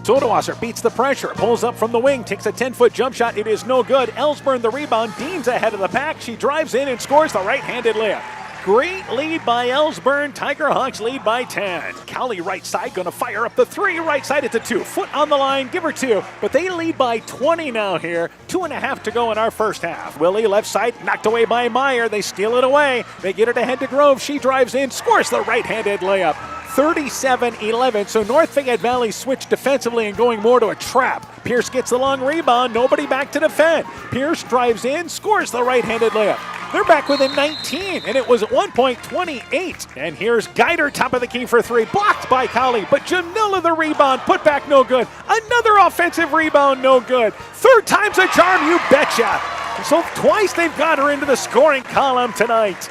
Zodewasser beats the pressure, pulls up from the wing, takes a 10-foot jump shot. It is no good. Ellsburn the rebound. Dean's ahead of the pack. She drives in and scores the right-handed layup. Great lead by Ellsburn. Tiger Hawks lead by 10. Cowley right side going to fire up the three. Right side at the 2. Foot on the line. Give her 2. But they lead by 20 now here. 2.5 to go in our first half. Willie left side knocked away by Meyer. They steal it away. They get it ahead to Grove. She drives in. Scores the right-handed layup. 37-11. So North Fayette Valley switched defensively and going more to a trap. Pierce gets the long rebound. Nobody back to defend. Pierce drives in. Scores the right-handed layup. They're back within 19, and it was at 1.28. And here's Geider, top of the key for 3. Blocked by Cowley, but Jamila the rebound. Put back no good. Another offensive rebound, no good. Third time's a charm, you betcha. So twice they've got her into the scoring column tonight.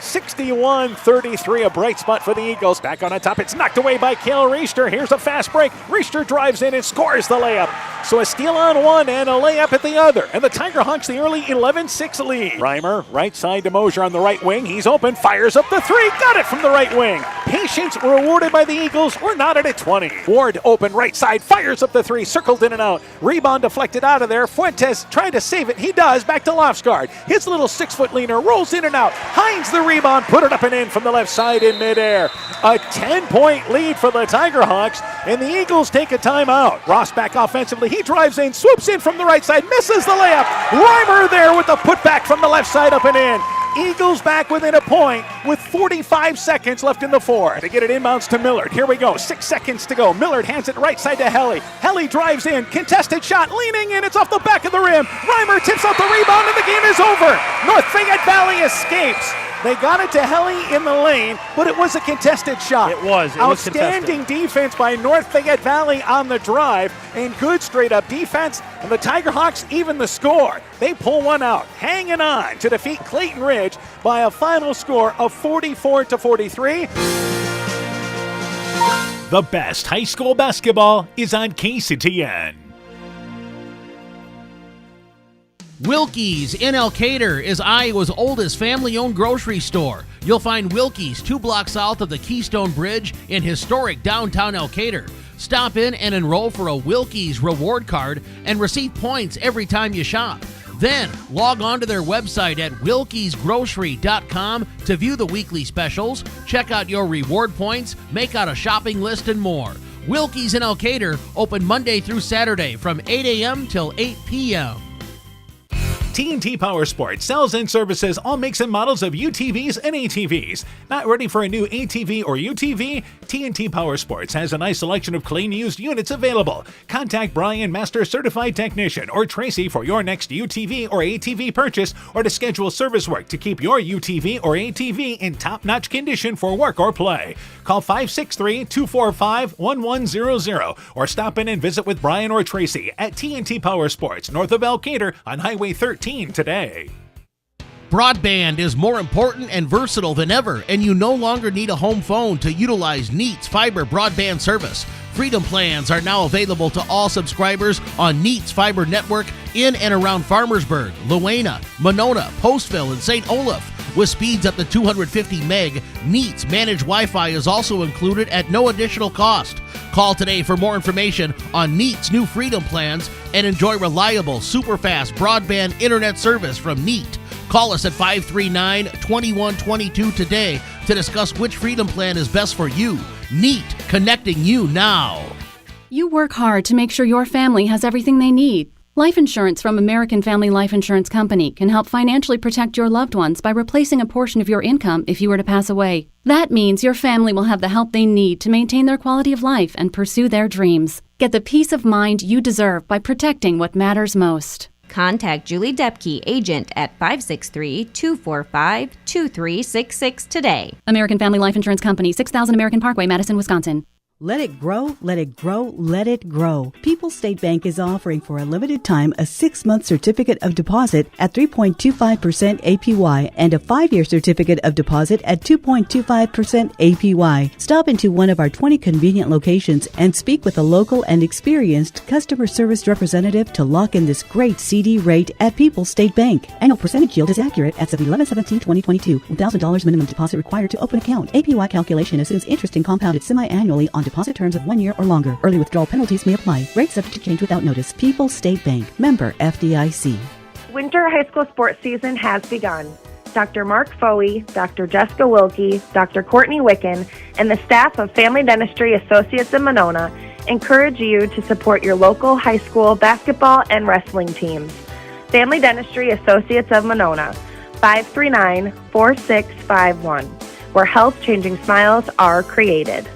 61-33, a bright spot for the Eagles. Back on top, it's knocked away by Kale Reister. Here's a fast break. Reister drives in and scores the layup. So a steal on one and a layup at the other. And the Tiger Hawks the early 11-6 lead. Reimer, right side to Mosier on the right wing. He's open, fires up the 3. Got it from the right wing. Patience rewarded by the Eagles. We're knotted at 20. Ward open, right side, fires up the 3. Circled in and out. Rebound deflected out of there. Fuentes trying to save it. He does. Back to Lofsgaard. His little 6-foot leaner rolls in and out. Hines the rebound, put it up and in from the left side in midair. A 10-point lead for the Tiger Hawks, and the Eagles take a timeout. Ross back offensively. He drives in, swoops in from the right side, misses the layup. Reimer there with the putback from the left side up and in. Eagles back within a point with 45 seconds left in the 4. They get it inbounds to Millard. Here we go. 6 seconds to go. Millard hands it right side to Helly. Helly drives in. Contested shot. Leaning in. It's off the back of the rim. Reimer tips out the rebound and the game is over. North Fayette Valley escapes. They got it to Helly in the lane, but it was a contested shot. It was Outstanding defense by North Fayette Valley on the drive, and good straight-up defense, and the Tiger Hawks even the score. They pull one out, hanging on to defeat Clayton Ridge by a final score of 44-43. The best high school basketball is on KCTN. Wilkie's in Elkader is Iowa's oldest family-owned grocery store. You'll find Wilkie's 2 blocks south of the Keystone Bridge in historic downtown Elkader. Stop in and enroll for a Wilkie's reward card and receive points every time you shop. Then log on to their website at wilkiesgrocery.com to view the weekly specials, check out your reward points, make out a shopping list, and more. Wilkie's in Elkader, open Monday through Saturday from 8 a.m. till 8 p.m. TNT Power Sports sells and services all makes and models of UTVs and ATVs. Not ready for a new ATV or UTV? TNT Power Sports has a nice selection of clean used units available. Contact Brian, Master Certified Technician, or Tracy for your next UTV or ATV purchase, or to schedule service work to keep your UTV or ATV in top-notch condition for work or play. Call 563-245-1100 or stop in and visit with Brian or Tracy at TNT Power Sports, north of Elkader on Highway 13 today. Broadband is more important and versatile than ever, and you no longer need a home phone to utilize Neat's fiber broadband service. Freedom plans are now available to all subscribers on Neat's fiber network in and around Farmersburg, Luena, Monona, Postville, and St. Olaf. With speeds up to 250 meg, Neat's managed Wi-Fi is also included at no additional cost. Call today for more information on Neat's new Freedom plans and enjoy reliable, super-fast broadband internet service from Neat. Call us at 539-2122 today to discuss which Freedom plan is best for you. Neat, connecting you now. You work hard to make sure your family has everything they need. Life insurance from American Family Life Insurance Company can help financially protect your loved ones by replacing a portion of your income if you were to pass away. That means your family will have the help they need to maintain their quality of life and pursue their dreams. Get the peace of mind you deserve by protecting what matters most. Contact Julie Depke, agent at 563-245-2366 today. American Family Life Insurance Company, 6000 American Parkway, Madison, Wisconsin. Let it grow, let it grow, let it grow. People's State Bank is offering for a limited time a 6-month certificate of deposit at 3.25% APY and a 5-year certificate of deposit at 2.25% APY. Stop into one of our 20 convenient locations and speak with a local and experienced customer service representative to lock in this great CD rate at People's State Bank. Annual percentage yield is accurate as of 11/17/2022. $1,000 minimum deposit required to open account. APY calculation assumes interest and compounded semi-annually on on deposit terms of 1 year or longer. Early withdrawal penalties may apply. Rates subject to change without notice. People's State Bank. Member FDIC. Winter high school sports season has begun. Dr. Mark Foey, Dr. Jessica Wilkie, Dr. Courtney Wicken, and the staff of Family Dentistry Associates in Monona encourage you to support your local high school basketball and wrestling teams. Family Dentistry Associates of Monona, 539-4651, where health-changing smiles are created.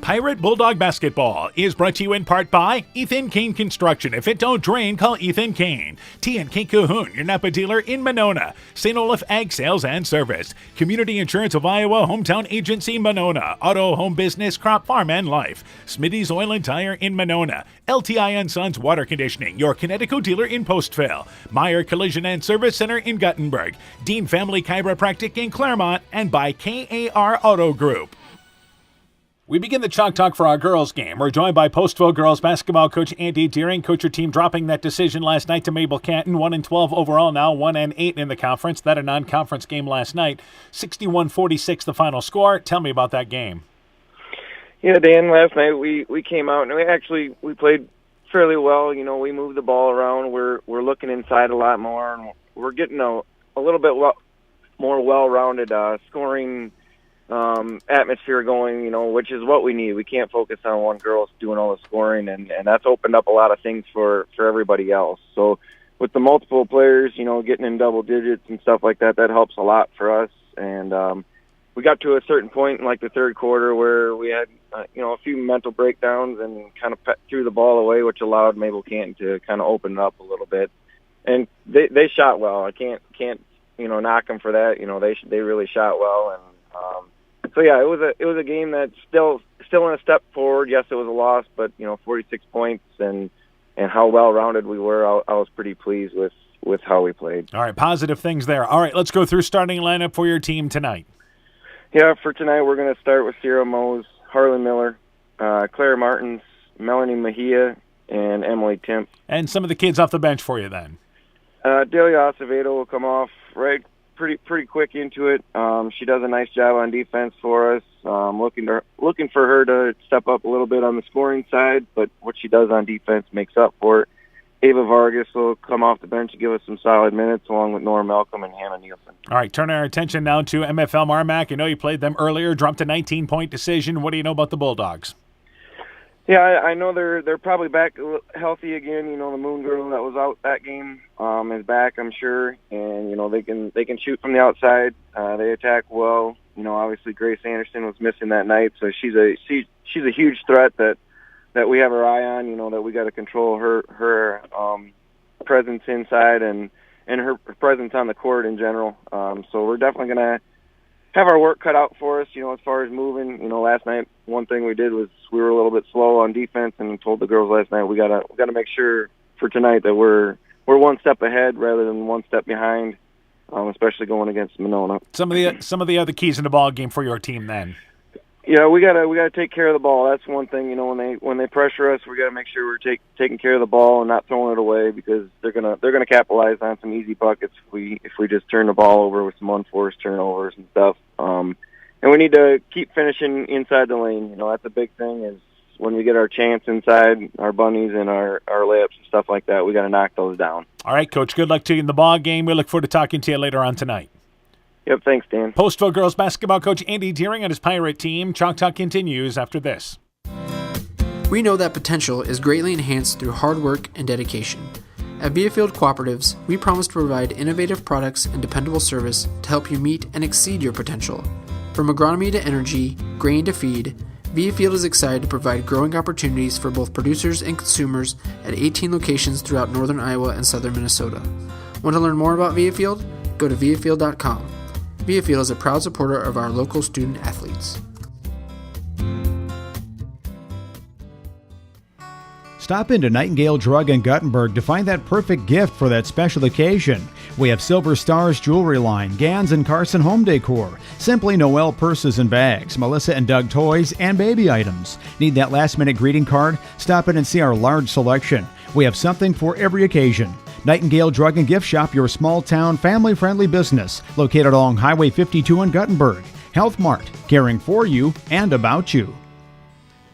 Pirate Bulldog Basketball is brought to you in part by Ethan Kane Construction. If it don't drain, call Ethan Kane. T&K Cahoon, your Napa dealer in Monona. St. Olaf Ag Sales and Service. Community Insurance of Iowa, Hometown Agency, Monona. Auto, Home Business, Crop Farm and Life. Smitty's Oil and Tire in Monona. LTI & Sons Water Conditioning, your Connecticut dealer in Postville. Meyer Collision and Service Center in Guttenberg. Dean Family Chiropractic in Claremont. And by KAR Auto Group. We begin the Chalk Talk for our girls game. We're joined by Postville girls basketball coach Andy Deering. Coach, your team dropping that decision last night to Mabel Canton, 1-12 overall now, 1-8 in the conference. That a non-conference game last night. 61-46 the final score. Tell me about that game. Yeah, Dan, last night we came out and we played fairly well. You know, we moved the ball around. We're looking inside a lot more, and we're getting a little bit more well-rounded scoring atmosphere going, you know, which is what we need. We can't focus on one girl doing all the scoring, and that's opened up a lot of things for everybody else. So with the multiple players, you know, getting in double digits and stuff like that, that helps a lot for us. And we got to a certain point in like the third quarter where we had, a few mental breakdowns and kind of threw the ball away, which allowed Mabel Canton to kind of open it up a little bit. And they shot well. I can't knock them for that. You know, they really shot well. And so yeah, it was a game that's still in a step forward. Yes, it was a loss, but 46 points and how well-rounded we were, I was pretty pleased with how we played. All right, positive things there. All right, let's go through starting lineup for your team tonight. Yeah, for tonight we're going to start with Sierra Mose, Harley Miller, Claire Martins, Melanie Mejia, and Emily Timp. And some of the kids off the bench for you then. Delia Acevedo will come off pretty quick into it. She does a nice job on defense for us. Looking for her to step up a little bit on the scoring side, but what she does on defense makes up for it. Ava Vargas will come off the bench to give us some solid minutes, along with Nora Malcolm and Hannah Nielsen. All right, turn our attention now to MFL MarMac. I know you played them earlier, dropped a 19-point decision. What do you know about the Bulldogs? Yeah, I know they're probably back healthy again. You know, the Moon Girl that was out that game is back, I'm sure, and they can shoot from the outside. They attack well. Obviously Grace Anderson was missing that night, so she's a huge threat that we have our eye on. That we got to control her presence inside and her presence on the court in general. So we're definitely gonna have our work cut out for us, as far as moving. Last night, one thing we did was we were a little bit slow on defense, and told the girls last night we gotta make sure for tonight that we're one step ahead rather than one step behind, especially going against Monona. Some of the other keys in the ball game for your team then. Yeah, we gotta take care of the ball. That's one thing. When they pressure us, we gotta make sure we're taking care of the ball and not throwing it away, because they're gonna capitalize on some easy buckets if we just turn the ball over with some unforced turnovers and stuff. And we need to keep finishing inside the lane. That's a big thing. Is when we get our chance inside, our bunnies and our layups and stuff like that, we gotta knock those down. All right, Coach. Good luck to you in the ball game. We look forward to talking to you later on tonight. Yep, thanks, Dan. Postville girls basketball coach Andy Deering and his Pirate team. Chalk Talk continues after this. We know that potential is greatly enhanced through hard work and dedication. At Viafield Cooperatives, we promise to provide innovative products and dependable service to help you meet and exceed your potential. From agronomy to energy, grain to feed, Viafield is excited to provide growing opportunities for both producers and consumers at 18 locations throughout northern Iowa and southern Minnesota. Want to learn more about Viafield? Go to viafield.com. Viafield is a proud supporter of our local student athletes. Stop into Nightingale Drug in Guttenberg to find that perfect gift for that special occasion. We have Silver Stars jewelry line, Gans and Carson home decor, Simply Noel purses and bags, Melissa and Doug toys, and baby items. Need that last-minute greeting card? Stop in and see our large selection. We have something for every occasion. Nightingale Drug and Gift Shop, your small-town, family-friendly business, located along Highway 52 in Guttenberg. Health Mart, caring for you and about you.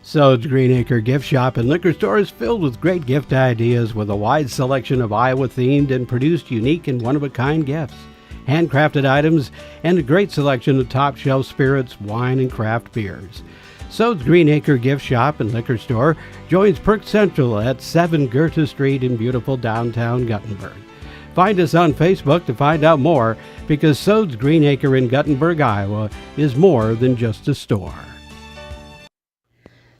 Sode's Greenacre Gift Shop and Liquor Store is filled with great gift ideas with a wide selection of Iowa-themed and produced unique and one-of-a-kind gifts, handcrafted items, and a great selection of top-shelf spirits, wine, and craft beers. Sode's Greenacre Gift Shop and Liquor Store joins Perk Central at 7 Goethe Street in beautiful downtown Guttenberg. Find us on Facebook to find out more, because Sode's Greenacre in Guttenberg, Iowa is more than just a store.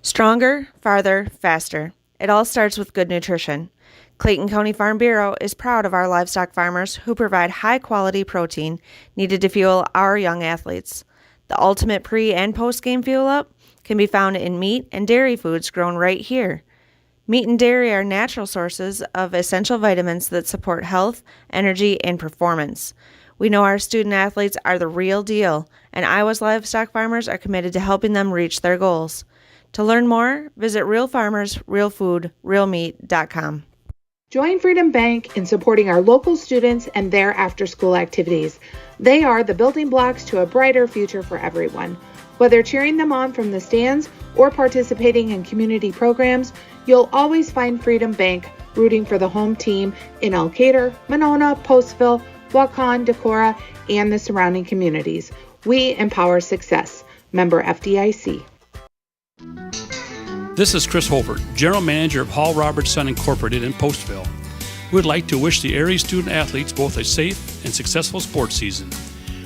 Stronger, farther, faster. It all starts with good nutrition. Clayton County Farm Bureau is proud of our livestock farmers who provide high-quality protein needed to fuel our young athletes. The ultimate pre- and post-game fuel-up can be found in meat and dairy foods grown right here. Meat and dairy are natural sources of essential vitamins that support health, energy, and performance. We know our student athletes are the real deal, and Iowa's livestock farmers are committed to helping them reach their goals. To learn more, visit realfarmersrealfoodrealmeat.com. Join Freedom Bank in supporting our local students and their after-school activities. They are the building blocks to a brighter future for everyone. Whether cheering them on from the stands or participating in community programs, you'll always find Freedom Bank rooting for the home team in Elkader, Monona, Postville, Waukon, Decorah, and the surrounding communities. We empower success. Member FDIC. This is Chris Holbert, General Manager of Hall Roberts Son Incorporated in Postville. We would like to wish the area student athletes both a safe and successful sports season.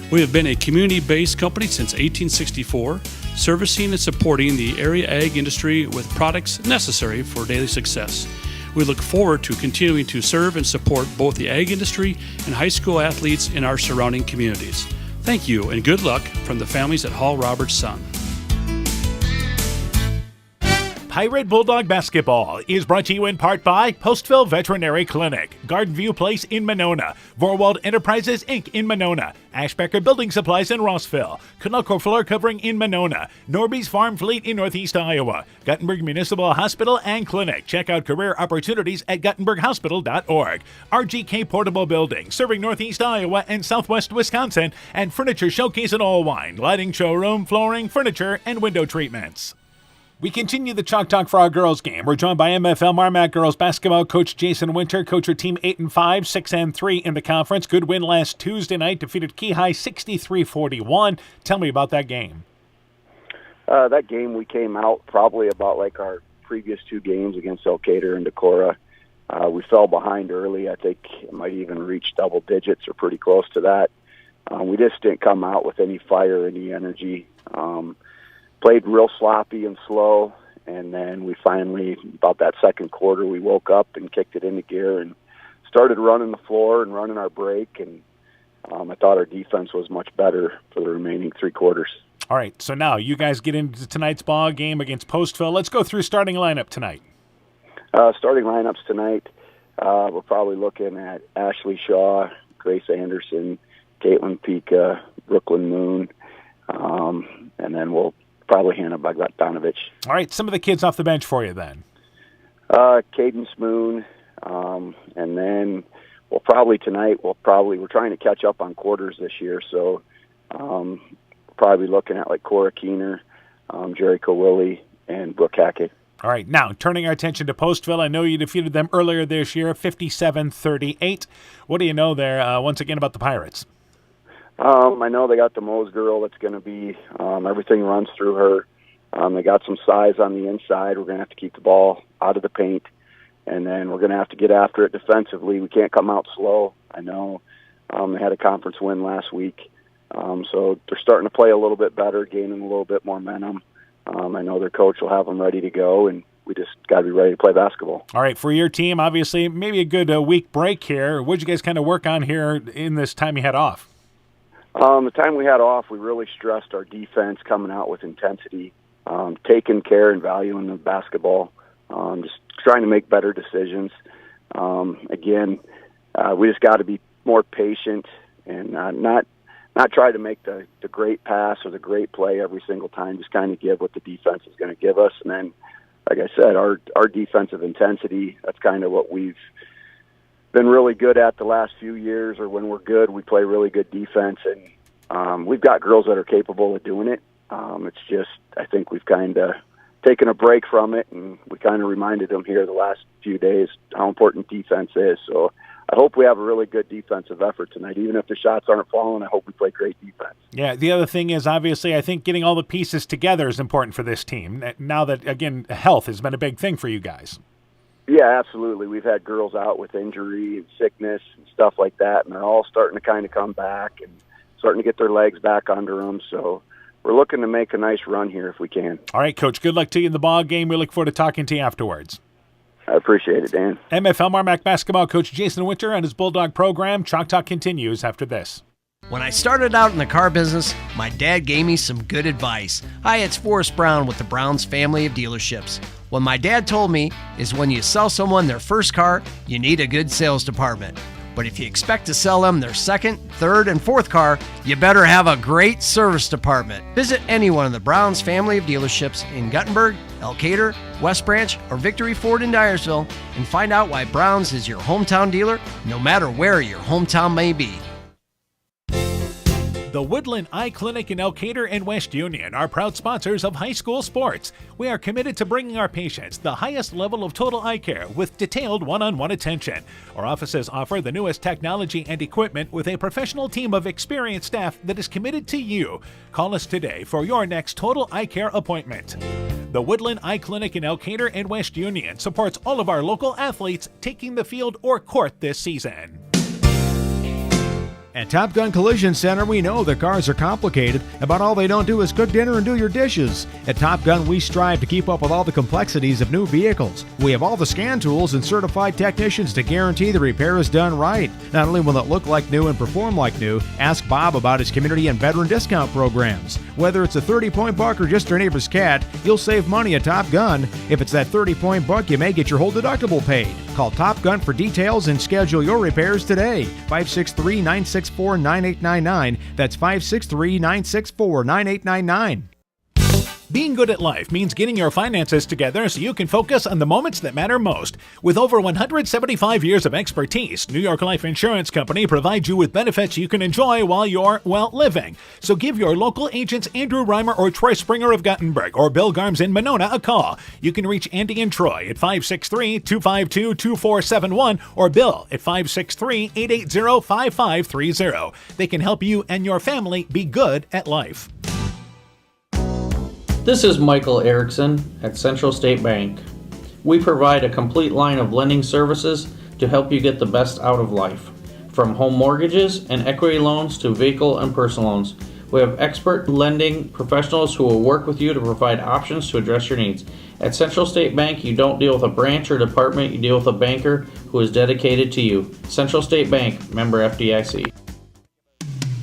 We have been a community-based company since 1864, servicing and supporting the area ag industry with products necessary for daily success. We look forward to continuing to serve and support both the ag industry and high school athletes in our surrounding communities. Thank you and good luck from the families at Hall Roberts Son. Pirate Bulldog Basketball is brought to you in part by Postville Veterinary Clinic, Garden View Place in Monona, Vorwald Enterprises Inc. in Monona, Ashbecker Building Supplies in Rossville, Canucco Floor Covering in Monona, Norby's Farm Fleet in Northeast Iowa, Guttenberg Municipal Hospital and Clinic. Check out career opportunities at guttenberghospital.org. RGK Portable Building, serving Northeast Iowa and Southwest Wisconsin, and Furniture Showcase in Allwine, lighting showroom, flooring, furniture, and window treatments. We continue the Chalk Talk for our girls game. We're joined by MFL MarMac girls basketball coach Jason Winter. Coach, your team 8-5, 6-3 in the conference. Good win last Tuesday night, defeated Keyhigh 63-41. Tell me about that game. That game, we came out probably about like our previous two games against Elkader and Decorah. We fell behind early. I think it might even reach double digits or pretty close to that. We just didn't come out with any fire, any energy. Played real sloppy and slow, and then we finally, about that second quarter, we woke up and kicked it into gear and started running the floor and running our break, and I thought our defense was much better for the remaining three quarters. All right, so now you guys get into tonight's ball game against Postville. Let's go through starting lineup tonight. Starting lineups tonight, we're probably looking at Ashley Shaw, Grace Anderson, Caitlin Pika, Brooklyn Moon, and then we'll probably Hannah Bogdanovich. All right, some of the kids off the bench for you then. Cadence Moon, and then we're trying to catch up on quarters this year, so probably looking at like Cora Keener, Jerry Kowilli, and Brooke Hackett. All right, now turning our attention to Postville. I know you defeated them earlier this year, 57-38. What do you know there, once again, about the Pirates? I know they got the Mose girl that's going to be, everything runs through her. They got some size on the inside. We're going to have to keep the ball out of the paint, and then we're going to have to get after it defensively. We can't come out slow. I know they had a conference win last week, so they're starting to play a little bit better, gaining a little bit more momentum. I know their coach will have them ready to go, and we just got to be ready to play basketball. All right, for your team, obviously, maybe a good week break here. What did you guys kind of work on here in this time you had off? The time we had off, we really stressed our defense, coming out with intensity, taking care and valuing the basketball, just trying to make better decisions. Again, we just got to be more patient and not try to make the great pass or the great play every single time, just kind of give what the defense is going to give us. And then, like I said, our defensive intensity, that's kind of what we've been really good at the last few years, or when we're good, we play really good defense, and we've got girls that are capable of doing it. It's just, I think we've kind of taken a break from it, and we kind of reminded them here the last few days how important defense is. So I hope we have a really good defensive effort tonight. Even if the shots aren't falling, I hope we play great defense. Yeah, the other thing is, obviously, I think getting all the pieces together is important for this team. Now that, again, health has been a big thing for you guys. Yeah, absolutely. We've had girls out with injury and sickness and stuff like that, and they're all starting to kind of come back and starting to get their legs back under them. So we're looking to make a nice run here if we can. All right, Coach, good luck to you in the ball game. We look forward to talking to you afterwards. I appreciate it, Dan. MFL MarMac basketball coach Jason Winter and his Bulldog program. Chalk Talk continues after this. When I started out in the car business, my dad gave me some good advice. Hi, it's Forrest Brown with the Browns family of dealerships. What my dad told me is when you sell someone their first car, you need a good sales department. But if you expect to sell them their second, third, and fourth car, you better have a great service department. Visit any one of the Browns family of dealerships in Guttenberg, Elkader, West Branch, or Victory Ford in Dyersville and find out why Browns is your hometown dealer, no matter where your hometown may be. The Woodland Eye Clinic in Elkader and West Union are proud sponsors of high school sports. We are committed to bringing our patients the highest level of total eye care with detailed one-on-one attention. Our offices offer the newest technology and equipment with a professional team of experienced staff that is committed to you. Call us today for your next total eye care appointment. The Woodland Eye Clinic in Elkader and West Union supports all of our local athletes taking the field or court this season. At Top Gun Collision Center, we know that cars are complicated. About all they don't do is cook dinner and do your dishes. At Top Gun, we strive to keep up with all the complexities of new vehicles. We have all the scan tools and certified technicians to guarantee the repair is done right. Not only will it look like new and perform like new, ask Bob about his community and veteran discount programs. Whether it's a 30-point buck or just your neighbor's cat, you'll save money at Top Gun. If it's that 30-point buck, you may get your whole deductible paid. Call Top Gun for details and schedule your repairs today. 563-964-9899. That's 563-964-9899. Being good at life means getting your finances together so you can focus on the moments that matter most. With over 175 years of expertise, New York Life Insurance Company provides you with benefits you can enjoy while you're, living. So give your local agents Andrew Reimer or Troy Springer of Guttenberg or Bill Garms in Monona a call. You can reach Andy and Troy at 563-252-2471 or Bill at 563-880-5530. They can help you and your family be good at life. This is Michael Erickson at Central State Bank. We provide a complete line of lending services to help you get the best out of life. From home mortgages and equity loans to vehicle and personal loans. We have expert lending professionals who will work with you to provide options to address your needs. At Central State Bank, you don't deal with a branch or department, you deal with a banker who is dedicated to you. Central State Bank, member FDIC.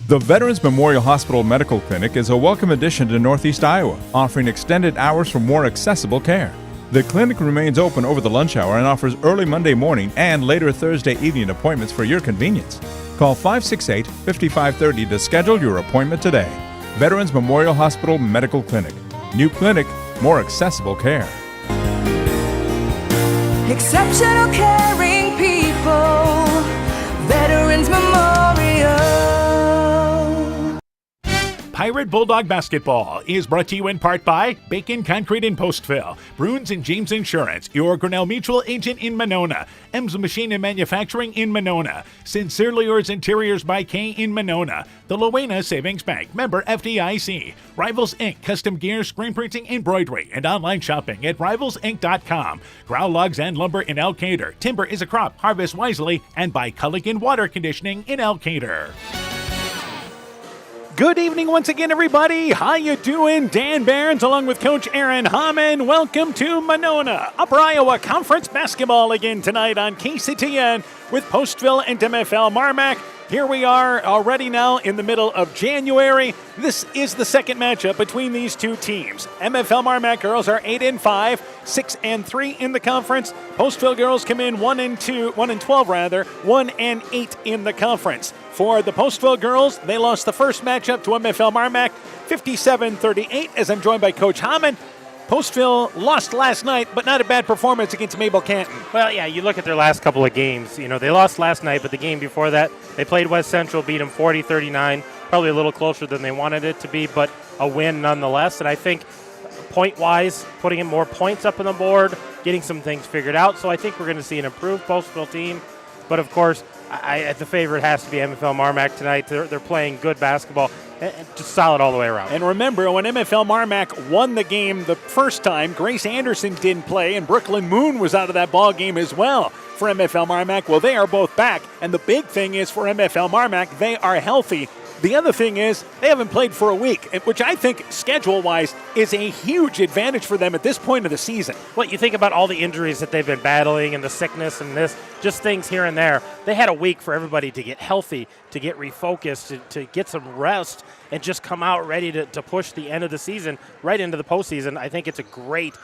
The Veterans Memorial Hospital Medical Clinic is a welcome addition to Northeast Iowa, offering extended hours for more accessible care. The clinic remains open over the lunch hour and offers early Monday morning and later Thursday evening appointments for your convenience. Call 568-5530 to schedule your appointment today. Veterans Memorial Hospital Medical Clinic. New clinic, more accessible care. Exceptional caring people. Veterans Memorial. Pirate Bulldog Basketball is brought to you in part by Bacon Concrete in Postville, Bruins and James Insurance, your Grinnell Mutual agent in Monona, Ems Machine and Manufacturing in Monona, Sincerely Yours Interiors by K in Monona, the Lowena Savings Bank, member FDIC, Rivals Inc., custom gear, screen printing, embroidery, and online shopping at rivalsinc.com, Growl Logs and Lumber in Elkader, Timber is a Crop, Harvest Wisely, and by Culligan Water Conditioning in Elkader. Good evening once again, everybody. How you doing? Dan Barnes along with Coach Aaron Hamann. Welcome to Monona. Upper Iowa Conference Basketball again tonight on KCTN with Postville and MFL MarMac. Here we are already now in the middle of January. This is the second matchup between these two teams. MFL MarMac girls are 8-5, 6-3 in the conference. Postville girls come in 1-12, 1-8 in the conference. For the Postville girls, they lost the first matchup to MFL MarMac 57-38 as I'm joined by Coach Hamann. Postville lost last night, but not a bad performance against Mabel Canton. Well, yeah, you look at their last couple of games. You know, they lost last night, but the game before that, they played West Central, beat them 40-39, probably a little closer than they wanted it to be, but a win nonetheless. And I think point-wise, putting in more points up on the board, getting some things figured out. So I think we're going to see an improved Postville team. But, of course, the favorite has to be MFL MarMac tonight. They're playing good basketball. Just solid all the way around. And remember, when MFL MarMac won the game the first time, Grace Anderson didn't play, and Brooklyn Moon was out of that ball game as well for MFL MarMac. Well, they are both back, and the big thing is for MFL MarMac, they are healthy. The other thing is they haven't played for a week, which I think schedule-wise is a huge advantage for them at this point of the season. Well, you think about all the injuries that they've been battling and the sickness and this, just things here and there. They had a week for everybody to get healthy, to get refocused, to get some rest, and just come out ready to push the end of the season right into the postseason. I think it's a great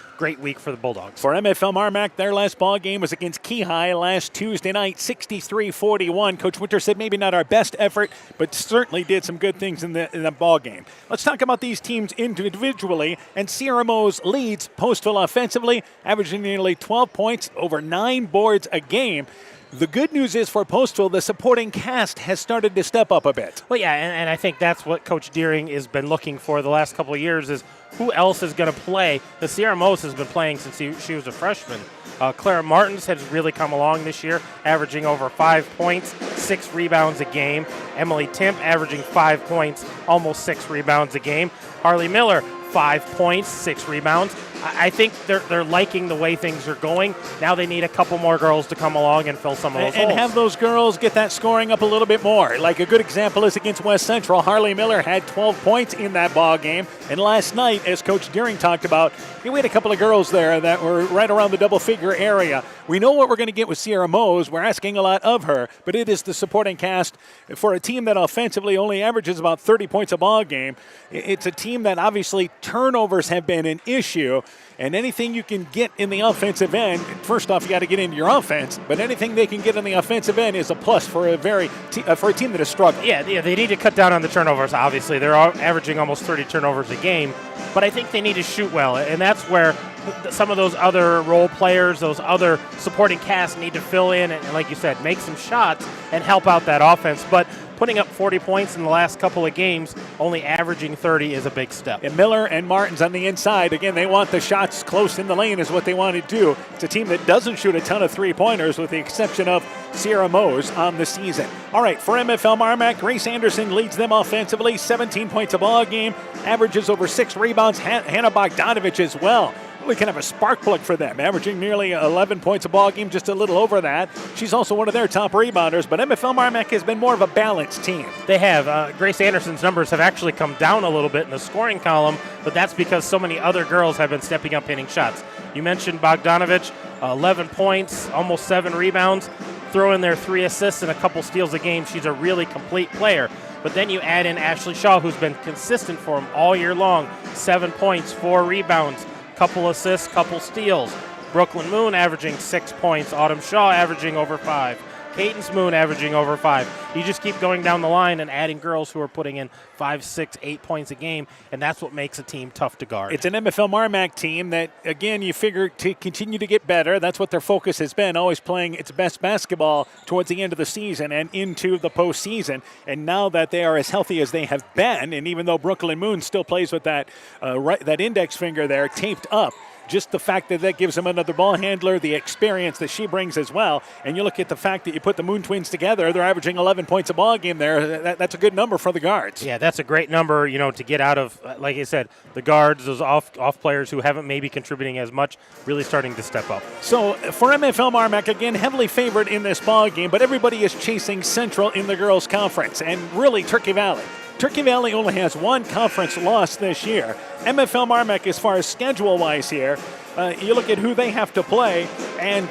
week for the Bulldogs. For MFL MarMac, their last ball game was against Keyhigh last Tuesday night, 63-41. Coach Winter said maybe not our best effort, but certainly did some good things in the ball game. Let's talk about these teams individually. And Sierra Mose leads Postville offensively, averaging nearly 12 points, over 9 boards a game. The good news is for Postville, the supporting cast has started to step up a bit. Well, yeah, and I think that's what Coach Deering has been looking for the last couple of years is who else is going to play. The Sierra Mose has been playing since she was a freshman. Clara Martins has really come along this year, averaging over 5 points, 6 rebounds a game. Emily Timp averaging 5 points, almost 6 rebounds a game. Harley Miller, 5 points, 6 rebounds. I think they're liking the way things are going. Now they need a couple more girls to come along and fill some of those holes. And have those girls get that scoring up a little bit more. Like a good example is against West Central. Harley Miller had 12 points in that ball game. And last night, as Coach Deering talked about, we had a couple of girls there that were right around the double-figure area. We know what we're going to get with Sierra Mose. We're asking a lot of her, but it is the supporting cast for a team that offensively only averages about 30 points a ball game. It's a team that obviously turnovers have been an issue. And anything you can get in the offensive end, first off, you got to get into your offense. But anything they can get in the offensive end is a plus for a team that has struggled. Yeah, they need to cut down on the turnovers. Obviously, they're averaging almost 30 turnovers a game. But I think they need to shoot well, and that's where some of those other role players, those other supporting casts need to fill in and, like you said, make some shots and help out that offense. But putting up 40 points in the last couple of games, only averaging 30 is a big step. And Miller and Martins on the inside. Again, they want the shots close in the lane is what they want to do. It's a team that doesn't shoot a ton of three-pointers with the exception of Sierra Mose on the season. All right, for MFL MarMac, Grace Anderson leads them offensively, 17 points a ball game, averages over 6 rebounds. Hannah Bogdanovich as well. We can have a spark plug for them, averaging nearly 11 points a ball game, just a little over that. She's also one of their top rebounders, but MFL MarMac has been more of a balanced team. They have. Grace Anderson's numbers have actually come down a little bit in the scoring column, but that's because so many other girls have been stepping up hitting shots. You mentioned Bogdanovich, 11 points, almost 7 rebounds. Throw in there 3 assists and a couple steals a game. She's a really complete player. But then you add in Ashley Shaw, who's been consistent for them all year long. 7 points, 4 rebounds. Couple assists, couple steals. Brooklyn Moon averaging 6 points. Autumn Shaw averaging over 5. Cadence Moon averaging over 5. You just keep going down the line and adding girls who are putting in 5, 6, 8 points a game, and that's what makes a team tough to guard. It's an MFL MarMac team that, again, you figure to continue to get better. That's what their focus has been, always playing its best basketball towards the end of the season and into the postseason. And now that they are as healthy as they have been, and even though Brooklyn Moon still plays with that that index finger there taped up, just the fact that gives them another ball handler, the experience that she brings as well. And you look at the fact that you put the Moon Twins together, they're averaging 11 points a ball game there. That's a good number for the guards. Yeah, that's a great number, to get out of, like I said, the guards, those off players who haven't maybe contributing as much, really starting to step up. So for MFL MarMac, again, heavily favored in this ball game, but everybody is chasing Central in the girls' conference, and really Turkey Valley. Turkey Valley only has 1 conference loss this year. MFL MarMac, as far as schedule-wise here, you look at who they have to play, and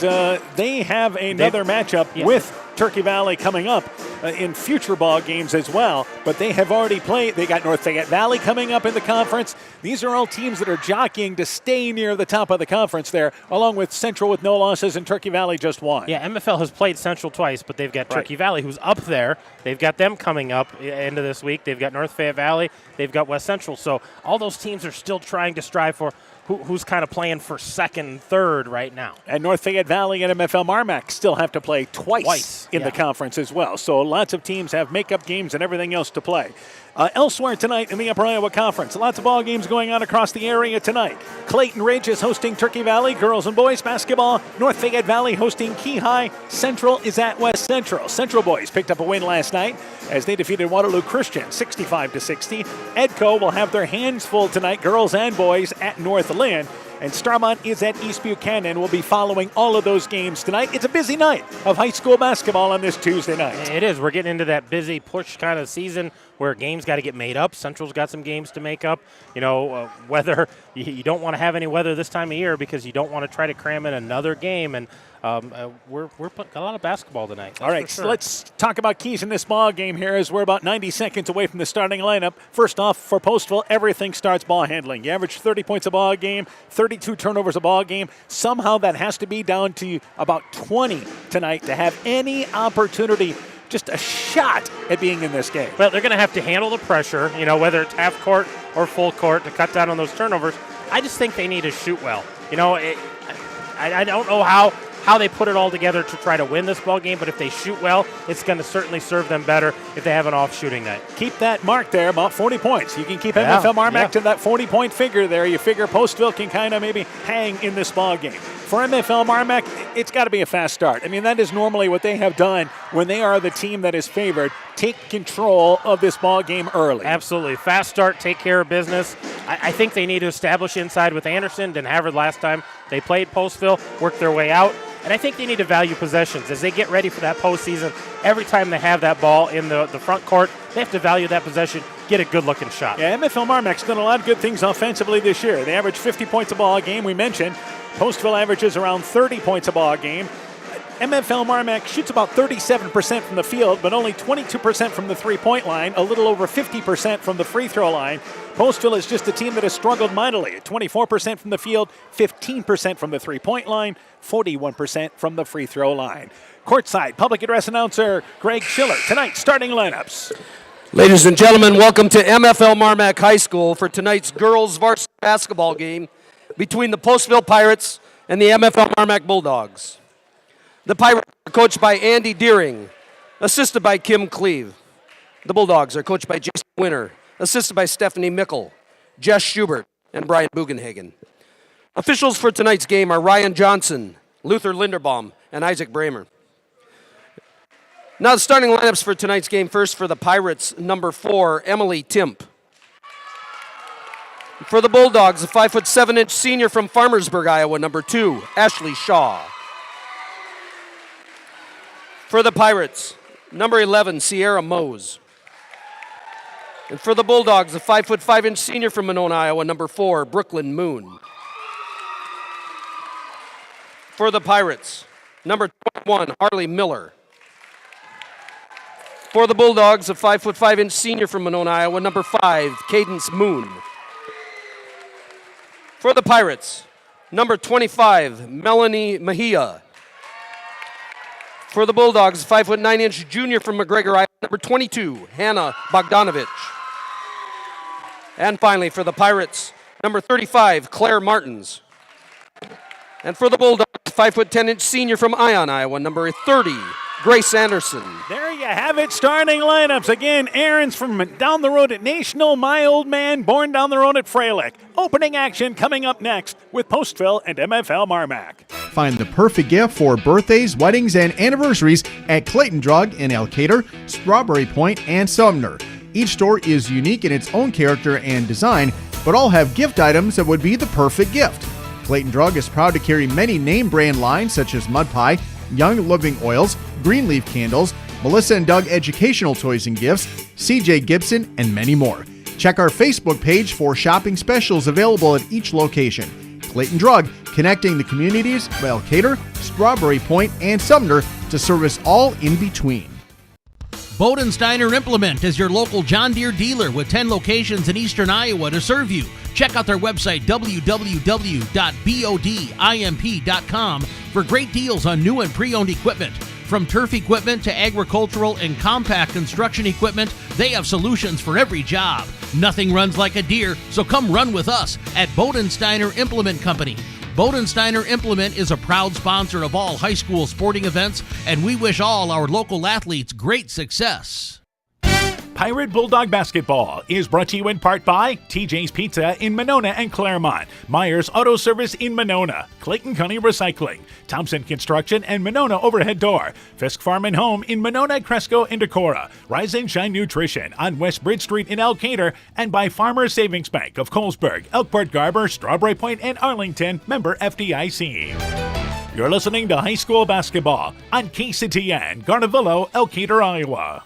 they have another matchup with Turkey Valley coming up in future ball games as well. But they have already played. They got North Fayette Valley coming up in the conference. These are all teams that are jockeying to stay near the top of the conference there, along with Central with no losses and Turkey Valley just 1. Yeah, MFL has played Central twice, but they've got Turkey Valley, who's up there. They've got them coming up end of this week. They've got North Fayette Valley. They've got West Central. So all those teams are still trying to strive for who's kind of playing for second and third right now. And North Fayette Valley and MFL MarMac still have to play twice in the conference as well. So lots of teams have makeup games and everything else to play. Elsewhere tonight in the Upper Iowa Conference, lots of ball games going on across the area tonight. Clayton Ridge is hosting Turkey Valley girls and boys basketball. North Fayette Valley hosting Key High. Central is at West Central. Central boys picked up a win last night as they defeated Waterloo Christian 65-60. Edco will have their hands full tonight, girls and boys, at North Lynn. And Starmont is at East Buchanan. We'll be following all of those games tonight. It's a busy night of high school basketball on this Tuesday night. It is. We're getting into that busy push kind of season where games got to get made up. Central's got some games to make up. Weather, you don't want to have any weather this time of year because you don't want to try to cram in another game. And we're got a lot of basketball tonight. All right, so let's talk about keys in this ball game here as we're about 90 seconds away from the starting lineup. First off, for Postville, everything starts ball handling. You average 30 points a ball game, 32 turnovers a ball game. Somehow that has to be down to about 20 tonight to have any opportunity, just a shot at being in this game. Well, they're going to have to handle the pressure, whether it's half court or full court, to cut down on those turnovers. I just think they need to shoot well. I don't know how they put it all together to try to win this ball game, but if they shoot well, it's going to certainly serve them better if they have an off shooting night. Keep that mark there, about 40 points. You can keep MFL MarMac to that 40-point figure there. You figure Postville can kind of maybe hang in this ball game. For MFL MarMac, it's got to be a fast start. I mean, that is normally what they have done when they are the team that is favored. Take control of this ball game early. Absolutely. Fast start, take care of business. I think they need to establish inside with Anderson. Didn't have it last time they played Postville, worked their way out. And I think they need to value possessions. As they get ready for that postseason, every time they have that ball in the front court, they have to value that possession, get a good-looking shot. Yeah, MFL MarMac's done a lot of good things offensively this year. They average 50 points a ball game, we mentioned. Postville averages around 30 points a ball game. MFL MarMac shoots about 37% from the field, but only 22% from the three-point line, a little over 50% from the free throw line. Postville is just a team that has struggled mightily at 24% from the field, 15% from the three-point line, 41% from the free throw line. Courtside, public address announcer Greg Schiller. Tonight's starting lineups. Ladies and gentlemen, welcome to MFL MarMac High School for tonight's girls varsity basketball game between the Postville Pirates and the MFL MarMac Bulldogs. The Pirates are coached by Andy Deering, assisted by Kim Cleve. The Bulldogs are coached by Jason Winter, assisted by Stephanie Mickle, Jess Schubert, and Brian Bugenhagen. Officials for tonight's game are Ryan Johnson, Luther Linderbaum, and Isaac Bramer. Now the starting lineups for tonight's game. First for the Pirates, number 4, Emily Timp. For the Bulldogs, a 5'7" senior from Farmersburg, Iowa, number 2, Ashley Shaw. For the Pirates, number 11, Sierra Mose. And for the Bulldogs, a 5'5" senior from Monona, Iowa, number 4, Brooklyn Moon. For the Pirates, number 21, Harley Miller. For the Bulldogs, a 5'5" senior from Monona, Iowa, number 5, Cadence Moon. For the Pirates, number 25, Melanie Mejia. For the Bulldogs, 5'9" junior from McGregor, Iowa, number 22, Hannah Bogdanovich. And finally, for the Pirates, number 35, Claire Martins. And for the Bulldogs, 5'10" senior from Ion, Iowa, number 30, Grace Anderson. There you have it, starting lineups. Again, Aaron's from down the road at National, my old man, born down the road at Freilich. Opening action coming up next with Postville and MFL MarMac. Find the perfect gift for birthdays, weddings, and anniversaries at Clayton Drug in Elkader, Strawberry Point, and Sumner. Each store is unique in its own character and design, but all have gift items that would be the perfect gift. Clayton Drug is proud to carry many name brand lines such as Mud Pie, Young Living Oils, Greenleaf Candles, Melissa and Doug Educational Toys and Gifts, CJ Gibson, and many more. Check our Facebook page for shopping specials available at each location. Clayton Drug, connecting the communities of Elkader, Strawberry Point, and Sumner to service all in between. Bodensteiner Implement is your local John Deere dealer with 10 locations in eastern Iowa to serve you. Check out their website, www.bodimp.com, for great deals on new and pre-owned equipment. From turf equipment to agricultural and compact construction equipment, they have solutions for every job. Nothing runs like a deer, so come run with us at Bodensteiner Implement Company. Bodensteiner Implement is a proud sponsor of all high school sporting events, and we wish all our local athletes great success. Pirate Bulldog Basketball is brought to you in part by TJ's Pizza in Monona and Claremont, Myers Auto Service in Monona, Clayton County Recycling, Thompson Construction and Monona Overhead Door, Fisk Farm and Home in Monona, Cresco, and Decorah, Rise and Shine Nutrition on West Bridge Street in Elkader, and by Farmers Savings Bank of Colesburg, Elkport Garber, Strawberry Point, and Arlington, member FDIC. You're listening to high school basketball on KCTN, Garnavillo, Elkader, Iowa.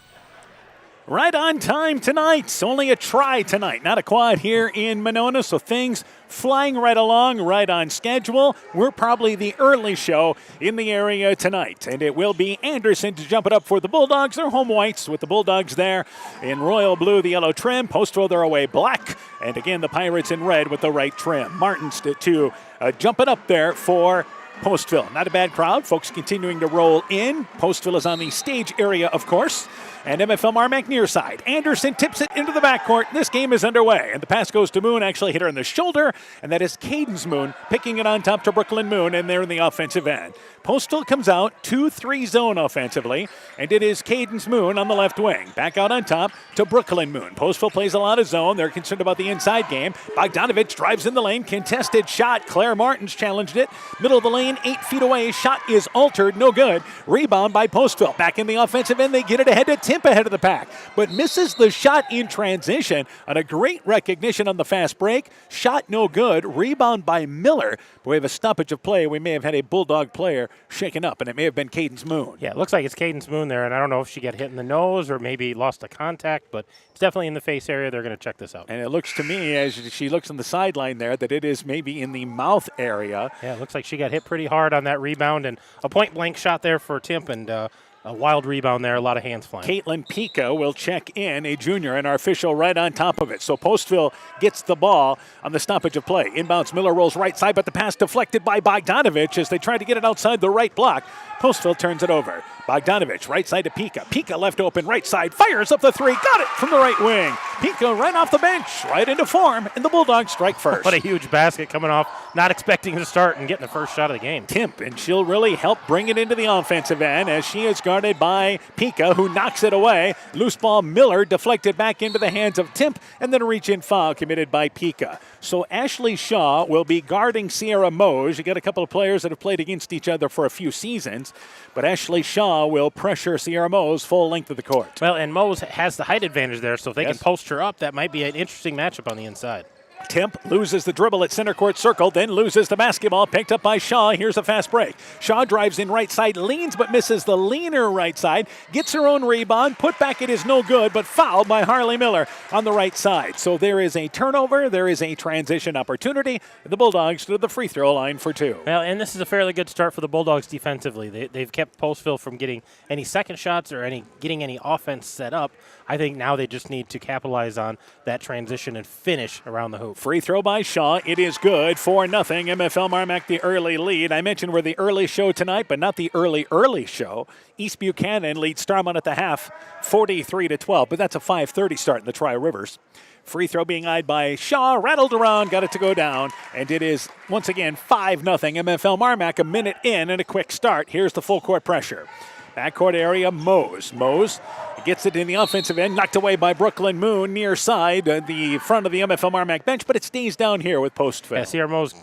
Right on time tonight. It's only a try tonight, not a quad here in Monona, so things flying right along, right on schedule. We're probably the early show in the area tonight, and it will be Anderson to jump it up for the Bulldogs. They're home whites with the Bulldogs there in royal blue, the yellow trim. Postville, they're away black, and again the Pirates in red with the right trim. Martins to jump it up there for Postville. Not a bad crowd. Folks continuing to roll in. Postville is on the stage area, of course. And MFL MarMac near side. Anderson tips it into the backcourt. This game is underway. And the pass goes to Moon, actually hit her in the shoulder. And that is Cadence Moon picking it on top to Brooklyn Moon. And they're in the offensive end. Postville comes out 2-3 zone offensively. And it is Cadence Moon on the left wing. Back out on top to Brooklyn Moon. Postville plays a lot of zone. They're concerned about the inside game. Bogdanovich drives in the lane. Contested shot. Claire Martins challenged it. Middle of the lane, 8 feet away. Shot is altered. No good. Rebound by Postville. Back in the offensive end. They get it ahead to Timp ahead of the pack, but misses the shot in transition on a great recognition on the fast break. Shot no good. Rebound by Miller. But we have a stoppage of play. We may have had a Bulldog player shaken up, and it may have been Cadence Moon. Yeah, it looks like it's Cadence Moon there, and I don't know if she got hit in the nose or maybe lost a contact, but it's definitely in the face area. They're going to check this out. And it looks to me, as she looks on the sideline there, that it is maybe in the mouth area. Yeah, it looks like she got hit pretty hard on that rebound, and a point-blank shot there for Timp, and a wild rebound there, a lot of hands flying. Caitlin Pica will check in, a junior, and our official right on top of it. So Postville gets the ball on the stoppage of play. Inbounds, Miller rolls right side, but the pass deflected by Bogdanovich as they try to get it outside the right block. Postville turns it over. Bogdanovich, right side to Pica. Pica left open, right side, fires up the three, got it from the right wing. Pica right off the bench, right into form, and the Bulldogs strike first. What a huge basket coming off, not expecting to start and getting the first shot of the game. Timp, and she'll really help bring it into the offensive end as she is guarded by Pica, who knocks it away. Loose ball, Miller deflected back into the hands of Timp, and then a reach-in foul committed by Pica. So Ashley Shaw will be guarding Sierra Mose. You got a couple of players that have played against each other for a few seasons, but Ashley Shaw will pressure Sierra Mose full length of the court. Well, and Mose has the height advantage there, so if they can post her up, that might be an interesting matchup on the inside. Timp loses the dribble at center court circle, then loses the basketball, picked up by Shaw. Here's a fast break. Shaw drives in right side, leans but misses the leaner right side, gets her own rebound, put back it is no good, but fouled by Harley Miller on the right side. So there is a turnover, there is a transition opportunity. The Bulldogs to the free throw line for two. Well, and this is a fairly good start for the Bulldogs defensively. They've kept Postville from getting any second shots or getting any offense set up. I think now they just need to capitalize on that transition and finish around the hoop. Free throw by Shaw. It is good. 4-0. MFL MarMac the early lead. I mentioned we're the early show tonight, but not the early show. East Buchanan leads Starmont at the half, 43-12, but that's a 5:30 start in the Tri-Rivers. Free throw being eyed by Shaw, rattled around, got it to go down, and it is once again 5-0. MFL MarMac a minute in and a quick start. Here's the full court pressure. Backcourt area, Mose. Mose gets it in the offensive end, knocked away by Brooklyn Moon near side, the front of the MFL MarMac bench, but it stays down here with Postville. Yeah, Sierra Mose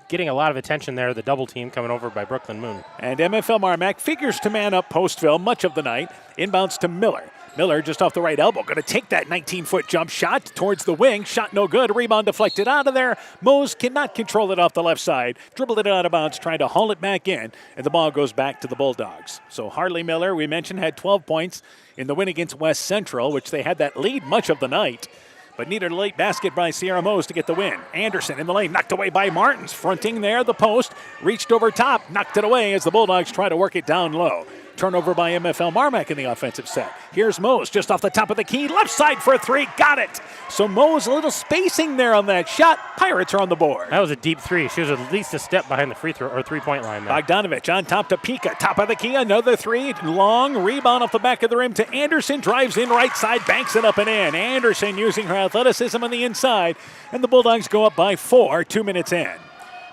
getting a lot of attention there, the double team coming over by Brooklyn Moon. And MFL MarMac figures to man up Postville much of the night. Inbounds to Miller. Miller just off the right elbow, going to take that 19-foot jump shot towards the wing. Shot no good. Rebound deflected out of there. Mose cannot control it off the left side. Dribbled it out of bounds, trying to haul it back in, and the ball goes back to the Bulldogs. So Harley Miller, we mentioned, had 12 points in the win against West Central, which they had that lead much of the night, but needed a late basket by Sierra Mose to get the win. Anderson in the lane, knocked away by Martins. Fronting there, the post, reached over top, knocked it away as the Bulldogs try to work it down low. Turnover by MFL MarMac in the offensive set. Here's Mose just off the top of the key. Left side for 3. Got it. So Mose a little spacing there on that shot. Pirates are on the board. That was a deep 3. She was at least a step behind the free throw or 3-point line there. Bogdanovich on top to Pika. Top of the key. Another 3. Long rebound off the back of the rim to Anderson. Drives in right side. Banks it up and in. Anderson using her athleticism on the inside. And the Bulldogs go up by 4, 2 minutes in.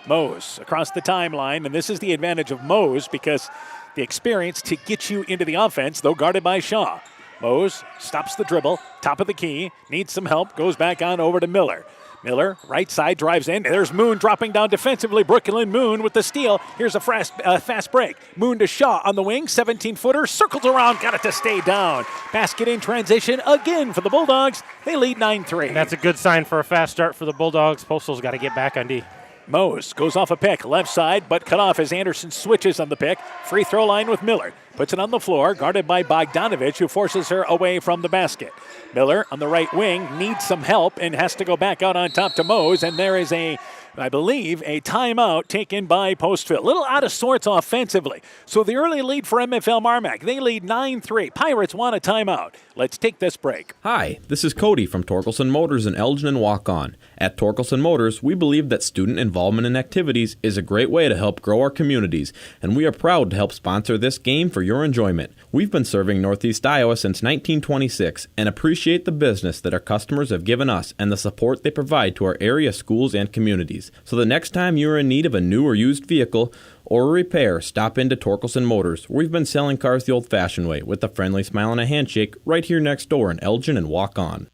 Mose across the timeline. And this is the advantage of Mose because the experience to get you into the offense, though guarded by Shaw. Mose stops the dribble, top of the key, needs some help, goes back on over to Miller. Miller, right side, drives in. There's Moon dropping down defensively. Brooklyn Moon with the steal. Here's a fast break. Moon to Shaw on the wing, 17-footer, circles around, got it to stay down. Basket in transition again for the Bulldogs. They lead 9-3. That's a good sign for a fast start for the Bulldogs. Postal's got to get back on D. Mose goes off a pick, left side, but cut off as Anderson switches on the pick. Free throw line with Miller. Puts it on the floor, guarded by Bogdanovich, who forces her away from the basket. Miller on the right wing needs some help and has to go back out on top to Mose, and there is I believe, a timeout taken by Postville. A little out of sorts offensively. So the early lead for MFL MarMac. They lead 9-3. Pirates want a timeout. Let's take this break. Hi, this is Cody from Torkelson Motors in Elgin and Walk-On. At Torkelson Motors, we believe that student involvement in activities is a great way to help grow our communities, and we are proud to help sponsor this game for your enjoyment. We've been serving Northeast Iowa since 1926 and appreciate the business that our customers have given us and the support they provide to our area schools and communities. So the next time you are in need of a new or used vehicle or a repair, stop into Torkelson Motors. We've been selling cars the old-fashioned way with a friendly smile and a handshake right here next door in Elgin and Walk On.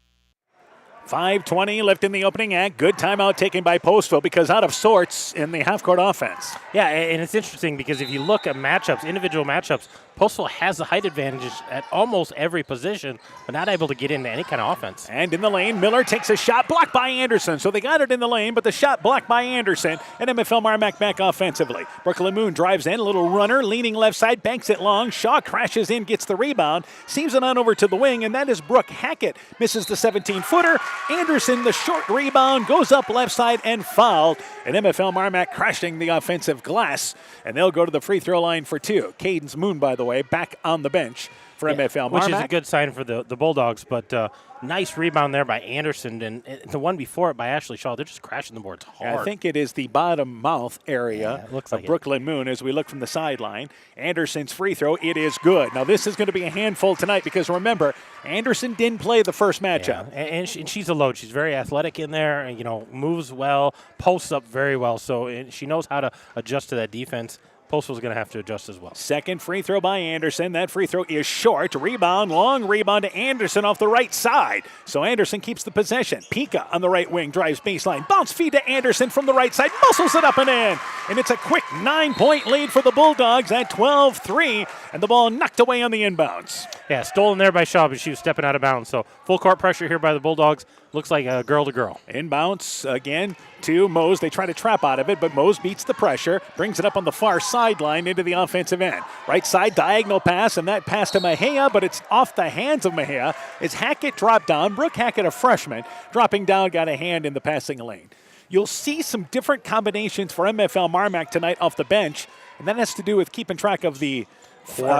5:20 left in the opening act. Good timeout taken by Postville because out of sorts in the half-court offense. Yeah, and it's interesting because if you look at matchups, individual matchups, Postville has the height advantage at almost every position, but not able to get into any kind of offense. And in the lane, Miller takes a shot blocked by Anderson. So they got it in the lane, but the shot blocked by Anderson. And MFL MarMac back offensively. Brooklyn Moon drives in, a little runner, leaning left side, banks it long. Shaw crashes in, gets the rebound, seams it on over to the wing, and that is Brooke Hackett. Misses the 17-footer. Anderson, the short rebound, goes up left side and fouled. And MFL MarMac crashing the offensive glass. And they'll go to the free throw line for 2. Cadence Moon, by the way, back on the bench for MFL MarMac. Which is a good sign for the Bulldogs, but nice rebound there by Anderson, and the one before it by Ashley Shaw. They're just crashing the boards hard. Yeah, I think it is the bottom mouth area looks of like Brooklyn Moon as we look from the sideline. Anderson's free throw, it is good. Now this is going to be a handful tonight because remember, Anderson didn't play the first matchup. Yeah, and she's a load. She's very athletic in there, and moves well, posts up very well, so she knows how to adjust to that defense. Postville's going to have to adjust as well. Second free throw by Anderson. That free throw is short. Rebound, long rebound to Anderson off the right side. So Anderson keeps the possession. Pika on the right wing drives baseline. Bounce feed to Anderson from the right side. Muscles it up and in. And it's a quick 9-point lead for the Bulldogs at 12-3. And the ball knocked away on the inbounds. Yeah, stolen there by Shaw, but she was stepping out of bounds. So full court pressure here by the Bulldogs. Looks like a girl to girl. Inbounds again to Mose. They try to trap out of it, but Mose beats the pressure, brings it up on the far sideline into the offensive end. Right side diagonal pass, and that pass to Mejia, but it's off the hands of Mejia. As Hackett dropped down. Brooke Hackett, a freshman, dropping down, got a hand in the passing lane. You'll see some different combinations for MFL MarMac tonight off the bench, and that has to do with keeping track of the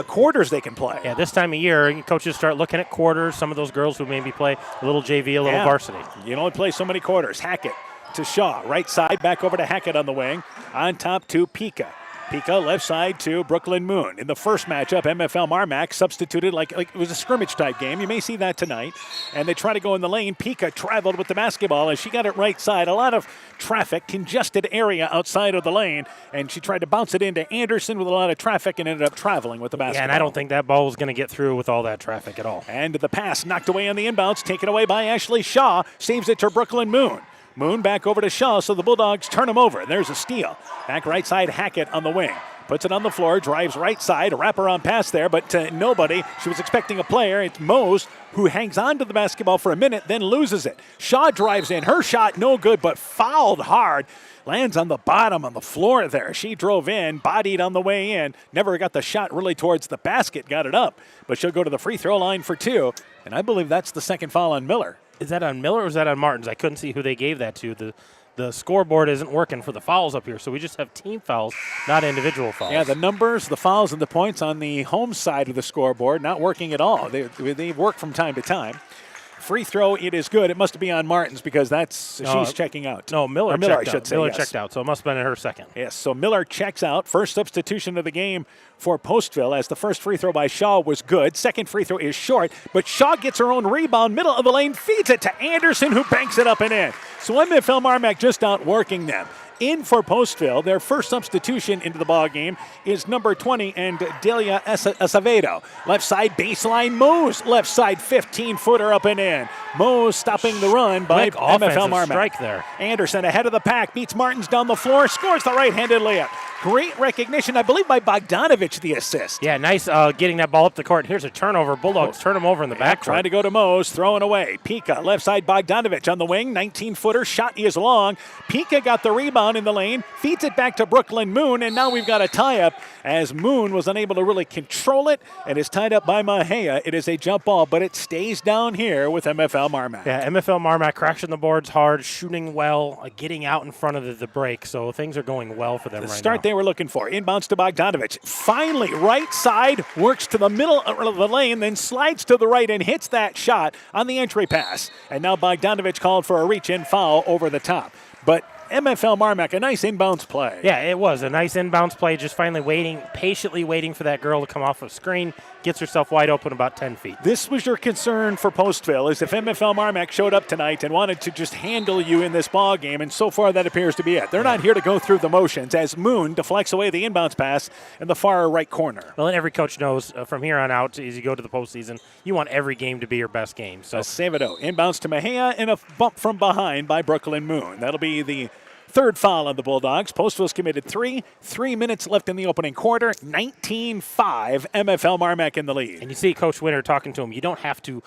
quarters they can play. Yeah, this time of year, coaches start looking at quarters. Some of those girls who maybe play a little JV, a little varsity. You only play so many quarters. Hackett to Shaw. Right side, back over to Hackett on the wing. On top to Pika. Pika left side to Brooklyn Moon. In the first matchup, MFL MarMac substituted like it was a scrimmage type game. You may see that tonight. And they try to go in the lane. Pika traveled with the basketball as she got it right side. A lot of traffic, congested area outside of the lane. And she tried to bounce it into Anderson with a lot of traffic and ended up traveling with the basketball. Yeah, and I don't think that ball was going to get through with all that traffic at all. And the pass knocked away on the inbounds, taken away by Ashley Shaw. Saves it to Brooklyn Moon. Moon back over to Shaw, so the Bulldogs turn him over. There's a steal. Back right side, Hackett on the wing. Puts it on the floor, drives right side, a wraparound pass there, but nobody. She was expecting a player. It's Mose, who hangs on to the basketball for a minute, then loses it. Shaw drives in. Her shot, no good, but fouled hard. Lands on the bottom on the floor there. She drove in, bodied on the way in. Never got the shot really towards the basket, got it up. But she'll go to the free throw line for 2. And I believe that's the second foul on Miller. Is that on Miller or is that on Martins? I couldn't see who they gave that to. the scoreboard isn't working for the fouls up here, so we just have team fouls, not individual fouls. Yeah, the numbers, the fouls, and the points on the home side of the scoreboard not working at all. They work from time to time. Free throw, it is good. It must be on Martins because she's checking out. No, Miller checked out. Miller yes. checked out, so it must have been her second. Yes, so Miller checks out. First substitution of the game for Postville, as the first free throw by Shaw was good. Second free throw is short, but Shaw gets her own rebound, middle of the lane, feeds it to Anderson, who banks it up and in. So MFL MarMac just outworking them. In for Postville, their first substitution into the ball game is number 20 and Delia Acevedo. Left side baseline, Mose. Left side 15-footer up and in. Mose stopping the run by MFL MarMac. Strike there. Anderson ahead of the pack, beats Martins down the floor, scores the right-handed layup. Great recognition, I believe, by Bogdanovich, the assist. Yeah, nice getting that ball up the court. Here's a turnover. Bulldogs turn him over in the back. Trying to go to Mose, throwing away. Pika, left side Bogdanovich on the wing, 19-footer, shot is long. Pika got the rebound in the lane, feeds it back to Brooklyn Moon, and now we've got a tie-up as Moon was unable to really control it and is tied up by Mahea. It is a jump ball, but it stays down here with MFL MarMac. Yeah, MFL MarMac crashing the boards hard, shooting well, getting out in front of the break, so things are going well for them right now. The start they were looking for. Inbounds to Bogdanovich. Finally, right side, works to the middle of the lane, then slides to the right and hits that shot on the entry pass. And now Bogdanovich called for a reach-in foul over the top. But MFL MarMac, a nice inbounds play. Yeah, it was a nice inbounds play, just finally patiently waiting for that girl to come off of screen, gets herself wide open about 10 feet. This was your concern for Postville, is if MFL MarMac showed up tonight and wanted to just handle you in this ball game, and so far that appears to be it. They're not here to go through the motions as Moon deflects away the inbounds pass in the far right corner. Well, and every coach knows from here on out, as you go to the postseason, you want every game to be your best game. So Acevedo inbounds to Mahea and a bump from behind by Brooklyn Moon. That'll be the third foul on the Bulldogs. Postville's committed 3 minutes left in the opening quarter. 19-5, MFL MarMac in the lead. And you see Coach Winter talking to him. You don't have to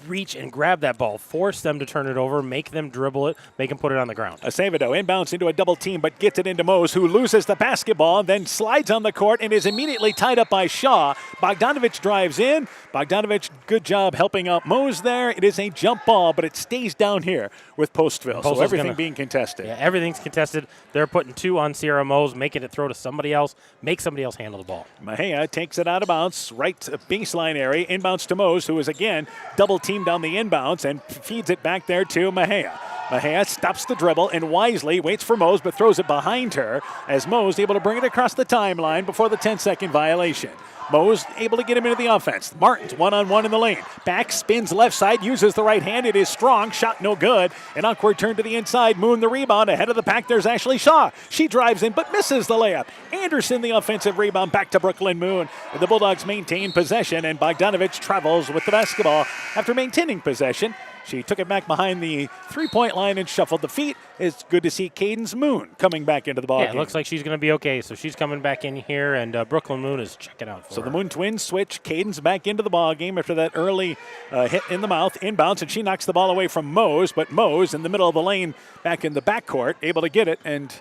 reach and grab that ball. Force them to turn it over, make them dribble it, make them put it on the ground. Acevedo inbounds into a double team, but gets it into Mose, who loses the basketball, then slides on the court and is immediately tied up by Shaw. Bogdanovich drives in. Bogdanovich, good job helping out Mose there. It is a jump ball, but it stays down here with Postville. So everything being contested. Yeah, everything's contested. They're putting 2 on Sierra Mose, making it throw to somebody else, make somebody else handle the ball. Mahea takes it out of bounds, right baseline area, inbounds to Mose, who is again double teamed down the inbounds and feeds it back there to Mahea. Mahea stops the dribble and wisely waits for Mose, but throws it behind her as Mose able to bring it across the timeline before the 10-second violation. Mose able to get him into the offense. Martins one-on-one in the lane. Back spins left side, uses the right hand. It is strong. Shot no good. An awkward turn to the inside. Moon the rebound. Ahead of the pack, there's Ashley Shaw. She drives in but misses the layup. Anderson the offensive rebound back to Brooklyn Moon. The Bulldogs maintain possession, and Bogdanovich travels with the basketball after maintaining possession. She took it back behind the three-point line and shuffled the feet. It's good to see Cadence Moon coming back into the ball game. It looks like she's going to be okay. So she's coming back in here, and Brooklyn Moon is checking out for So her. the Moon Twins switch. Cadence back into the ball game after that early hit in the mouth, inbounds, and she knocks the ball away from Mose. But Mose in the middle of the lane back in the backcourt, able to get it and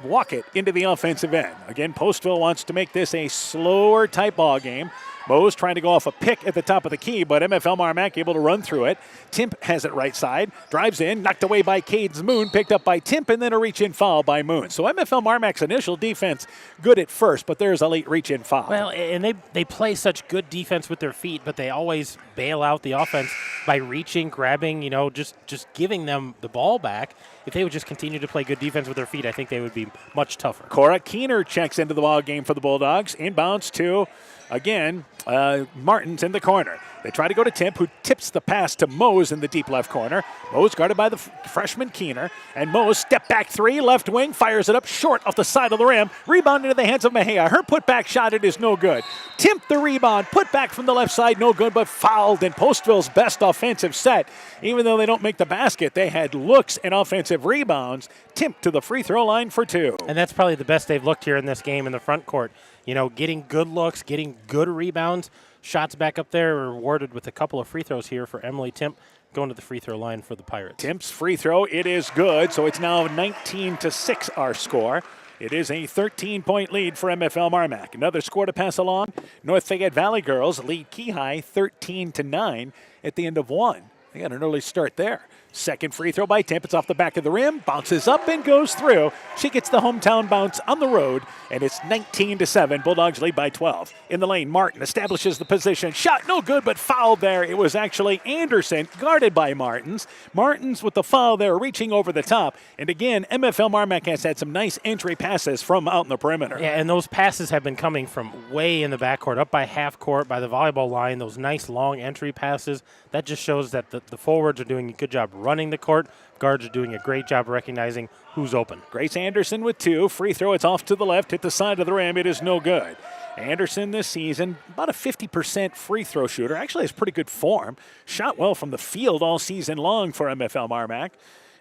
walk it into the offensive end. Again, Postville wants to make this a slower type ball game. Mose trying to go off a pick at the top of the key, but MFL MarMac able to run through it. Timp has it right side, drives in, knocked away by Cadence Moon, picked up by Timp, and then a reach-in foul by Moon. So MFL MarMac's initial defense good at first, but there's a late reach-in foul. Well, and they play such good defense with their feet, but they always bail out the offense by reaching, grabbing, just giving them the ball back. If they would just continue to play good defense with their feet, I think they would be much tougher. Cora Keener checks into the ball game for the Bulldogs. Inbounds to, again, Martins in the corner. They try to go to Timp, who tips the pass to Mose in the deep left corner. Mose guarded by the freshman Keener. And Mose, step back three, left wing, fires it up short off the side of the rim. Rebound into the hands of Mahea. Her putback shot, it is no good. Timp the rebound, put back from the left side, no good, but fouled in Postville's best offensive set. Even though they don't make the basket, they had looks and offensive rebounds. Timp to the free throw line for two. And that's probably the best they've looked here in this game in the front court. Getting good looks, getting good rebounds. Shots back up there are rewarded with a couple of free throws here for Emily Timp going to the free throw line for the Pirates. Timp's free throw, it is good, so it's now 19-6 our score. It is a 13-point lead for MFL MarMac. Another score to pass along. North Fayette Valley girls lead Keyhigh 13-9 at the end of one. They got an early start there. Second free throw by Temp. It's off the back of the rim, bounces up and goes through. She gets the hometown bounce on the road, and it's 19-7. Bulldogs lead by 12. In the lane, Martin establishes the position. Shot no good, but fouled there. It was actually Anderson, guarded by Martins. Martins with the foul there, reaching over the top. And again, MFL MarMac has had some nice entry passes from out in the perimeter. Yeah, and those passes have been coming from way in the backcourt, up by half court, by the volleyball line. Those nice long entry passes. That just shows that the forwards are doing a good job running the court. Guards are doing a great job recognizing who's open. Grace Anderson with 2. Free throw, it's off to the left, hit the side of the rim. It is no good. Anderson this season, about a 50% free throw shooter. Actually has pretty good form. Shot well from the field all season long for MFL MarMac.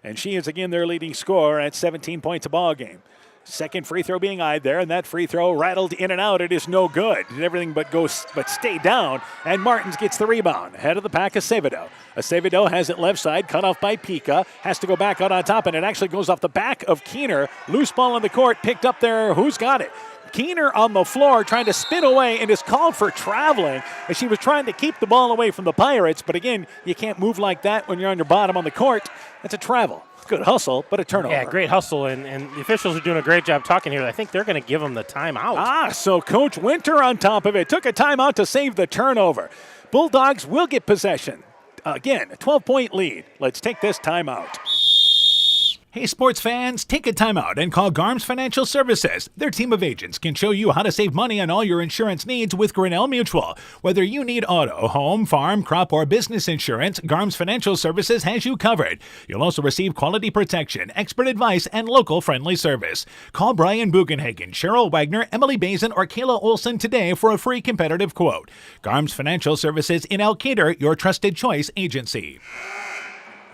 And she is again their leading scorer at 17 points a ball game. Second free throw being eyed there, and that free throw rattled in and out. It is no good. Did everything but stay down, and Martins gets the rebound. Head of the pack, Acevedo. Acevedo has it left side, cut off by Pika. Has to go back out on top, and it actually goes off the back of Keener. Loose ball on the court, picked up there. Who's got it? Keener on the floor trying to spin away and is called for traveling as she was trying to keep the ball away from the Pirates. But again, you can't move like that when you're on your bottom on the court. That's a travel. Good hustle, but a turnover. Yeah, great hustle, and the officials are doing a great job talking here. I think they're going to give them the timeout. So Coach Winter on top of it took a timeout to save the turnover. Bulldogs will get possession. Again, a 12-point lead. Let's take this timeout. Hey, sports fans, take a timeout and call Garms Financial Services. Their team of agents can show you how to save money on all your insurance needs with Grinnell Mutual. Whether you need auto, home, farm, crop, or business insurance, Garms Financial Services has you covered. You'll also receive quality protection, expert advice, and local friendly service. Call Brian Bugenhagen, Cheryl Wagner, Emily Bazin, or Kayla Olson today for a free competitive quote. Garms Financial Services in Elkader, your trusted choice agency.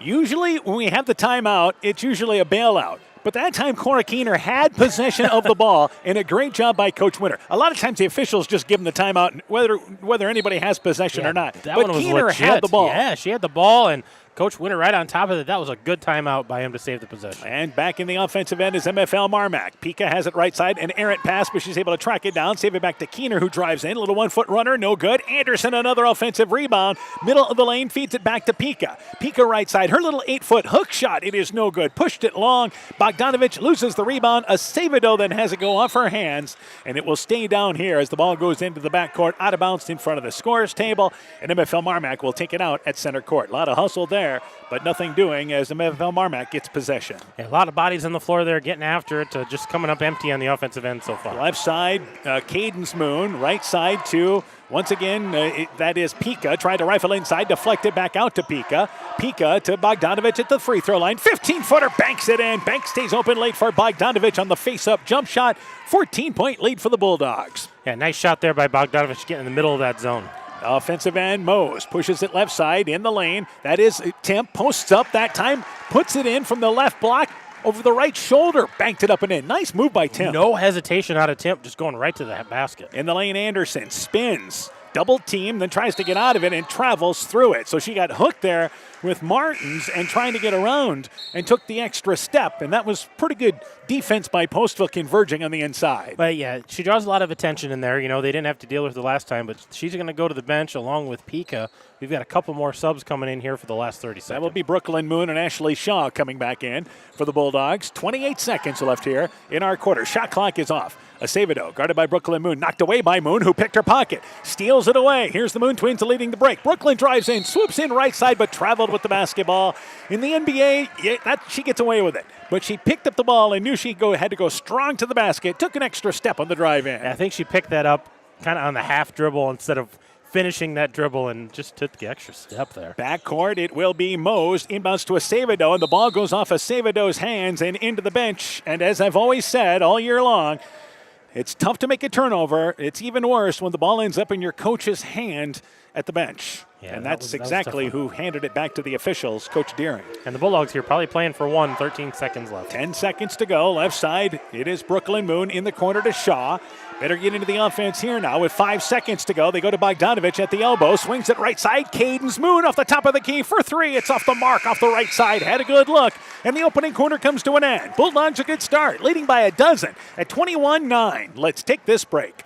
Usually when we have the timeout, it's usually a bailout. But that time, Cora Keener had possession of the ball, and a great job by Coach Winter. A lot of times the officials just give them the timeout, whether anybody has possession or not. That but one was Keener legit. had the ball. Yeah, she had the ball, and Coach Winter right on top of it. That was a good timeout by him to save the possession. And back in the offensive end is MFL MarMac. Pika has it right side, an errant pass, but she's able to track it down, save it back to Keener, who drives in. Little 1-foot runner, no good. Anderson, another offensive rebound. Middle of the lane, feeds it back to Pika. Pika right side, her little 8-foot hook shot. It is no good. Pushed it long. Bogdanovich loses the rebound. Acevedo then has it go off her hands, and it will stay down here as the ball goes into the backcourt, out of bounds in front of the scorer's table, and MFL MarMac will take it out at center court. A lot of hustle there, but nothing doing as MFL MarMac gets possession. Yeah, a lot of bodies on the floor there getting after it, just coming up empty on the offensive end so far. Left side, Cadence Moon. Right side to, once again, that is Pika. Tried to rifle inside, deflected back out to Pika. Pika to Bogdanovich at the free throw line. 15-footer, banks it in. Banks stays open late for Bogdanovich on the face-up jump shot. 14-point lead for the Bulldogs. Yeah, nice shot there by Bogdanovich getting in the middle of that zone. Offensive end, Mose pushes it left side in the lane. That is Temp, posts up that time, puts it in from the left block over the right shoulder, banked it up and in. Nice move by Temp. No hesitation out of Temp, just going right to that basket. In the lane, Anderson spins, double team, then tries to get out of it and travels through it. So she got hooked there with Martins and trying to get around and took the extra step. And that was pretty good defense by Postville converging on the inside. But yeah, she draws a lot of attention in there. You know, they didn't have to deal with her the last time, but she's going to go to the bench along with Pika. We've got a couple more subs coming in here for the last 30 seconds. That will be Brooklyn Moon and Ashley Shaw coming back in for the Bulldogs. 28 seconds left here in our quarter. Shot clock is off. Acevedo, guarded by Brooklyn Moon, knocked away by Moon, who picked her pocket. Steals it away. Here's the Moon Twins leading the break. Brooklyn drives in, swoops in right side, but traveled with the basketball. In the NBA, she gets away with it. But she picked up the ball and knew she had to go strong to the basket, took an extra step on the drive in. I think she picked that up kind of on the half dribble instead of finishing that dribble and just took the extra step there. Backcourt, it will be Mose. Inbounds to Acevedo, and the ball goes off Acevedo's hands and into the bench. And as I've always said all year long, it's tough to make a turnover. It's even worse when the ball ends up in your coach's hand at the bench. Yeah, and that's exactly who handed it back to the officials, Coach Deering. And the Bulldogs here probably playing for 13 seconds left. 10 seconds to go. Left side, it is Brooklyn Moon in the corner to Shaw. Better get into the offense here now with 5 seconds to go. They go to Bogdanovich at the elbow. Swings it right side. Cadence Moon off the top of the key for 3. It's off the mark, off the right side. Had a good look. And the opening quarter comes to an end. Bulldogs a good start, leading by a dozen at 21-9. Let's take this break.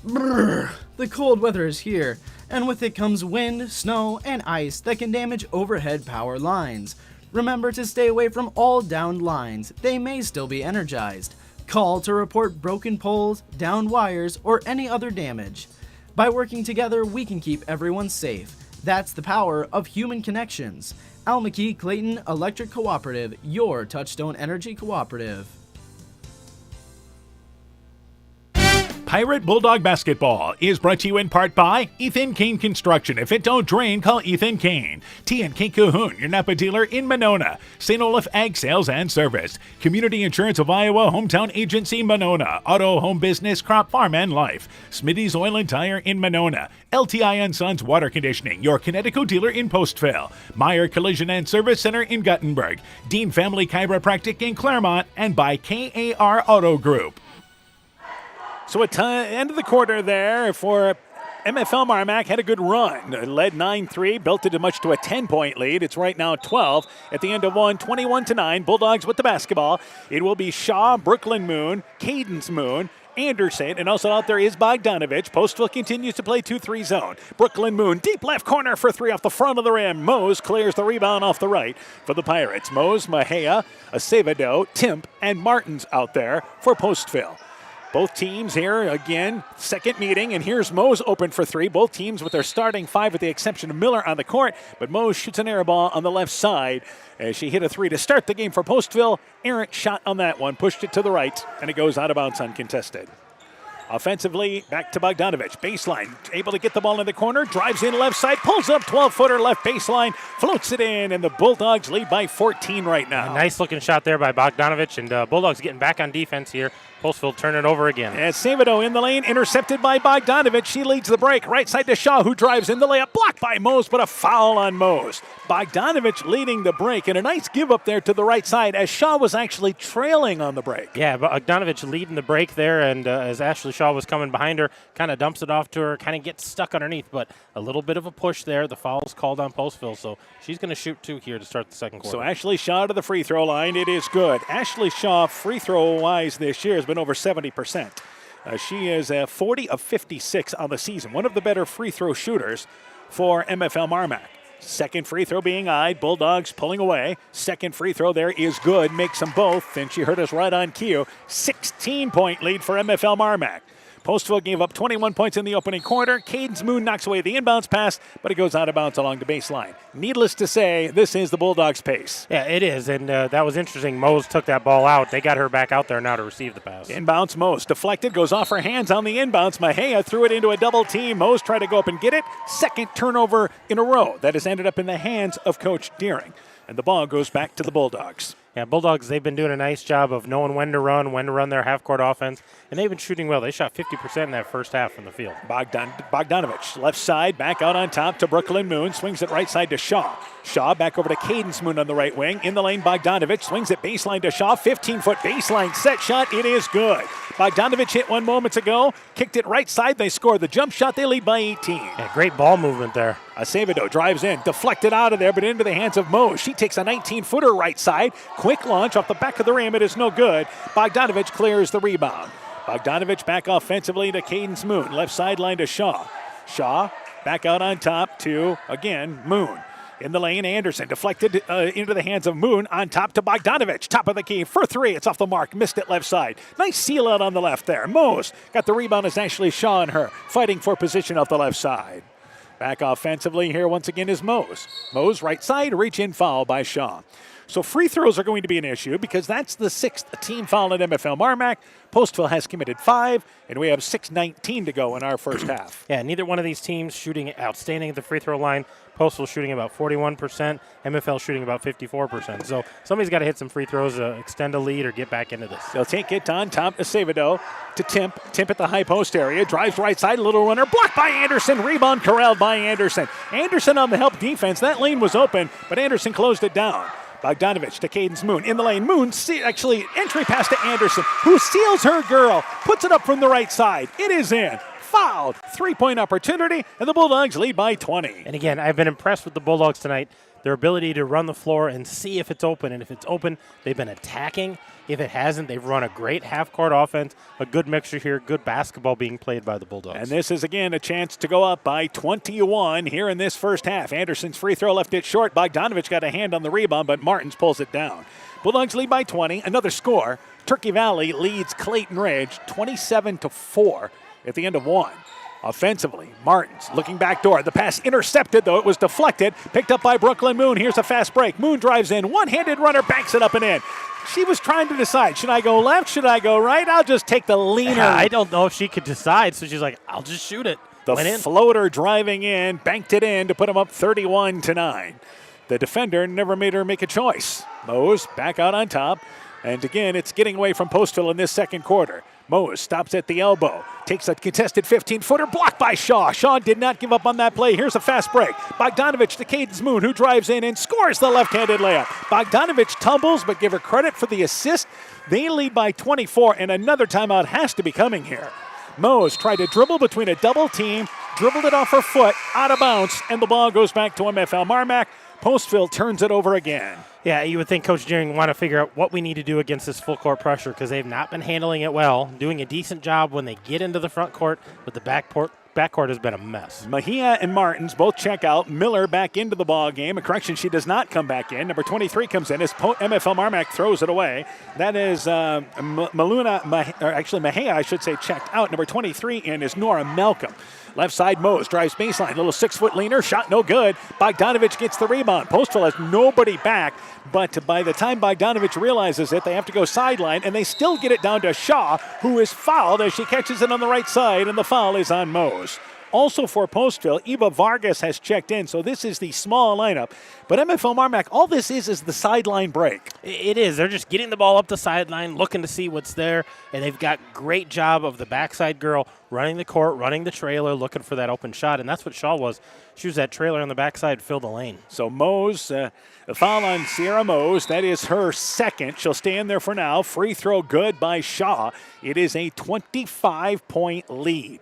Brrr, the cold weather is here, and with it comes wind, snow, and ice that can damage overhead power lines. Remember to stay away from all downed lines. They may still be energized. Call to report broken poles, downed wires, or any other damage. By working together, we can keep everyone safe. That's the power of human connections. Al McKee Clayton Electric Cooperative, your Touchstone Energy Cooperative. Pirate Bulldog Basketball is brought to you in part by Ethan Kane Construction. If it don't drain, call Ethan Kane. T&K Cahoon, your Napa dealer in Monona. St. Olaf Ag Sales and Service. Community Insurance of Iowa, Hometown Agency, Monona. Auto, Home Business, Crop, Farm, and Life. Smitty's Oil and Tire in Monona. LTI & Sons Water Conditioning, your Connecticut dealer in Postville. Meyer Collision and Service Center in Guttenberg. Dean Family Chiropractic in Claremont. And by KAR Auto Group. So at end of the quarter there for MFL MarMac, had a good run. Led 9-3, built it much to a 10-point lead. It's right now 12 at the end of one, 21-9. Bulldogs with the basketball. It will be Shaw, Brooklyn Moon, Cadence Moon, Anderson, and also out there is Bogdanovich. Postville continues to play 2-3 zone. Brooklyn Moon, deep left corner for three off the front of the rim. Mose clears the rebound off the right for the Pirates. Mose, Mahea, Acevedo, Timp, and Martins out there for Postville. Both teams here, again, second meeting, and here's Mose open for three. Both teams with their starting five with the exception of Miller on the court, but Mose shoots an air ball on the left side as she hit a three to start the game for Postville. Errant shot on that one, pushed it to the right, and it goes out of bounds uncontested. Offensively, back to Bogdanovich. Baseline, able to get the ball in the corner, drives in left side, pulls up 12-footer left baseline, floats it in, and the Bulldogs lead by 14 right now. A nice looking shot there by Bogdanovich, and Bulldogs getting back on defense here. Postville turn it over again. And Acevedo in the lane, intercepted by Bogdanovich. She leads the break. Right side to Shaw, who drives in the layup. Blocked by Mose, but a foul on Mose. Bogdanovich leading the break, and a nice give up there to the right side as Shaw was actually trailing on the break. Yeah, Bogdanovich leading the break there, and as Ashley Shaw was coming behind her, kind of dumps it off to her, kind of gets stuck underneath, but a little bit of a push there. The foul's called on Postville, so she's going to shoot two here to start the second quarter. So Ashley Shaw to the free throw line. It is good. Ashley Shaw, free throw-wise this year, has been over 70%. She is 40 of 56 on the season. One of the better free throw shooters for MFL MarMac. Second free throw being eyed. Bulldogs pulling away. Second free throw there is good. Makes them both. And she heard us right on cue. 16-point lead for MFL MarMac. Postville gave up 21 points in the opening quarter. Cadence Moon knocks away the inbounds pass, but it goes out of bounds along the baseline. Needless to say, this is the Bulldogs' pace. Yeah, it is, and that was interesting. Mose took that ball out. They got her back out there now to receive the pass. Inbounds Mose. Deflected, goes off her hands on the inbounds. Mahea threw it into a double team. Mose tried to go up and get it. Second turnover in a row. That has ended up in the hands of Coach Deering. And the ball goes back to the Bulldogs. Yeah, Bulldogs, they've been doing a nice job of knowing when to run their half-court offense, and they've been shooting well. They shot 50% in that first half from the field. Bogdanovich, left side, back out on top to Brooklyn Moon, swings it right side to Shaw. Shaw back over to Cadence Moon on the right wing. In the lane, Bogdanovich swings it baseline to Shaw. 15-foot baseline set shot. It is good. Bogdanovich hit one moments ago, kicked it right side. They score the jump shot. They lead by 18. Yeah, great ball movement there. Acevedo drives in, deflected out of there, but into the hands of Mose. She takes a 19-footer right side. Quick launch off the back of the rim. It is no good. Bogdanovich clears the rebound. Bogdanovich back offensively to Cadence Moon. Left sideline to Shaw. Shaw back out on top to, again, Moon. In the lane, Anderson deflected into the hands of Moon on top to Bogdanovich. Top of the key for three. It's off the mark. Missed it left side. Nice seal out on the left there. Mose got the rebound as Ashley Shaw and her fighting for position off the left side. Back offensively here once again is Mose. Mose right side, reach in foul by Shaw. So free throws are going to be an issue because that's the sixth team foul at MFL MarMac. Postville has committed 5, and we have 6:19 to go in our first half. Yeah, neither one of these teams shooting outstanding at the free throw line. Postville shooting about 41%, MFL shooting about 54%. So somebody's got to hit some free throws to extend a lead or get back into this. They'll take it on top to Acevedo to Timp. Timp at the high post area. Drives right side, a little runner. Blocked by Anderson. Rebound corralled by Anderson. Anderson on the help defense. That lane was open, but Anderson closed it down. Bogdanovich to Cadence Moon. In the lane, Moon actually entry pass to Anderson, who seals her girl. Puts it up from the right side. It is in. Fouled. 3-point opportunity, and the Bulldogs lead by 20. And again, I've been impressed with the Bulldogs tonight. their ability to run the floor and see if it's open. And if it's open, they've been attacking. If it hasn't, they've run a great half-court offense, a good mixture here, good basketball being played by the Bulldogs. And this is, again, a chance to go up by 21 here in this first half. Anderson's free throw left it short. Bogdanovich got a hand on the rebound, but Martins pulls it down. Bulldogs lead by 20. Another score. Turkey Valley leads Clayton Ridge 27-4 at the end of one. Offensively, Martins looking back door. The pass intercepted, though. It was deflected. Picked up by Brooklyn Moon. Here's a fast break. Moon drives in. One-handed runner banks it up and in. She was trying to decide, should I go left, should I go right? I'll just take the leaner. I don't know if she could decide, so she's like, I'll just shoot it. The floater driving in, banked it in to put them up 31-9. The defender never made her make a choice. Mose back out on top. And again, it's getting away from Postville in this second quarter. Mose stops at the elbow, takes a contested 15-footer, blocked by Shaw. Shaw did not give up on that play. Here's a fast break. Bogdanovich to Cadence Moon, who drives in and scores the left-handed layup. Bogdanovich tumbles, but give her credit for the assist. They lead by 24, and another timeout has to be coming here. Mose tried to dribble between a double team, dribbled it off her foot, out of bounds, and the ball goes back to MFL MarMac. Postville turns it over again. Yeah, you would think Coach Deering want to figure out what we need to do against this full court pressure because they've not been handling it well, doing a decent job when they get into the front court, but the backcourt has been a mess. Mejia and Martins both check out. Miller back into the ball game. A correction, she does not come back in. Number 23 comes in as MFL MarMac throws it away. That is Mejia, I should say, checked out. Number 23 in is Nora Malcolm. Left side, Mose drives baseline. Little 6-foot leaner. Shot no good. Bogdanovich gets the rebound. Postville has nobody back, but by the time Bogdanovich realizes it, they have to go sideline, and they still get it down to Shaw, who is fouled as she catches it on the right side, and the foul is on Mose. Also for Postville, Eva Vargas has checked in, so this is the small lineup. But MFL MarMac, all this is the sideline break. It is. They're just getting the ball up the sideline, looking to see what's there, and they've got great job of the backside girl running the court, running the trailer, looking for that open shot, and that's what Shaw was. She was that trailer on the backside, fill the lane. So Mose, a foul on Sierra Mose. That is her second. She'll stay in there for now. Free throw good by Shaw. It is a 25-point lead.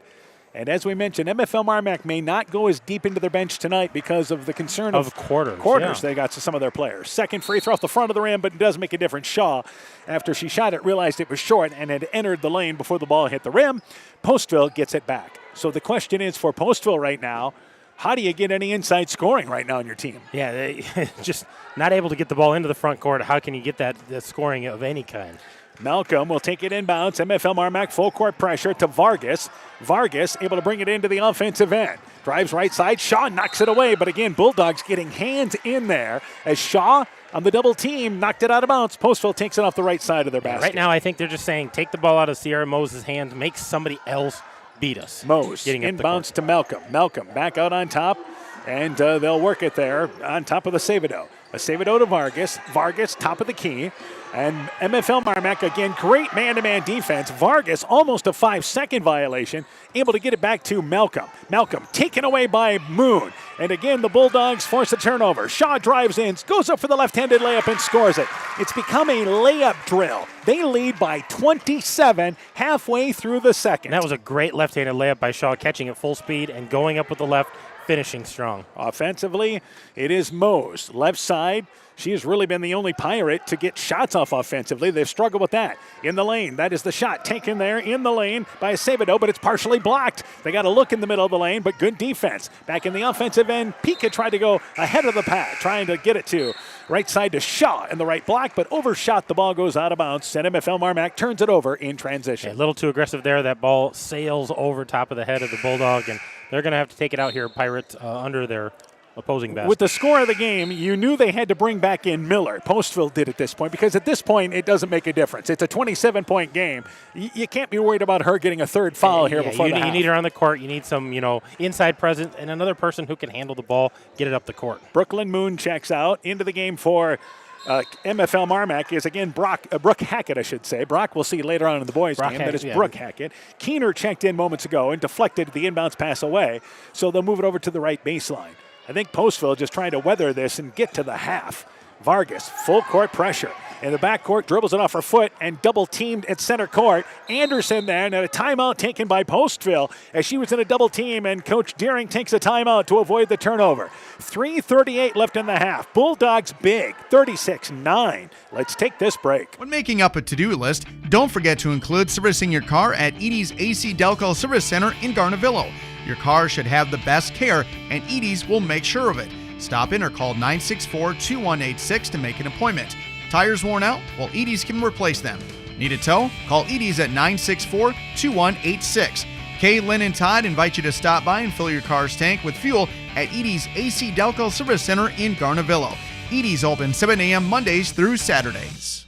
And as we mentioned, MFL MarMac may not go as deep into their bench tonight because of the concern of quarters yeah. They got to some of their players. Second free throw off the front of the rim, but it does make a difference. Shaw, after she shot it, realized it was short and had entered the lane before the ball hit the rim. Postville gets it back. So the question is for Postville right now, how do you get any inside scoring right now on your team? Yeah, they just not able to get the ball into the front court. How can you get that scoring of any kind? Malcolm will take it inbounds. MFL MarMac full court pressure to Vargas. Vargas able to bring it into the offensive end. Drives right side. Shaw knocks it away. But again, Bulldogs getting hands in there as Shaw on the double team knocked it out of bounds. Postville takes it off the right side of their basket. Right now, I think they're just saying take the ball out of Sierra Mose's hands, make somebody else beat us. Mose inbounds to Malcolm. Malcolm back out on top, and they'll work it there on top of the Savedo. A Savedo to Vargas. Vargas, top of the key. And MFL MarMac, again, great man-to-man defense. Vargas, almost a 5-second violation, able to get it back to Malcolm. Malcolm taken away by Moon. And again, the Bulldogs force a turnover. Shaw drives in, goes up for the left-handed layup and scores it. It's become a layup drill. They lead by 27 halfway through the second. And that was a great left-handed layup by Shaw, catching it full speed and going up with the left, finishing strong. Offensively, it is Mose. Left side, she has really been the only Pirate to get shots off offensively. They've struggled with that. In the lane, that is the shot taken there in the lane by Savedo, but it's partially blocked. They got a look in the middle of the lane, but good defense. Back in the offensive end, Pika tried to go ahead of the pack, trying to get it to right side to Shaw in the right block, but overshot. The ball goes out of bounds, and MFL MarMac turns it over in transition. Yeah, a little too aggressive there. That ball sails over top of the head of the Bulldog, and they're going to have to take it out here, Pirates, under their opposing basket. With the score of the game, you knew they had to bring back in Miller. Postville did at this point, because at this point, it doesn't make a difference. It's a 27-point game. You can't be worried about her getting a third foul here before the half. You need her on the court. You need some, inside presence and another person who can handle the ball, get it up the court. Brooklyn Moon checks out. Into the game for MFL MarMac is, again, Brooke Hackett, I should say. Brock we'll see later on in the boys' game. That is Brooke Hackett. Keener checked in moments ago and deflected the inbounds pass away, so they'll move it over to the right baseline. I think Postville just trying to weather this and get to the half. Vargas, full court pressure. in the backcourt, dribbles it off her foot and double teamed at center court. Anderson then, and a timeout taken by Postville as she was in a double team, and Coach Deering takes a timeout to avoid the turnover. 3:38 left in the half. Bulldogs big, 36-9. Let's take this break. When making up a to-do list, don't forget to include servicing your car at Edie's AC Delco Service Center in Garnavillo. Your car should have the best care, and Edie's will make sure of it. Stop in or call 964-2186 to make an appointment. Tires worn out? Well, Edie's can replace them. Need a tow? Call Edie's at 964-2186. Kay, Lynn, and Todd invite you to stop by and fill your car's tank with fuel at Edie's AC Delco Service Center in Garnavillo. Edie's open 7 a.m. Mondays through Saturdays.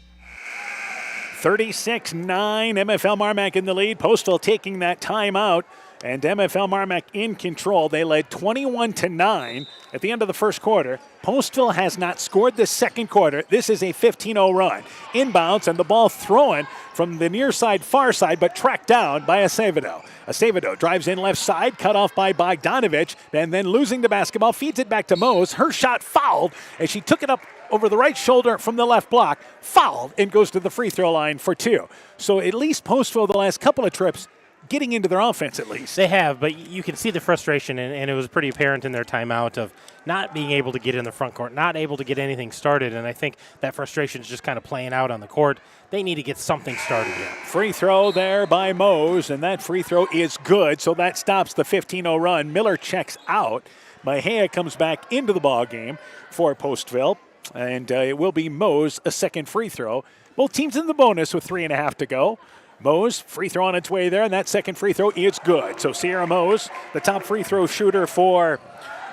36-9, MFL MarMac in the lead. Postville taking that timeout, and MFL MarMac in control. They led 21-9 at the end of the first quarter. Postville has not scored this second quarter. This is a 15-0 run. Inbounds, and the ball thrown from the near side, far side, but tracked down by Acevedo. Acevedo drives in left side, cut off by Bogdanovich, and then losing the basketball, feeds it back to Mose. Her shot fouled as she took it up over the right shoulder from the left block, fouled, and goes to the free throw line for two. So at least Postville the last couple of trips getting into their offense at least. They have, but you can see the frustration, and it was pretty apparent in their timeout of not being able to get in the front court, not able to get anything started, and I think that frustration is just kind of playing out on the court. They need to get something started here. Free throw there by Mose, and that free throw is good, so that stops the 15-0 run. Miller checks out. Mejia comes back into the ball game for Postville, and it will be Mose a second free throw. Both teams in the bonus with 3.5 to go. Mose, free throw on its way there, and that second free throw is good. So Sierra Mose, the top free throw shooter for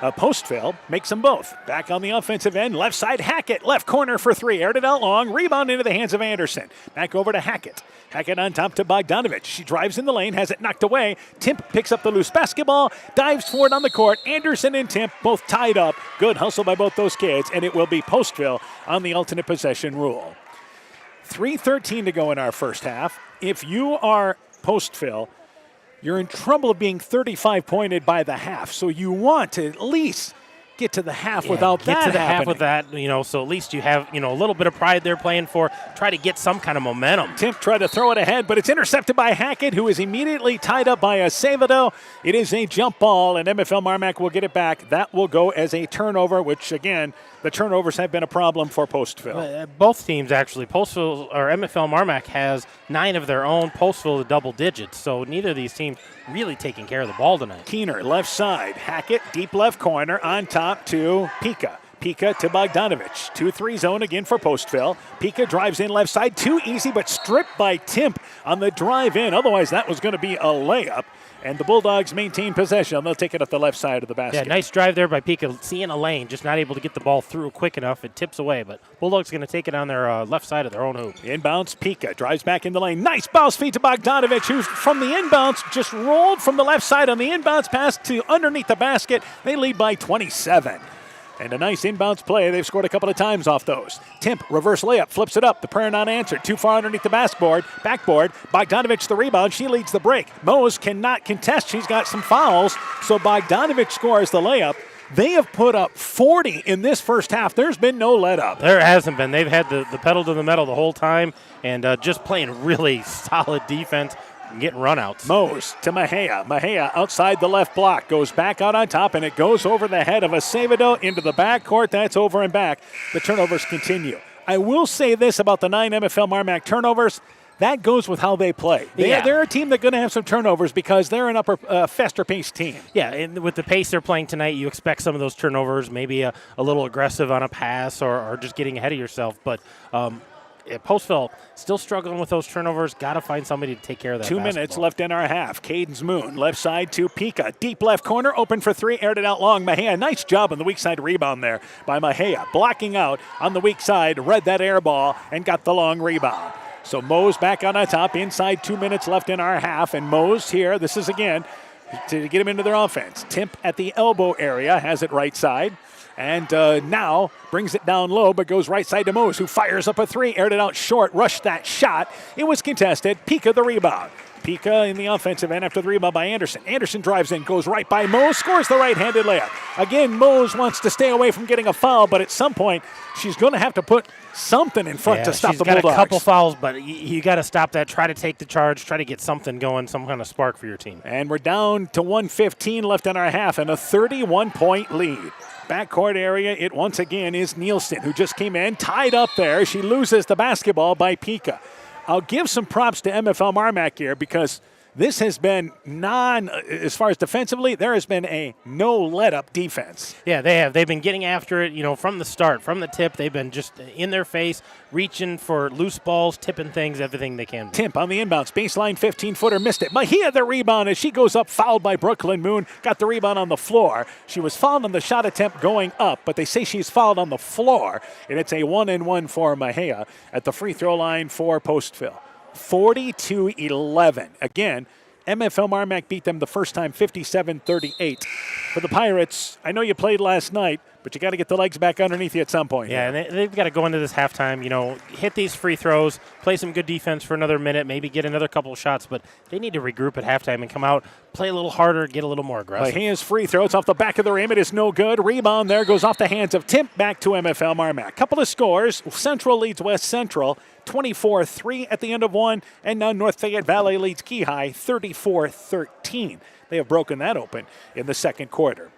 Postville, makes them both. Back on the offensive end, left side, Hackett, left corner for three. Aired it out long, rebound into the hands of Anderson. Back over to Hackett. Hackett on top to Bogdanovich. She drives in the lane, has it knocked away. Timp picks up the loose basketball, dives forward on the court. Anderson and Timp both tied up. Good hustle by both those kids, and it will be Postville on the alternate possession rule. 3:13 to go in our first half. If you are Postville, you're in trouble of being 35-pointed by the half. So you want to at least get to the half without that Get to the happening. half with that, so at least you have, a little bit of pride they're playing for. Try to get some kind of momentum. Timp tried to throw it ahead, but it's intercepted by Hackett, who is immediately tied up by Acevedo. It is a jump ball, and MFL MarMac will get it back. That will go as a turnover, which, again, the turnovers have been a problem for Postville. Both teams, actually. Postville or MFL MarMac has 9 of their own. Postville to double digits, so neither of these teams really taking care of the ball tonight. Keener, left side. Hackett, deep left corner, on top to Pika. Pika to Bogdanovich. 2-3 zone again for Postville. Pika drives in left side. Too easy, but stripped by Timp on the drive in. Otherwise, that was going to be a layup. And the Bulldogs maintain possession. They'll take it up the left side of the basket. Yeah, nice drive there by Pika. Seeing a lane, just not able to get the ball through quick enough. It tips away, but Bulldogs going to take it on their left side of their own hoop. Inbounds, Pika drives back in the lane. Nice bounce feed to Bogdanovich, who from the inbounds just rolled from the left side on the inbounds pass to underneath the basket. They lead by 27. And a nice inbounds play. They've scored a couple of times off those. Timp, reverse layup, flips it up. The prayer not answered. Too far underneath the backboard. Bogdanovich the rebound. She leads the break. Mose cannot contest. She's got some fouls. So Bogdanovich scores the layup. They have put up 40 in this first half. There's been no let up. There hasn't been. They've had the pedal to the metal the whole time and just playing really solid defense. Getting runouts. Mose to Mejia. Mejia outside the left block. Goes back out on top, and it goes over the head of Acevedo into the backcourt. That's over and back. The turnovers continue. I will say this about the 9 MFL MarMac turnovers. That goes with how they play. They're a team that's going to have some turnovers because they're an faster-paced team. Yeah, and with the pace they're playing tonight, you expect some of those turnovers, maybe a little aggressive on a pass or just getting ahead of yourself. But Postville still struggling with those turnovers. Got to find somebody to take care of that. 2 minutes left in our half. Cadence Moon, left side to Pika. Deep left corner, open for three, aired it out long. Mejia, nice job on the weak side rebound there by Mejia. Blocking out on the weak side, read that air ball and got the long rebound. So Mose back on top, inside 2 minutes left in our half. And Mose here, this is again to get him into their offense. Timp at the elbow area, has it right side. And now brings it down low, but goes right side to Mose, who fires up a three, aired it out short, rushed that shot. It was contested. Pika the rebound. Pika in the offensive end after the rebound by Anderson. Anderson drives in, goes right by Mose, scores the right-handed layup. Again, Mose wants to stay away from getting a foul, but at some point, she's going to have to put something in front to stop the Bulldogs. She's got a couple fouls, but you got to stop that. Try to take the charge. Try to get something going, some kind of spark for your team. And we're down to 1:15 left in our half and a 31-point lead. Backcourt area, it once again is Nielsen, who just came in, tied up there. She loses the basketball by Pika. I'll give some props to MFL MarMac here because this has been as far as defensively, there has been a no let-up defense. Yeah, they have. They've been getting after it, from the start, from the tip. They've been just in their face, reaching for loose balls, tipping things, everything they can. Timp on the inbounds, baseline 15-footer, missed it. Mahia the rebound as she goes up, fouled by Brooklyn Moon, got the rebound on the floor. She was fouled on the shot attempt going up, but they say she's fouled on the floor, and it's a 1-and-1 for Mahia at the free throw line for Postville. 42-11. Again, MFL MarMac beat them the first time 57-38. For the Pirates, I know you played last night, but you got to get the legs back underneath you at some point. Yeah, and they've got to go into this halftime, hit these free throws, play some good defense for another minute, maybe get another couple of shots, but they need to regroup at halftime and come out, play a little harder, get a little more aggressive. Mahia's free throw, it's off the back of the rim. It is no good. Rebound there goes off the hands of Timp, back to MFL MarMac. Couple of scores. Central leads West Central 24-3 at the end of one, and now North Fayette Valley leads Key High 34-13. They have broken that open in the second quarter.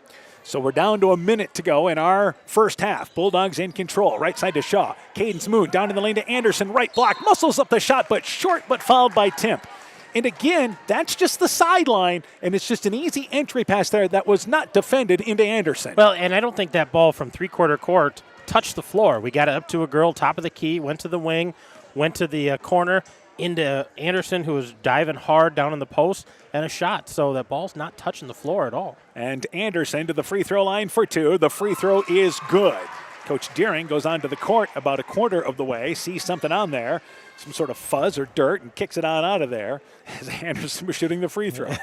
So we're down to a minute to go in our first half. Bulldogs in control. Right side to Shaw. Cadence Moon down in the lane to Anderson. Right block. Muscles up the shot, but short, but fouled by Timp. And again, that's just the sideline, and it's just an easy entry pass there that was not defended into Anderson. Well, and I don't think that ball from three-quarter court touched the floor. We got it up to a girl, top of the key, went to the wing, went to the corner, into Anderson, who was diving hard down in the post, and a shot. So that ball's not touching the floor at all. And Anderson to the free throw line for two. The free throw is good. Coach Deering goes onto the court about a quarter of the way, sees something on there, some sort of fuzz or dirt, and kicks it out of there as Anderson was shooting the free throw.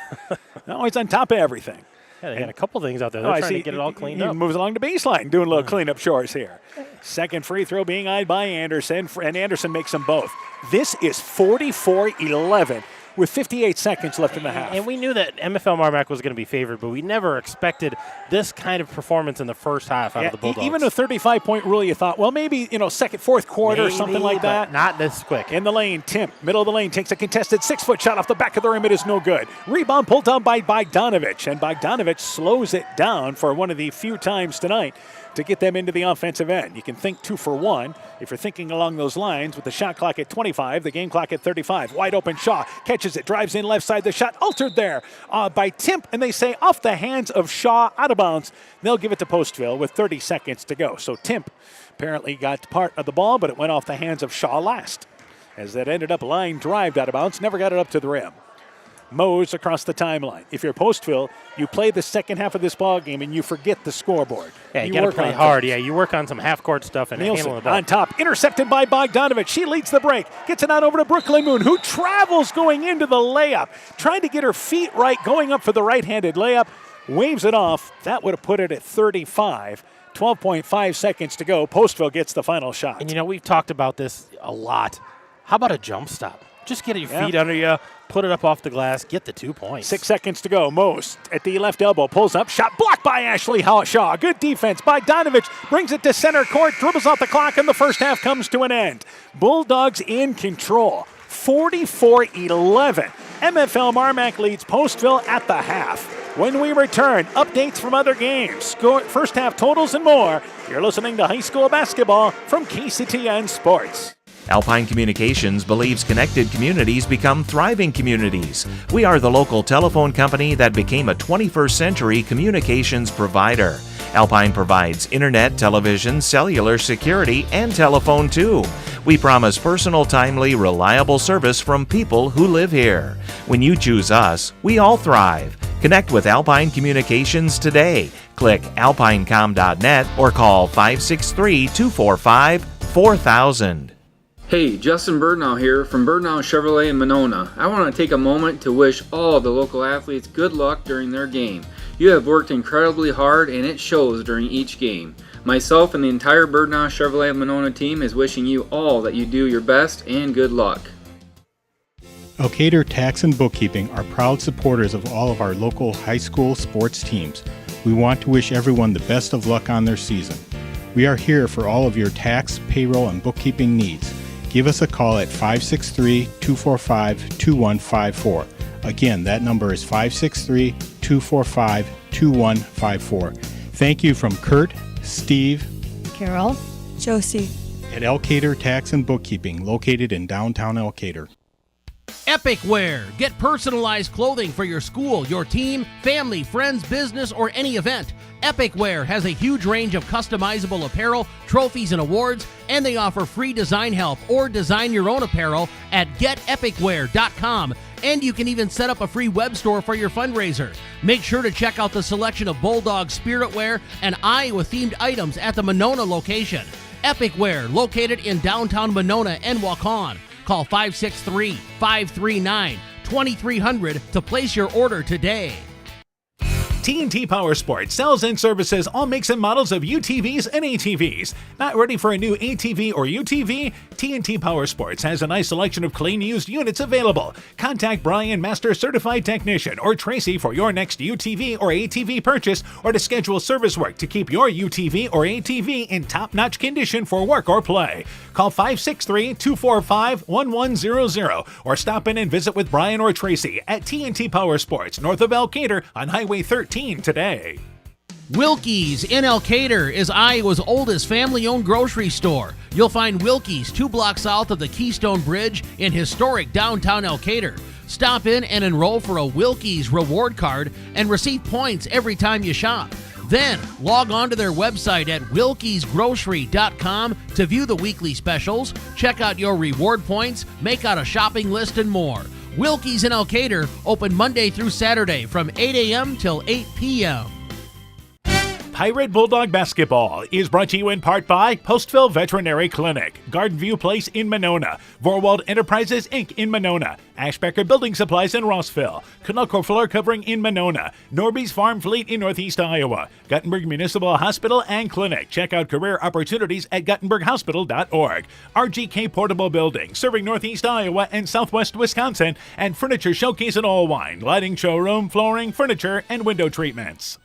No, he's on top of everything. Yeah, they got a couple things out there. They're trying to get it all cleaned up. He moves along the baseline, doing a little cleanup chores here. Second free throw being eyed by Anderson, and Anderson makes them both. This is 44-11 with 58 seconds left in the half. And we knew that MFL MarMac was going to be favored, but we never expected this kind of performance in the first half out of the Bulldogs. Even a 35-point rule, you thought, well, maybe, second, fourth quarter or something like that. Not this quick. In the lane, Timp, middle of the lane, takes a contested 6-foot shot off the back of the rim. It is no good. Rebound pulled down by Bogdanovich, and Bogdanovich slows it down for one of the few times tonight to get them into the offensive end. You can think 2 for 1 if you're thinking along those lines with the shot clock at 25, the game clock at 35. Wide open Shaw catches it, drives in left side. The shot altered there by Timp, and they say off the hands of Shaw, out of bounds. They'll give it to Postville with 30 seconds to go. So Timp apparently got part of the ball, but it went off the hands of Shaw last, as that ended up line drived out of bounds, never got it up to the rim. Mose across the timeline. If you're Postville, you play the second half of this ball game and you forget the scoreboard. Yeah, you got to play hard. Yeah, you work on some half-court stuff and Nielsen handle the ball. on top, intercepted by Bogdanovich. She leads the break, gets it on over to Brooklyn Moon, who travels going into the layup, trying to get her feet right, going up for the right-handed layup, waves it off. That would have put it at 35. 12.5 seconds to go. Postville gets the final shot. And, we've talked about this a lot. How about a jump stop? Just get your feet under you, put it up off the glass, get the 2 points. 6 seconds to go. Mose at the left elbow, pulls up, shot blocked by Ashley Shaw. Good defense by Bogdanovich, brings it to center court, dribbles out the clock, and the first half comes to an end. Bulldogs in control, 44-11. MFL MarMac leads Postville at the half. When we return, updates from other games, first half totals and more. You're listening to high school basketball from KCTN Sports. Alpine Communications believes connected communities become thriving communities. We are the local telephone company that became a 21st century communications provider. Alpine provides internet, television, cellular security, and telephone too. We promise personal, timely, reliable service from people who live here. When you choose us, we all thrive. Connect with Alpine Communications today. Click alpinecom.net or call 563-245-4000. Hey, Justin Birdnow here from Birdnow Chevrolet in Monona. I want to take a moment to wish all the local athletes good luck during their game. You have worked incredibly hard and it shows during each game. Myself and the entire Birdnow Chevrolet Monona team is wishing you all that you do your best and good luck. Elkader Tax and Bookkeeping are proud supporters of all of our local high school sports teams. We want to wish everyone the best of luck on their season. We are here for all of your tax, payroll, and bookkeeping needs. Give us a call at 563-245-2154. Again, that number is 563-245-2154. Thank you from Kurt, Steve, Carol, Josie, at Elkader Tax and Bookkeeping, located in downtown Elkader. Epic Wear. Get personalized clothing for your school, your team, family, friends, business, or any event. Epic Wear has a huge range of customizable apparel, trophies, and awards, and they offer free design help or design your own apparel at getepicwear.com. And you can even set up a free web store for your fundraiser. Make sure to check out the selection of Bulldog Spirit Wear and Iowa-themed items at the Monona location. Epic Wear, located in downtown Monona and Waukon. Call 563-539-2300 to place your order today. TNT Power Sports sells and services all makes and models of UTVs and ATVs. Not ready for a new ATV or UTV? TNT Power Sports has a nice selection of clean used units available. Contact Brian, Master Certified Technician, or Tracy for your next UTV or ATV purchase, or to schedule service work to keep your UTV or ATV in top-notch condition for work or play. Call 563-245-1100 or stop in and visit with Brian or Tracy at TNT Power Sports, north of Elkader on Highway 13 today. Wilkie's in Elkader is Iowa's oldest family-owned grocery store. You'll find Wilkie's 2 blocks south of the Keystone Bridge in historic downtown Elkader. Stop in and enroll for a Wilkie's reward card and receive points every time you shop. Then log on to their website at wilkiesgrocery.com to view the weekly specials, check out your reward points, make out a shopping list, and more. Wilkie's in Elkader, open Monday through Saturday from 8 a.m. till 8 p.m. Pirate Bulldog Basketball is brought to you in part by Postville Veterinary Clinic, Garden View Place in Monona, Vorwald Enterprises Inc. in Monona, Ashbecker Building Supplies in Rossville, Canucco Floor Covering in Monona, Norby's Farm Fleet in Northeast Iowa, Guttenberg Municipal Hospital and Clinic. Check out career opportunities at guttenberghospital.org. RGK Portable Building, serving Northeast Iowa and Southwest Wisconsin, and Furniture Showcase and Allwine, lighting showroom, flooring, furniture, and window treatments.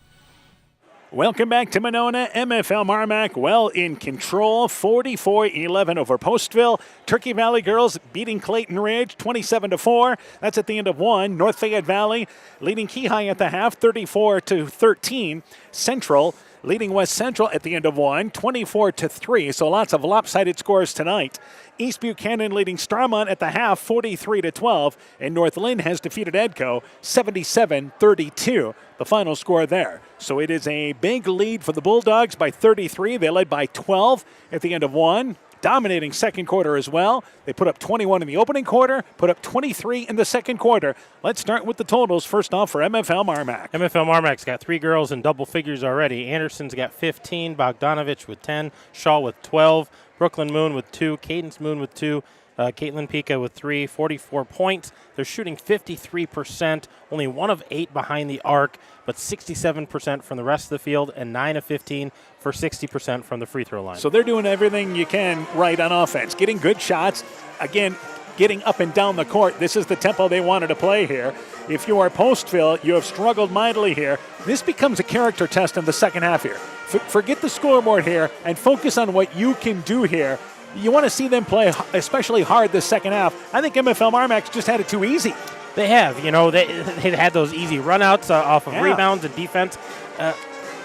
Welcome back to Monona. MFL MarMac well in control, 44-11 over Postville. Turkey Valley girls beating Clayton Ridge 27-4. That's at the end of one. North Fayette Valley leading Keyhigh at the half, 34-13. Central leading West Central at the end of one, 24-3. So lots of lopsided scores tonight. East Buchanan leading Starmont at the half, 43-12. And North Lynn has defeated Edco, 77-32. The final score there. So it is a big lead for the Bulldogs by 33. They led by 12 at the end of one. Dominating second quarter as well. They put up 21 in the opening quarter, put up 23 in the second quarter. Let's start with the totals. First off for MFL MarMac. MFL MarMac's got 3 girls in double figures already. Anderson's got 15, Bogdanovich with 10, Shaw with 12, Brooklyn Moon with 2, Cadence Moon with 2, Caitlin Pika with 3, 44 points. They're shooting 53%, only 1 of 8 behind the arc, but 67% from the rest of the field and 9 of 15 for 60% from the free throw line. So they're doing everything you can right on offense, getting good shots. Again, getting up and down the court. This is the tempo they wanted to play here. If you are Postville, you have struggled mightily here. This becomes a character test in the second half here. Forget the scoreboard here and focus on what you can do here. You want to see them play especially hard this second half. I think MFL MarMac's just had it too easy. They have. You know, they had those easy runouts off of rebounds and defense.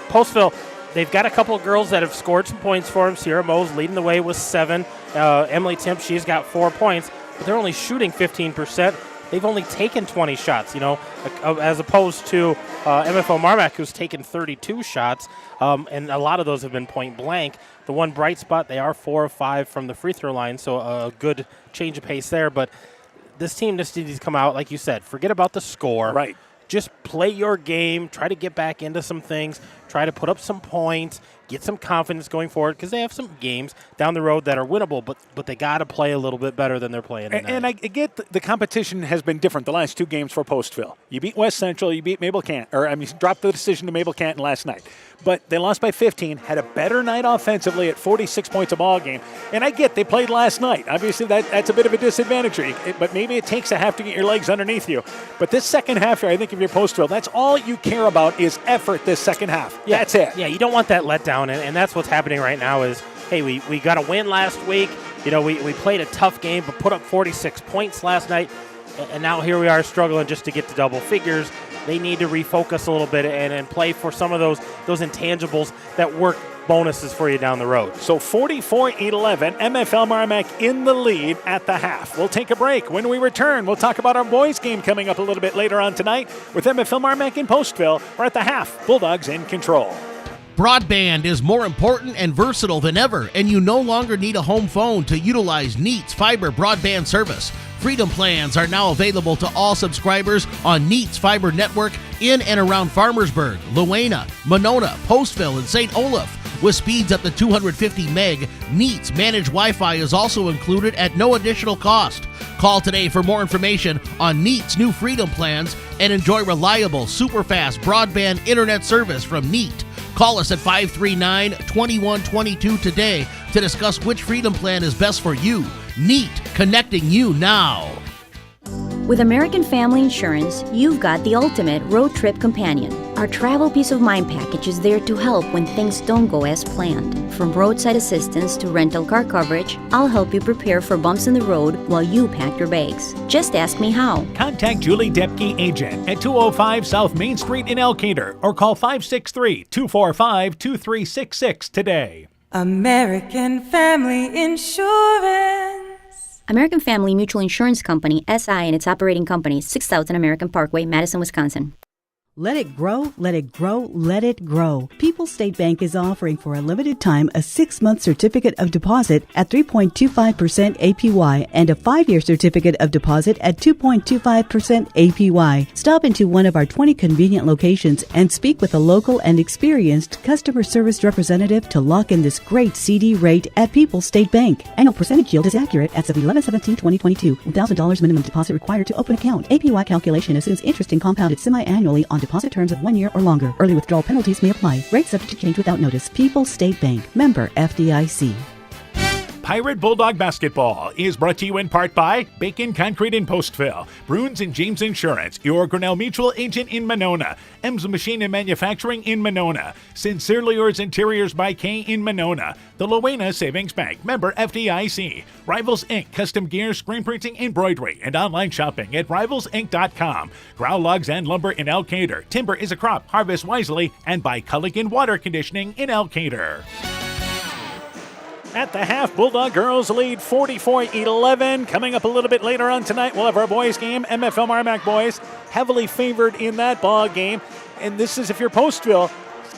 Postville, they've got a couple of girls that have scored some points for them. Sierra Moe's leading the way with 7. Emily Timp, she's got 4 points, but they're only shooting 15%. They've only taken 20 shots, you know, as opposed to MFL MarMac, who's taken 32 shots, and a lot of those have been point blank. The one bright spot, they are 4 of 5 from the free throw line, so a good change of pace there. But this team just needs to come out, like you said, forget about the score. Right. Just play your game, try to get back into some things, try to put up some points, get some confidence going forward, because they have some games down the road that are winnable, but they got to play a little bit better than they're playing tonight. And I get the competition has been different the last 2 games for Postville. You beat West Central, you beat Mabel Canton, dropped the decision to Mabel Canton last night. But they lost by 15, had a better night offensively at 46 points a ball game. And I get they played last night. Obviously, that's a bit of a disadvantage, but maybe it takes a half to get your legs underneath you. But this second half here, I think if you're Postville, that's all you care about is effort this second half. Yeah. That's it. Yeah, you don't want that letdown, and that's what's happening right now is, hey, we got a win last week. We played a tough game, but put up 46 points last night, and now here we are struggling just to get to double figures. They need to refocus a little bit and play for some of those intangibles that work bonuses for you down the road. So 44-11, MFL MarMac in the lead at the half. We'll take a break. When we return, we'll talk about our boys game coming up a little bit later on tonight with MFL MarMac in Postville. We're at the half. Bulldogs in control. Broadband is more important and versatile than ever, and you no longer need a home phone to utilize Neat's fiber broadband service. Freedom plans are now available to all subscribers on Neat's fiber network in and around Farmersburg, Luena, Monona, Postville, and St. Olaf. With speeds up to 250 meg, Neat's managed Wi-Fi is also included at no additional cost. Call today for more information on Neat's new Freedom plans and enjoy reliable, super-fast broadband internet service from Neat. Call us at 539-2122 today to discuss which Freedom plan is best for you. Neat, connecting you now. With American Family Insurance, you've got the ultimate road trip companion. Our travel peace of mind package is there to help when things don't go as planned. From roadside assistance to rental car coverage, I'll help you prepare for bumps in the road while you pack your bags. Just ask me how. Contact Julie Depke, agent, at 205 South Main Street in Elkader or call 563-245-2366 today. American Family Insurance. American Family Mutual Insurance Company, SI, and its operating companies, 6000 American Parkway, Madison, Wisconsin. Let it grow, let it grow, let it grow. People's State Bank is offering for a limited time a 6-month certificate of deposit at 3.25% APY and a 5-year certificate of deposit at 2.25% APY. Stop into one of our 20 convenient locations and speak with a local and experienced customer service representative to lock in this great CD rate at People's State Bank. Annual percentage yield is accurate as of 11/17/2022. $1,000 minimum deposit required to open account. APY calculation assumes interest and compounded semi-annually on deposit terms of 1 year or longer. Early withdrawal penalties may apply. Rates subject to change without notice. People's State Bank. Member FDIC. Pirate Bulldog Basketball is brought to you in part by Bacon Concrete in Postville, Bruins and James Insurance, your Grinnell Mutual agent in Monona, Ems Machine and Manufacturing in Monona, Sincerely Yours Interiors by K in Monona, the Luena Savings Bank, member FDIC, Rivals Inc., custom gear, screen printing, embroidery, and online shopping at rivalsinc.com, Growl Logs and Lumber in Elkader, Timber is a Crop, Harvest Wisely, and by Culligan Water Conditioning in Elkader. At the half, Bulldog girls lead 44-11. Coming up a little bit later on tonight, we'll have our boys game. MFL MarMac boys heavily favored in that ball game. And this is, if you're Postville,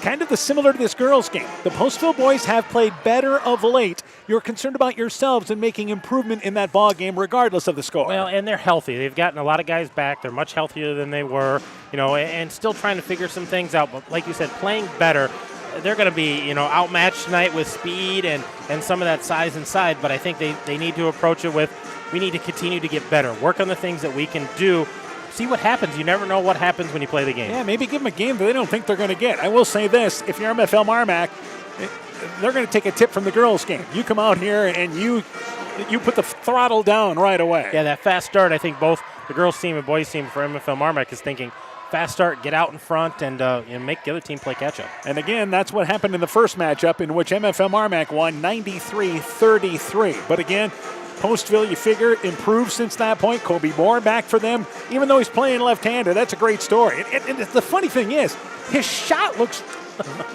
kind of similar to this girls game. The Postville boys have played better of late. You're concerned about yourselves and making improvement in that ball game regardless of the score. Well, and they're healthy. They've gotten a lot of guys back. They're much healthier than they were, and still trying to figure some things out. But like you said, playing better. They're going to be, outmatched tonight with speed and some of that size inside, but I think they need to approach it with, we need to continue to get better, work on the things that we can do, see what happens. You never know what happens when you play the game. Yeah, maybe give them a game that they don't think they're going to get. I will say this, if you're MFL MarMac, they're going to take a tip from the girls' game. You come out here and you put the throttle down right away. Yeah, that fast start, I think both the girls' team and boys' team for MFL MarMac is thinking, fast start, get out in front, and make the other team play catch-up. And again, that's what happened in the first matchup in which MFL MarMac won 93-33. But again, Postville, you figure, improved since that point. Kobe Moore back for them, even though he's playing left-handed. That's a great story. And the funny thing is, his shot looks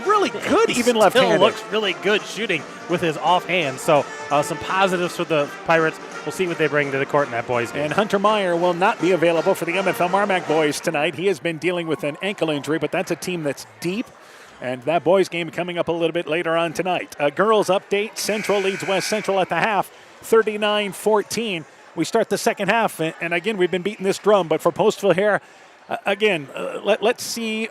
really good, even left-handed. Still looks really good shooting with his offhand. So some positives for the Pirates. We'll see what they bring to the court in that boys' game. And Hunter Meyer will not be available for the MFL MarMac boys tonight. He has been dealing with an ankle injury, but that's a team that's deep. And that boys' game coming up a little bit later on tonight. A girls' update. Central leads West Central at the half, 39-14. We start the second half, and again, we've been beating this drum, but for Postville here, let's see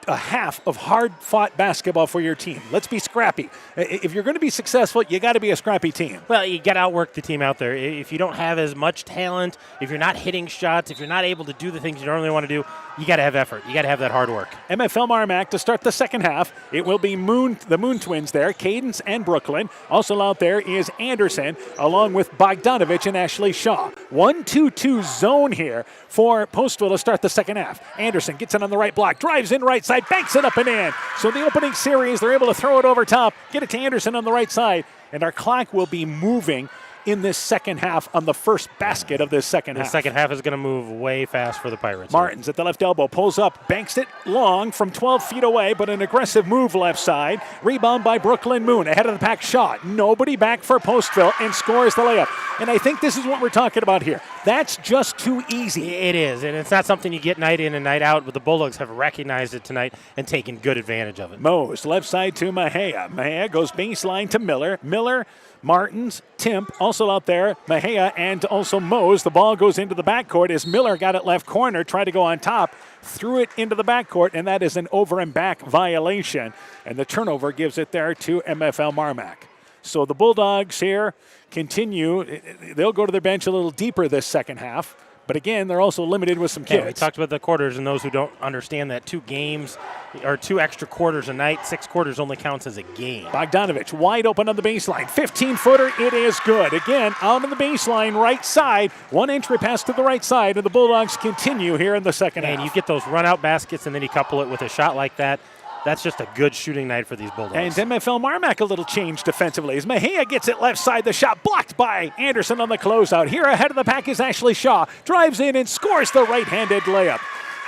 a half of hard-fought basketball for your team. Let's be scrappy. If you're going to be successful, you got to be a scrappy team. Well, you got to outwork the team out there. If you don't have as much talent, if you're not hitting shots, if you're not able to do the things you normally want to do, you got to have effort. You got to have that hard work. MFL MarMac to start the second half. It will be the Moon Twins there, Cadence and Brooklyn. Also out there is Anderson, along with Bogdanovich and Ashley Shaw. 1-2-2 zone here for Postville to start the second half. Anderson gets it on the right block, drives in right side, banks it up and in. So the opening series, they're able to throw it over top, get it to Anderson on the right side, and our clock will be moving in this second half on the first basket of this second half. The second half is going to move way fast for the Pirates. Martins at the left elbow, pulls up, banks it long from 12 feet away, but an aggressive move left side. Rebound by Brooklyn Moon. Ahead of the pack shot. Nobody back for Postville and scores the layup. And I think this is what we're talking about here. That's just too easy. It is, and it's not something you get night in and night out, but the Bulldogs have recognized it tonight and taken good advantage of it. Mose, left side to Mejia. Mejia goes baseline to Miller. Miller, Martins, Timp, also out there, Mejia and also Mose. The ball goes into the backcourt as Miller got it left corner, tried to go on top, threw it into the backcourt, and that is an over and back violation. And the turnover gives it there to MFL MarMac. So the Bulldogs here continue. They'll go to their bench a little deeper this second half. But again, they're also limited with some kids. Yeah, we talked about the quarters, and those who don't understand that 2 games or 2 extra quarters a night, 6 quarters only counts as a game. Bogdanovich wide open on the baseline. 15-footer, it is good. Again, out on the baseline, right side. 1 entry pass to the right side, and the Bulldogs continue here in the second half. And you get those run-out baskets, and then you couple it with a shot like that. That's just a good shooting night for these Bulldogs. And MFL MarMac a little change defensively as Mejia gets it left side. The shot blocked by Anderson on the closeout. Here ahead of the pack is Ashley Shaw. Drives in and scores the right-handed layup.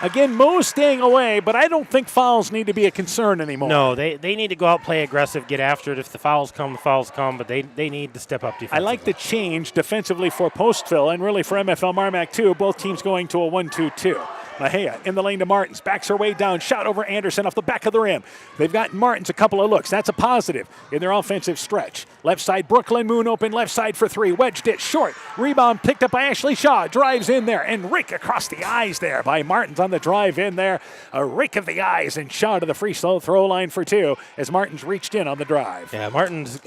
Again, Mo's staying away, but I don't think fouls need to be a concern anymore. No, they need to go out, play aggressive, get after it. If the fouls come, but they need to step up defensively. I like the change defensively for Postville and really for MFL MarMac too. Both teams going to a 1-2-2. Mejia in the lane to Martins. Backs her way down. Shot over Anderson off the back of the rim. They've got Martins a couple of looks. That's a positive in their offensive stretch. Left side, Brooklyn Moon open. Left side for 3. Wedged it short. Rebound picked up by Ashley Shaw. Drives in there and rake across the eyes there by Martins on the drive in there. A rake of the eyes and Shaw to the free throw line for 2 as Martins reached in on the drive. Yeah, Martins...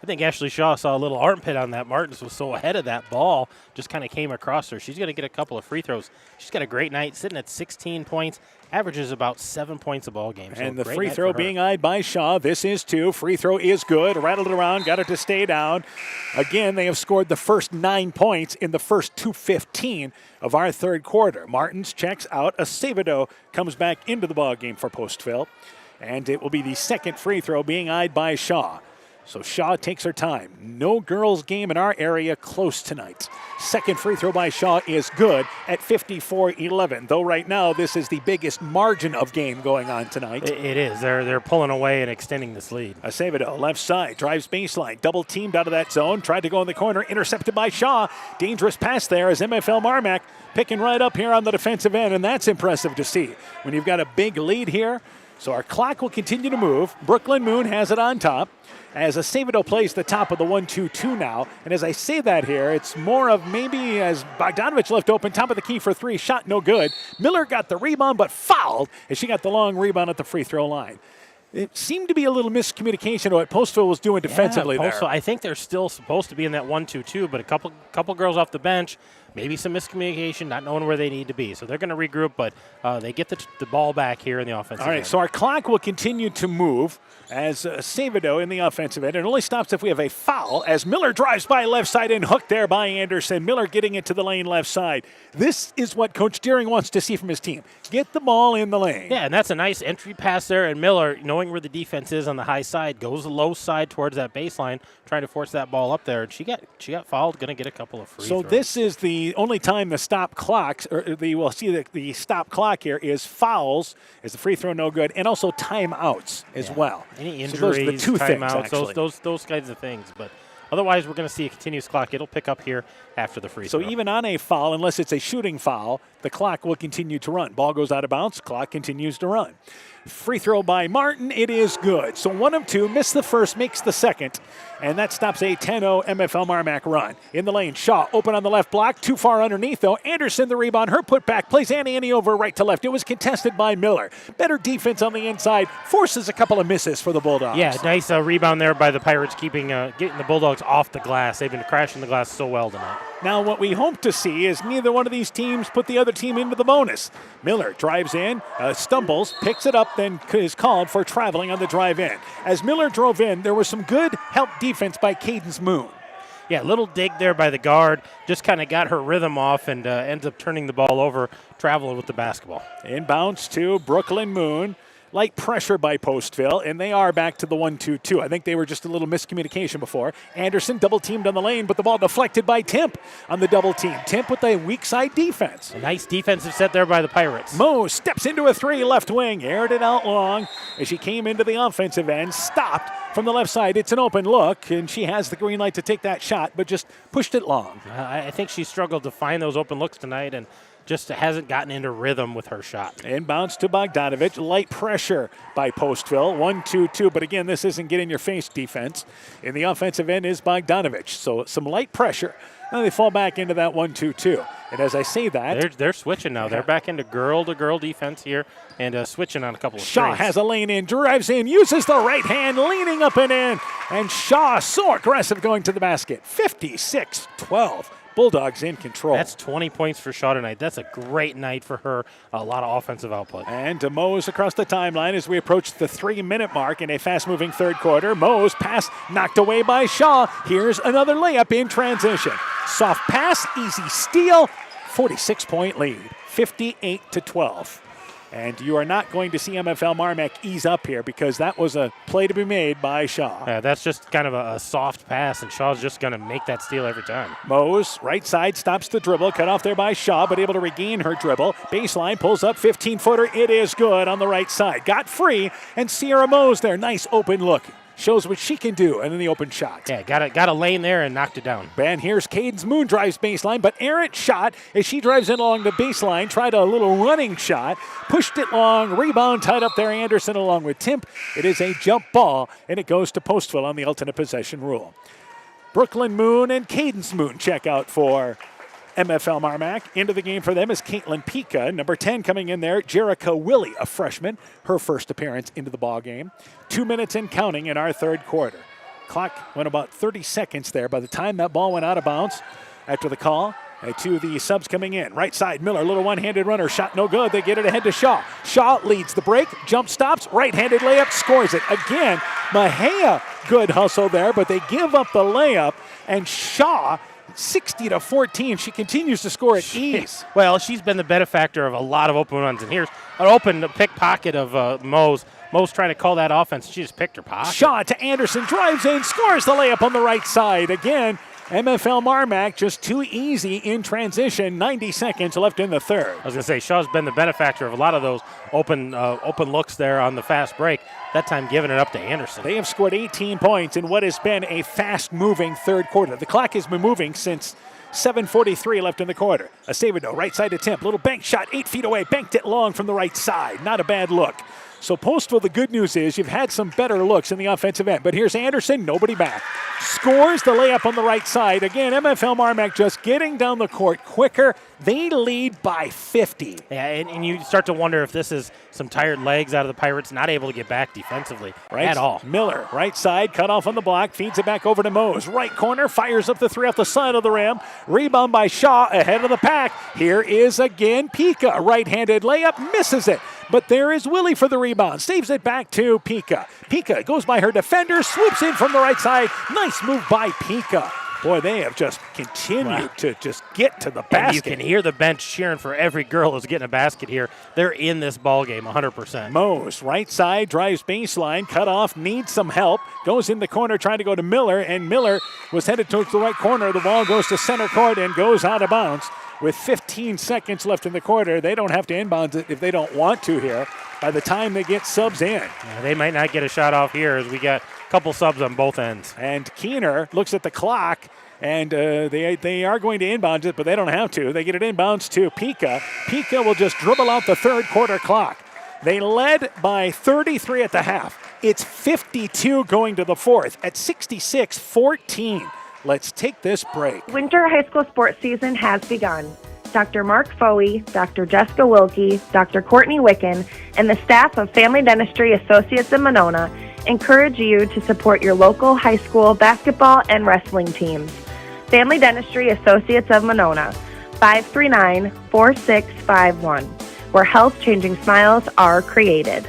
I think Ashley Shaw saw a little armpit on that. Martins was so ahead of that ball, just kind of came across her. She's going to get a couple of free throws. She's got a great night, sitting at 16 points, averages about 7 points a ball game. So and the free throw being eyed by Shaw. This is 2. Free throw is good. Rattled it around, got it to stay down. Again, they have scored the first 9 points in the first 2:15 of our third quarter. Martins checks out. Acevedo comes back into the ball game for Postville. And it will be the second free throw being eyed by Shaw. So Shaw takes her time. No girls game in our area close tonight. Second free throw by Shaw is good at 54-11. Though right now this is the biggest margin of game going on tonight. It is. They're pulling away and extending this lead. Acevedo, left side, drives baseline. Double teamed out of that zone. Tried to go in the corner. Intercepted by Shaw. Dangerous pass there as MFL MarMac picking right up here on the defensive end. And that's impressive to see when you've got a big lead here. So our clock will continue to move. Brooklyn Moon has it on top as Acevedo plays the top of the 1-2-2 now. And as I say that here, it's more of maybe as Bogdanovich left open, top of the key for 3, shot no good. Miller got the rebound but fouled as she got the long rebound at the free throw line. It seemed to be a little miscommunication of what Postville was doing defensively there. I think they're still supposed to be in that 1-2-2, but a couple girls off the bench, maybe some miscommunication, not knowing where they need to be. So they're going to regroup, but they get the ball back here in the offensive end. All right, so our clock will continue to move as Acevedo in the offensive end. It only stops if we have a foul as Miller drives by left side and hooked there by Anderson. Miller getting it to the lane left side. This is what Coach Deering wants to see from his team. Get the ball in the lane. Yeah, and that's a nice entry pass there. And Miller, knowing where the defense is on the high side, goes the low side towards that baseline, trying to force that ball up there. And she got fouled, going to get a couple of free throws. So this is the only time the stop clocks, or we'll see that the stop clock here is fouls, is the free throw no good, and also timeouts as well. Any injuries, so those are the 2 timeouts, things, those kinds of things. But otherwise, we're going to see a continuous clock. It'll pick up here after the free throw. So even on a foul, unless it's a shooting foul, the clock will continue to run. Ball goes out of bounds, clock continues to run. Free throw by Martin. It is good. So 1 of 2. Missed the first, makes the second. And that stops a 10-0 MFL MarMac run. In the lane, Shaw open on the left block. Too far underneath, though. Anderson the rebound. Her put back. Plays Annie over right to left. It was contested by Miller. Better defense on the inside. Forces a couple of misses for the Bulldogs. Yeah, nice rebound there by the Pirates, getting the Bulldogs off the glass. They've been crashing the glass so well tonight. Now what we hope to see is neither one of these teams put the other team into the bonus. Miller drives in, stumbles, picks it up, then is called for traveling on the drive in. As Miller drove in, there was some good help defense by Cadence Moon. Yeah, little dig there by the guard. Just kind of got her rhythm off and ends up turning the ball over, traveling with the basketball. Inbounds to Brooklyn Moon. Light pressure by Postville, and they are back to the 1-2-2. I think they were just a little miscommunication before. Anderson double-teamed on the lane, but the ball deflected by Timp on the double team. Timp with a weak side defense. A nice defensive set there by the Pirates. Mo steps into a 3, left wing, aired it out long as she came into the offensive end, stopped from the left side. It's an open look, and she has the green light to take that shot, but just pushed it long. I think she struggled to find those open looks tonight, and just hasn't gotten into rhythm with her shot. Inbounds to Bogdanovich. Light pressure by Postville. 1-2-2. But again, this isn't get in your face defense. In the offensive end is Bogdanovich. So some light pressure. Now they fall back into that 1-2-2. And as I say that, they're switching now. They're back into girl-to-girl defense here and switching on a couple of Shaw strings. has a lane in, drives in, uses the right hand, leaning up and in. And Shaw so aggressive going to the basket. 56-12. Bulldogs in control. That's 20 points for Shaw tonight. That's a great night for her. A lot of offensive output. And to Mose across the timeline as we approach the 3-minute mark in a fast-moving third quarter. Mose pass knocked away by Shaw. Here's another layup in transition. Soft pass, easy steal, 46-point lead, 58-12. And you are not going to see MFL MarMac ease up here because that was a play to be made by Shaw. Yeah, that's just kind of a soft pass, and Shaw's just going to make that steal every time. Mose, right side, stops the dribble. Cut off there by Shaw, but able to regain her dribble. Baseline, pulls up, 15-footer. It is good on the right side. Got free, and Sierra Mose there. Nice open look. Shows what she can do, and then the open shot. Yeah, got a lane there and knocked it down. And here's Cadence Moon drives baseline, but errant shot as she drives in along the baseline, tried a little running shot, pushed it long, rebound tied up there, Anderson along with Timp. It is a jump ball, and it goes to Postville on the alternate possession rule. Brooklyn Moon and Cadence Moon check out for MFL MarMac. Into the game for them is Caitlin Pika. Number 10 coming in there, Jerica Willie, a freshman. Her first appearance into the ball game. 2 minutes and counting in our third quarter. Clock went about 30 seconds there by the time that ball went out of bounds after the call. To the subs coming in. Right side, Miller, little one-handed runner. Shot no good. They get it ahead to Shaw. Shaw leads the break. Jump stops. Right-handed layup. Scores it. Again, Mahea, good hustle there, but they give up the layup. And Shaw, 60-14. She continues to score at ease. Well, she's been the benefactor of a lot of open runs. And here's an open pickpocket of Mose. Mose trying to call that offense. She just picked her pocket. Shaw to Anderson. Drives in. Scores the layup on the right side. Again, MFL MarMac just too easy in transition. 90 seconds left in the third. I was going to say, Shaw's been the benefactor of a lot of those open looks there on the fast break. That time giving it up to Anderson. They have scored 18 points in what has been a fast-moving third quarter. The clock has been moving since 7:43 left in the quarter. Acevedo, right side attempt. Little bank shot, 8 feet away. Banked it long from the right side. Not a bad look. So Postville, the good news is you've had some better looks in the offensive end. But here's Anderson, nobody back. Scores the layup on the right side. Again, MFL MarMac just getting down the court quicker. They lead by 50. Yeah, and you start to wonder if this is some tired legs out of the Pirates, not able to get back defensively at all. Miller, right side, cut off on the block, feeds it back over to Mose. Right corner, fires up the three off the side of the rim. Rebound by Shaw, ahead of the pack. Here is again Pika. Right-handed layup, misses it. But there is Willie for the rebound. Saves it back to Pika. Pika goes by her defender, swoops in from the right side. Nice move by Pika. Boy, they have just continued to just get to the basket. And you can hear the bench cheering for every girl who's getting a basket here. They're in this ball game 100%. Mose, right side, drives baseline, cut off, needs some help. Goes in the corner trying to go to Miller, and Miller was headed towards the right corner. The ball goes to center court and goes out of bounds. With 15 seconds left in the quarter, they don't have to inbound it if they don't want to here. By the time they get subs in. Yeah, they might not get a shot off here as we got a couple subs on both ends. And Keener looks at the clock, and they are going to inbound it, but they don't have to. They get it inbounds to Pika. Pika will just dribble out the third quarter clock. They led by 33 at the half. It's 52 going to the fourth at 66-14. Let's take this break. Winter high school sports season has begun. Dr. Mark Foey, Dr. Jessica Wilkie, Dr. Courtney Wicken, and the staff of Family Dentistry Associates in Monona encourage you to support your local high school basketball and wrestling teams. Family Dentistry Associates of Monona, 539-4651, where health-changing smiles are created.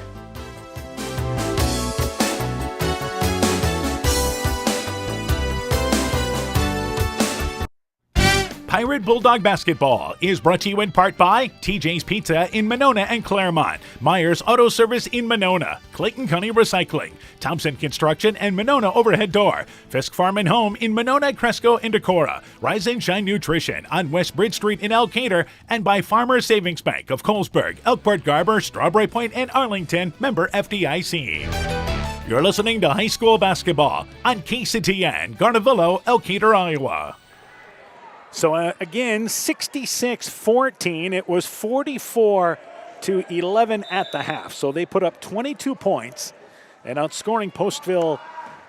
Pirate Bulldog Basketball is brought to you in part by TJ's Pizza in Monona and Claremont, Myers Auto Service in Monona, Clayton County Recycling, Thompson Construction and Monona Overhead Door, Fisk Farm and Home in Monona, Cresco, and Decorah, Rise and Shine Nutrition on West Bridge Street in Elkader, and by Farmers Savings Bank of Colesburg, Elkport Garber, Strawberry Point, and Arlington, member FDIC. You're listening to high school basketball on KCTN, Garnavillo, Elkader, Iowa. So again, 66-14. It was 44-11 at the half. So they put up 22 points and outscoring Postville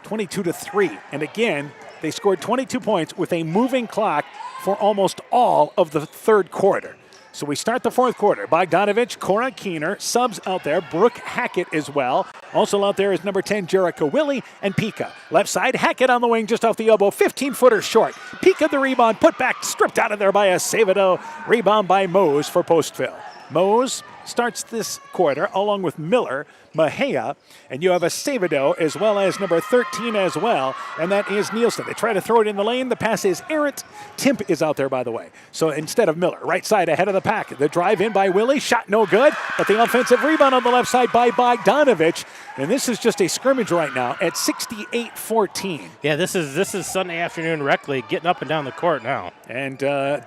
22-3. And again, they scored 22 points with a moving clock for almost all of the third quarter. So we start the fourth quarter. Bogdanovich, Cora Keener, subs out there. Brooke Hackett as well. Also out there is number 10, Jerica Willie, and Pika. Left side, Hackett on the wing just off the elbow. 15-footer short. Pika the rebound, put back, stripped out of there by Acevedo. Rebound by Mose for Postville. Mose starts this quarter along with Miller, Mahea, and you have Acevedo as well as number 13 as well, and that is Nielsen. They try to throw it in the lane. The pass is errant. Timp is out there, by the way. So instead of Miller, right side ahead of the pack. The drive in by Willie, shot no good, but the offensive rebound on the left side by Bogdanovich, and this is just a scrimmage right now at 68-14. Yeah, this is Sunday afternoon rec league, getting up and down the court now. And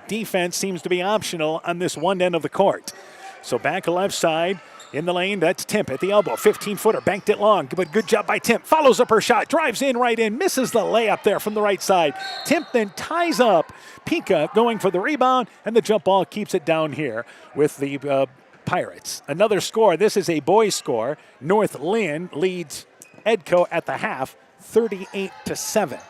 defense seems to be optional on this one end of the court. So back left side in the lane, that's Timp at the elbow. 15-footer, banked it long, but good job by Timp. Follows up her shot, drives in, right in, misses the layup there from the right side. Timp then ties up Pika going for the rebound, and the jump ball keeps it down here with the Pirates. Another score. This is a boys score. North Lynn leads Edco at the half, 38-7.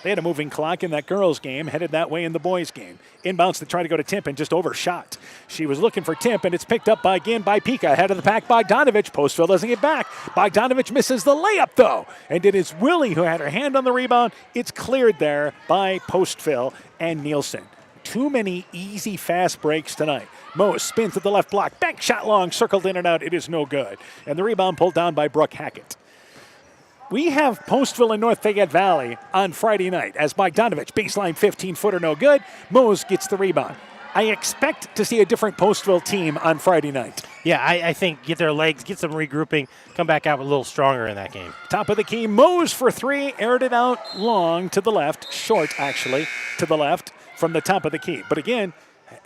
They had a moving clock in that girls' game, headed that way in the boys' game. Inbounds to try to go to Timp and just overshot. She was looking for Timp, and it's picked up again by Pika. Ahead of the pack, Bogdanovich. Postville doesn't get back. Bogdanovich misses the layup, though. And it is Willie who had her hand on the rebound. It's cleared there by Postville and Nielsen. Too many easy, fast breaks tonight. Mose spins to the left block. Back shot long, circled in and out. It is no good. And the rebound pulled down by Brooke Hackett. We have Postville and North Fayette Valley on Friday night as Bogdanovich, baseline 15-footer, no good. Mose gets the rebound. I expect to see a different Postville team on Friday night. Yeah, I think get their legs, get some regrouping, come back out a little stronger in that game. Top of the key, Mose for three, aired it out long to the left, short actually, to the left from the top of the key. But again,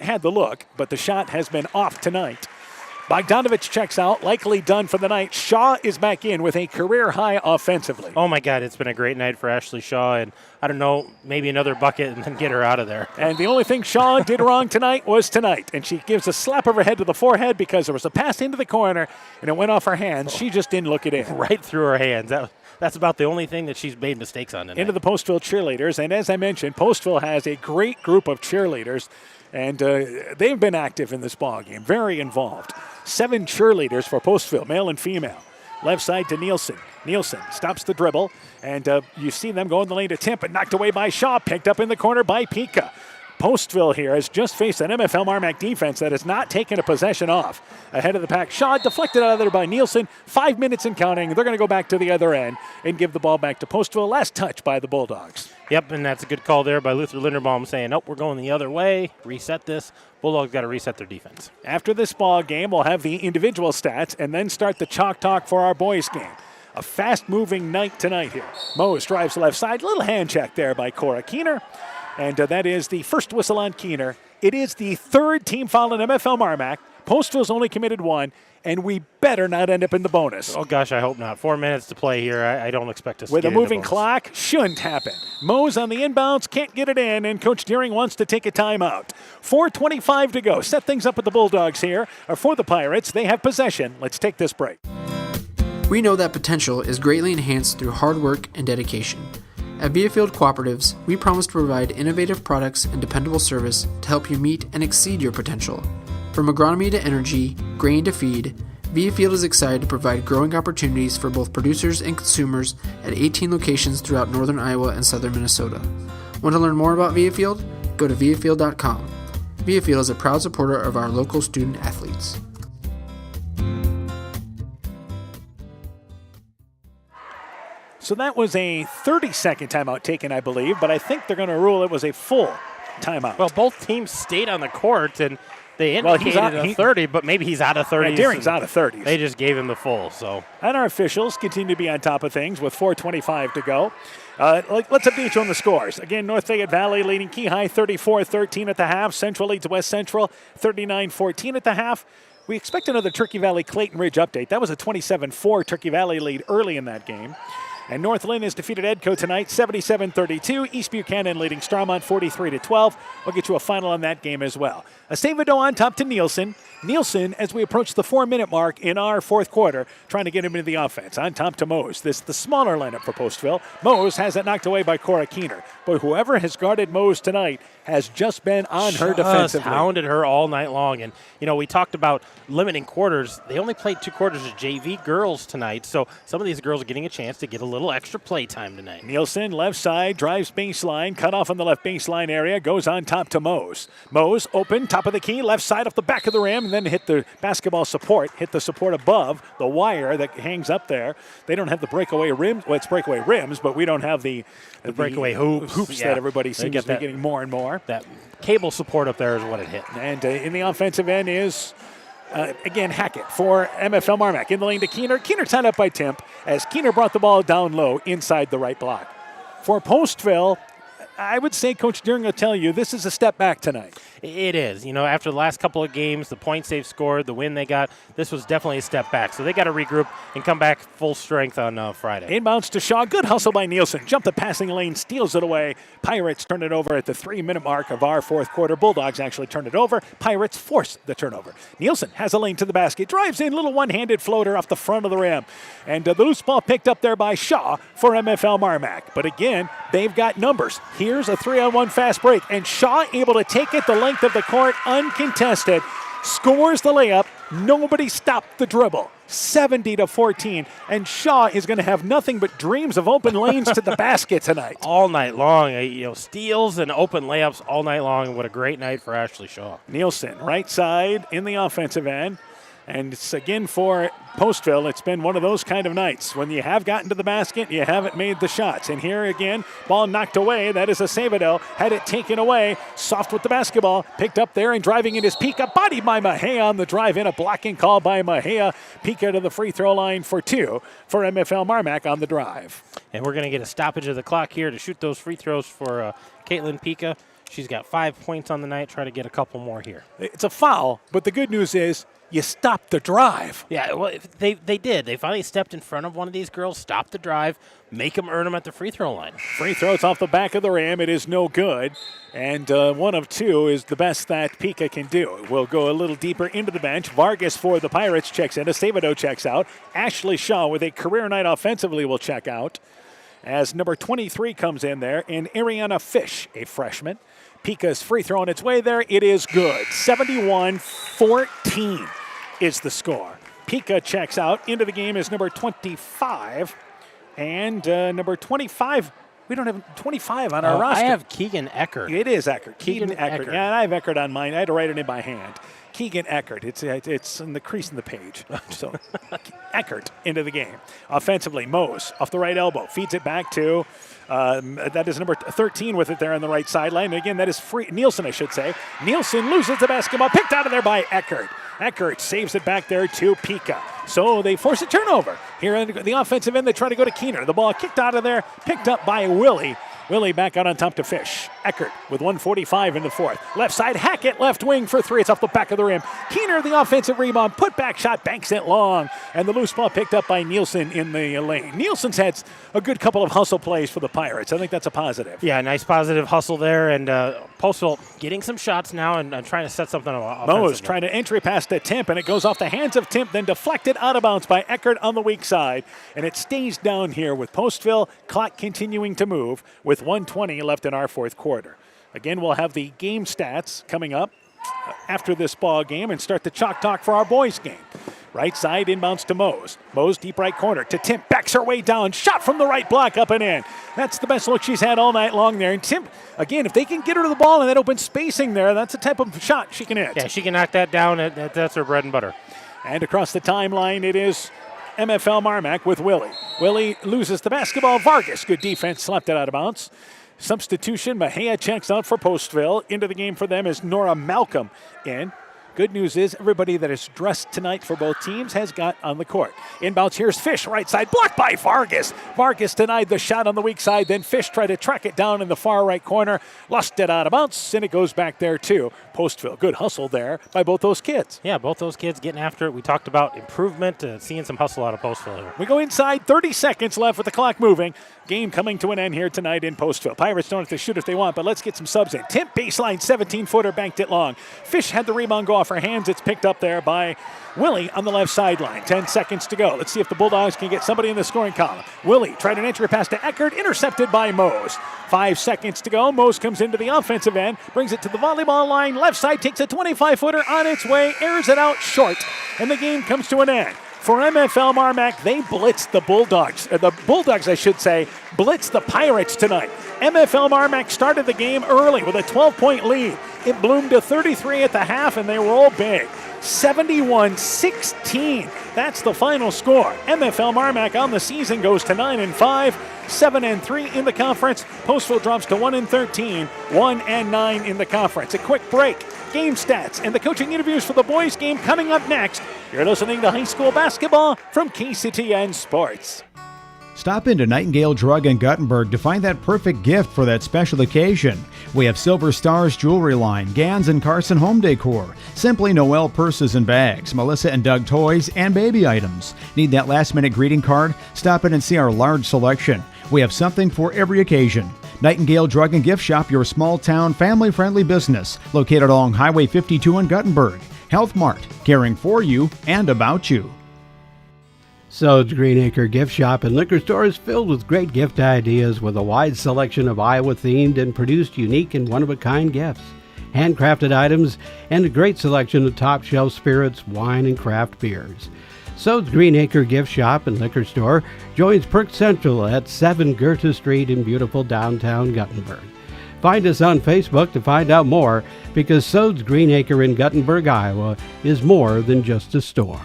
had the look, but the shot has been off tonight. Bogdanovich checks out, likely done for the night. Shaw is back in with a career high offensively. Oh my God, it's been a great night for Ashley Shaw, and I don't know, maybe another bucket and then get her out of there. And the only thing Shaw did wrong tonight was tonight, and she gives a slap of her head to the forehead because there was a pass into the corner and it went off her hands. She just didn't look it in. Right through her hands. That's about the only thing that she's made mistakes on tonight. Into the Postville cheerleaders, and as I mentioned, Postville has a great group of cheerleaders, and they've been active in this ball game, very involved. 7 cheerleaders for Postville, male and female. Left side to Nielsen. Nielsen stops the dribble, and you see them go in the lane to Timp, and knocked away by Shaw, picked up in the corner by Pika. Postville here has just faced an MFL MarMac defense that has not taken a possession off. Ahead of the pack, Shaw deflected out of there by Nielsen. 5 minutes and counting. They're going to go back to the other end and give the ball back to Postville. Last touch by the Bulldogs. Yep, and that's a good call there by Luther Linderbaum saying, nope, we're going the other way. Reset this. Bulldogs got to reset their defense. After this ball game, we'll have the individual stats and then start the chalk talk for our boys game. A fast-moving night tonight here. Mose drives left side. Little hand check there by Cora Keener. And that is the first whistle on Keener. It is the third team foul in MFL MarMac. Postville's only committed 1, and we better not end up in the bonus. Oh, gosh, I hope not. 4 minutes to play here. I don't expect us to With get a moving into bonus. clock, shouldn't happen. Mose on the inbounds, can't get it in, and Coach Deering wants to take a timeout. 4:25 to go. Set things up with the Bulldogs here. Or for the Pirates, they have possession. Let's take this break. We know that potential is greatly enhanced through hard work and dedication. At Viafield Cooperatives, we promise to provide innovative products and dependable service to help you meet and exceed your potential. From agronomy to energy, grain to feed, Viafield is excited to provide growing opportunities for both producers and consumers at 18 locations throughout northern Iowa and southern Minnesota. Want to learn more about Viafield? Go to viafield.com. Viafield is a proud supporter of our local student athletes. So that was a 30-second timeout taken, I believe, but I think they're going to rule it was a full timeout. Well, both teams stayed on the court, and they indicated a 30, but maybe he's out of 30. Yeah, Deering's out of 30. They just gave him the full. So, and our officials continue to be on top of things with 4:25 to go. Let's update you on the scores. Again, North Fayette Valley leading Keyhigh 34-13 at the half. Central leads West Central 39-14 at the half. We expect another Turkey Valley Clayton Ridge update. That was a 27-4 Turkey Valley lead early in that game. And North Lynn has defeated Edco tonight, 77-32. East Buchanan leading Starmont 43-12. We'll get you a final on that game as well. Acevedo on top to Nielsen. Nielsen, as we approach the 4-minute mark in our fourth quarter, trying to get him into the offense. On top to Mose. This is the smaller lineup for Postville. Mose has it knocked away by Cora Keener. Boy, whoever has guarded Mose tonight has just been on her defensively. Hounded her all night long. And, you know, we talked about limiting quarters. They only played 2 quarters of JV girls tonight, so some of these girls are getting a chance to get a little extra play time tonight. Nielsen, left side, drives baseline, cut off on the left baseline area, goes on top to Mose. Mose, open, top of the key, left side off the back of the rim, and then hit the basketball support, hit the support above the wire that hangs up there. They don't have the breakaway rims. Well, it's breakaway rims, but we don't have the breakaway hoops that everybody seems to be getting more and more. That cable support up there is what it hit. And in the offensive end is, again, Hackett for MFL MarMac. In the lane to Keener. Keener tied up by Temp as Keener brought the ball down low inside the right block. For Postville, I would say Coach Deering will tell you this is a step back tonight. It is. You know, after the last couple of games, the points they've scored, the win they got, this was definitely a step back. So they got to regroup and come back full strength on Friday. Inbounds to Shaw. Good hustle by Nielsen. Jumped the passing lane, steals it away. Pirates turn it over at the 3-minute mark of our fourth quarter. Bulldogs actually turn it over. Pirates force the turnover. Nielsen has a lane to the basket. Drives in, little one-handed floater off the front of the rim. And the loose ball picked up there by Shaw for MFL MarMac. But again, they've got numbers. Here's a 3-on-1 fast break. And Shaw able to take it the length of the court uncontested, scores the layup. Nobody stopped the dribble. 70-14, and Shaw is going to have nothing but dreams of open lanes to the basket tonight. All night long, steals and open layups all night long, and what a great night for Ashley Shaw. Nielsen, right side in the offensive end. And it's again for Postville, it's been one of those kind of nights. When you have gotten to the basket, you haven't made the shots. And here again, ball knocked away. That is Acevedo. Had it taken away. Soft with the basketball. Picked up there and driving in is Pika. Bodied by Mejia on the drive in. A blocking call by Mejia. Pika to the free throw line for 2 for MFL MarMac on the drive. And we're going to get a stoppage of the clock here to shoot those free throws for Caitlin Pika. She's got 5 points on the night. Try to get a couple more here. It's a foul, but the good news is you stopped the drive. Yeah, well, they did. They finally stepped in front of one of these girls, stopped the drive, make them earn them at the free throw line. Free throws off the back of the rim. It is no good. And 1 of 2 is the best that Pika can do. We'll go a little deeper into the bench. Vargas for the Pirates checks in. Acevedo checks out. Ashley Shaw with a career night offensively will check out as number 23 comes in there. And Ariana Fish, a freshman. Pika's free throw on its way there. It is good. 71-14 is the score. Pika checks out. Into the game is number 25. And number 25, we don't have 25 on our roster. I have Keegan Eckert. It is Eckert. Keegan Eckert. Yeah, and I have Eckert on mine. I had to write it in by hand. Keegan Eckert. It's in the crease in the page. So Eckert into the game. Offensively, Mose off the right elbow. Feeds it back to, that is number 13 with it there on the right sideline. And again, that is Nielsen, I should say. Nielsen loses the basketball. Picked out of there by Eckert. Eckert saves it back there to Pika. So they force a turnover. Here on the offensive end, they try to go to Keener. The ball kicked out of there, picked up by Willie. Willie back out on top to Fish. Eckert with 1:45 in the fourth. Left side, Hackett, left wing for three. It's off the back of the rim. Keener, the offensive rebound, put back shot, banks it long. And the loose ball picked up by Nielsen in the lane. Nielsen's had a good couple of hustle plays for the Pirates. I think that's a positive. Yeah, nice positive hustle there. And Postville getting some shots now and trying to set something up. Mose trying to entry pass to Timp, and it goes off the hands of Timp, then deflected out of bounds by Eckert on the weak side. And it stays down here with Postville. Clock continuing to move with 1:20 left in our fourth quarter. Again, we'll have the game stats coming up after this ball game and start the chalk talk for our boys game. Right side inbounds to Mose. Mose deep right corner to Timp. Backs her way down. Shot from the right block up and in. That's the best look she's had all night long there. And Timp, again, if they can get her to the ball in that open spacing there, that's the type of shot she can hit. Yeah, she can knock that down. That's her bread and butter. And across the timeline, it is MFL MarMac with Willie. Willie loses the basketball. Vargas, good defense, slapped it out of bounds. Substitution, Mejia checks out for Postville. Into the game for them is Nora Malcolm in. Good news is everybody that is dressed tonight for both teams has got on the court. Inbounds, here's Fish, right side, blocked by Vargas. Vargas denied the shot on the weak side, then Fish tried to track it down in the far right corner, lost it out of bounds, and it goes back there too. Postville, good hustle there by both those kids. Yeah, both those kids getting after it. We talked about improvement, seeing some hustle out of Postville here. We go inside, 30 seconds left with the clock moving. Game coming to an end here tonight in Postville. Pirates don't have to shoot if they want, but let's get some subs in. Timp baseline, 17-footer, banked it long. Fish had the rebound go off her hands. It's picked up there by Willie on the left sideline. 10 seconds to go. Let's see if the Bulldogs can get somebody in the scoring column. Willie tried an entry pass to Eckert, intercepted by Mose. 5 seconds to go. Mose comes into the offensive end, brings it to the volleyball line. Left side takes a 25-footer on its way, airs it out short, and the game comes to an end. For MFL MarMac, they blitzed the Bulldogs. The Bulldogs, I should say, blitzed the Pirates tonight. MFL MarMac started the game early with a 12-point lead. It bloomed to 33 at the half, and they roll big. 71-16. That's the final score. MFL MarMac on the season goes to 9-5, 7-3 in the conference. Postville drops to 1-13, 1-9 in the conference. A quick break. Game stats and the coaching interviews for the boys game coming up next. You're listening to high school basketball from KCTN Sports. Stop into Nightingale Drug in Guttenberg to find that perfect gift for that special occasion. We have Silver Stars jewelry line, Gans and Carson home decor, Simply Noel purses and bags, Melissa and Doug toys, and baby items. Need that last-minute greeting card? Stop in and see our large selection. We have something for every occasion. Nightingale Drug and Gift Shop, your small-town, family-friendly business, located along Highway 52 in Guttenberg. Health Mart, caring for you and about you. Sode's Greenacre Gift Shop and Liquor Store is filled with great gift ideas with a wide selection of Iowa-themed and produced unique and one-of-a-kind gifts, handcrafted items, and a great selection of top-shelf spirits, wine, and craft beers. Sode's Greenacre Gift Shop and Liquor Store joins Perk Central at 7 Goethe Street in beautiful downtown Guttenberg. Find us on Facebook to find out more, because Sode's Greenacre in Guttenberg, Iowa is more than just a store.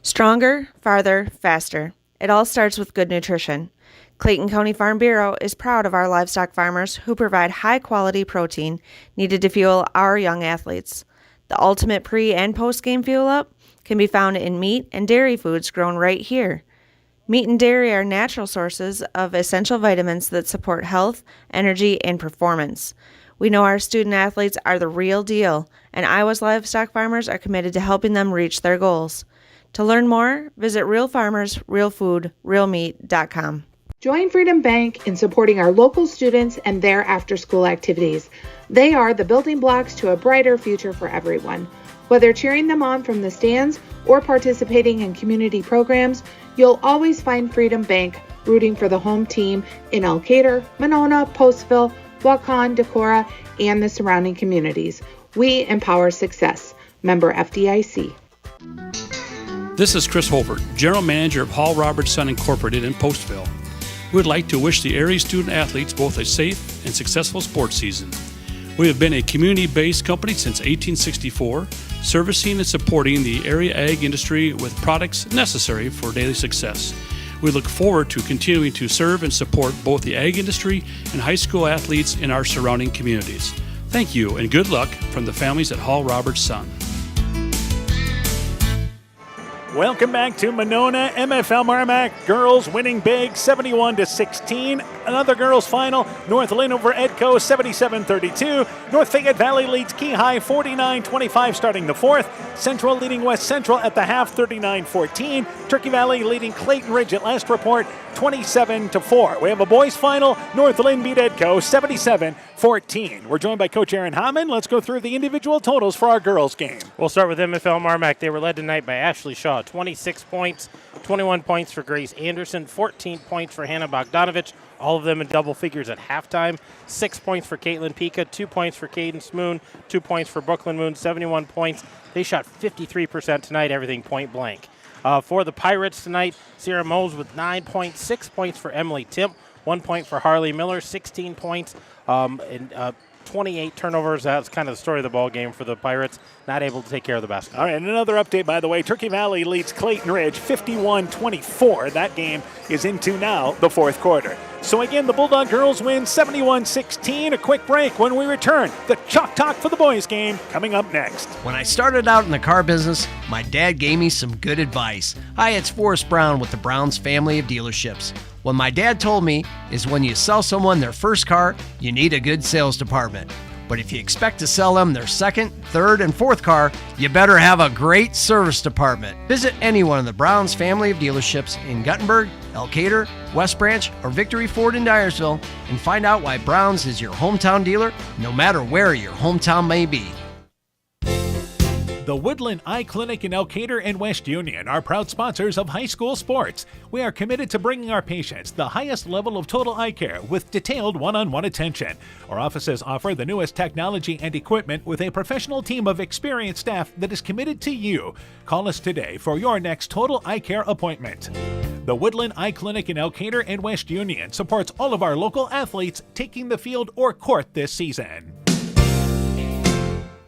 Stronger, farther, faster. It all starts with good nutrition. Clayton County Farm Bureau is proud of our livestock farmers who provide high-quality protein needed to fuel our young athletes. The ultimate pre- and post-game fuel-up can be found in meat and dairy foods grown right here. Meat and dairy are natural sources of essential vitamins that support health, energy, and performance. We know our student athletes are the real deal, and Iowa's livestock farmers are committed to helping them reach their goals. To learn more, visit realfarmersrealfoodrealmeat.com. Join Freedom Bank in supporting our local students and their after-school activities. They are the building blocks to a brighter future for everyone. Whether cheering them on from the stands or participating in community programs, you'll always find Freedom Bank rooting for the home team in Elkader, Monona, Postville, Waukon, Decorah, and the surrounding communities. We empower success. Member FDIC. This is Chris Holbert, General Manager of Hall Roberts Son Incorporated in Postville. We would like to wish the area student athletes both a safe and successful sports season. We have been a community-based company since 1864, servicing and supporting the area ag industry with products necessary for daily success. We look forward to continuing to serve and support both the ag industry and high school athletes in our surrounding communities. Thank you and good luck from the families at Hall Roberts Son. Welcome back to Monona. MFL MarMac girls winning big, 71-16. another girls final. North Lynn over Edco 77-32. North Fayette Valley leads Key High 49-25 starting the fourth. Central leading West Central at the half 39-14. Turkey Valley leading Clayton Ridge at last report 27-4. We have a boys final. North Lynn beat Edco 77-14. We're joined by Coach Aaron Hammond. Let's go through the individual totals for our girls game. We'll start with MFL MarMac. They were led tonight by Ashley Shaw, 26 points, 21 points for Grace Anderson, 14 points for Hannah Bogdanovich, all of them in double figures at halftime. 6 points for Caitlin Pika, 2 points for Cadence Moon, 2 points for Brooklyn Moon, 71 points. They shot 53% tonight, everything point blank. For the Pirates tonight, Sierra Mose with 9 points, 6 points for Emily Timp, 1 point for Harley Miller, 16 points, and 28 turnovers. That's kind of the story of the ball game for the Pirates, not able to take care of the basketball. All right, and another update, by the way, Turkey Valley leads Clayton Ridge 51-24. That game is into now the fourth quarter. So again, the Bulldog girls win 71-16. A quick break. When we return, the Chalk Talk for the boys game coming up next. When I started out in the car business, my dad gave me some good advice. Hi, it's Forrest Brown with the Browns family of dealerships. What my dad told me is when you sell someone their first car, you need a good sales department. But if you expect to sell them their second, third, and fourth car, you better have a great service department. Visit any one of the Browns family of dealerships in Guttenberg, Elkader, West Branch, or Victory Ford in Dyersville and find out why Browns is your hometown dealer, no matter where your hometown may be. The Woodland Eye Clinic in Elkader and West Union are proud sponsors of high school sports. We are committed to bringing our patients the highest level of total eye care with detailed one-on-one attention. Our offices offer the newest technology and equipment with a professional team of experienced staff that is committed to you. Call us today for your next total eye care appointment. The Woodland Eye Clinic in Elkader and West Union supports all of our local athletes taking the field or court this season.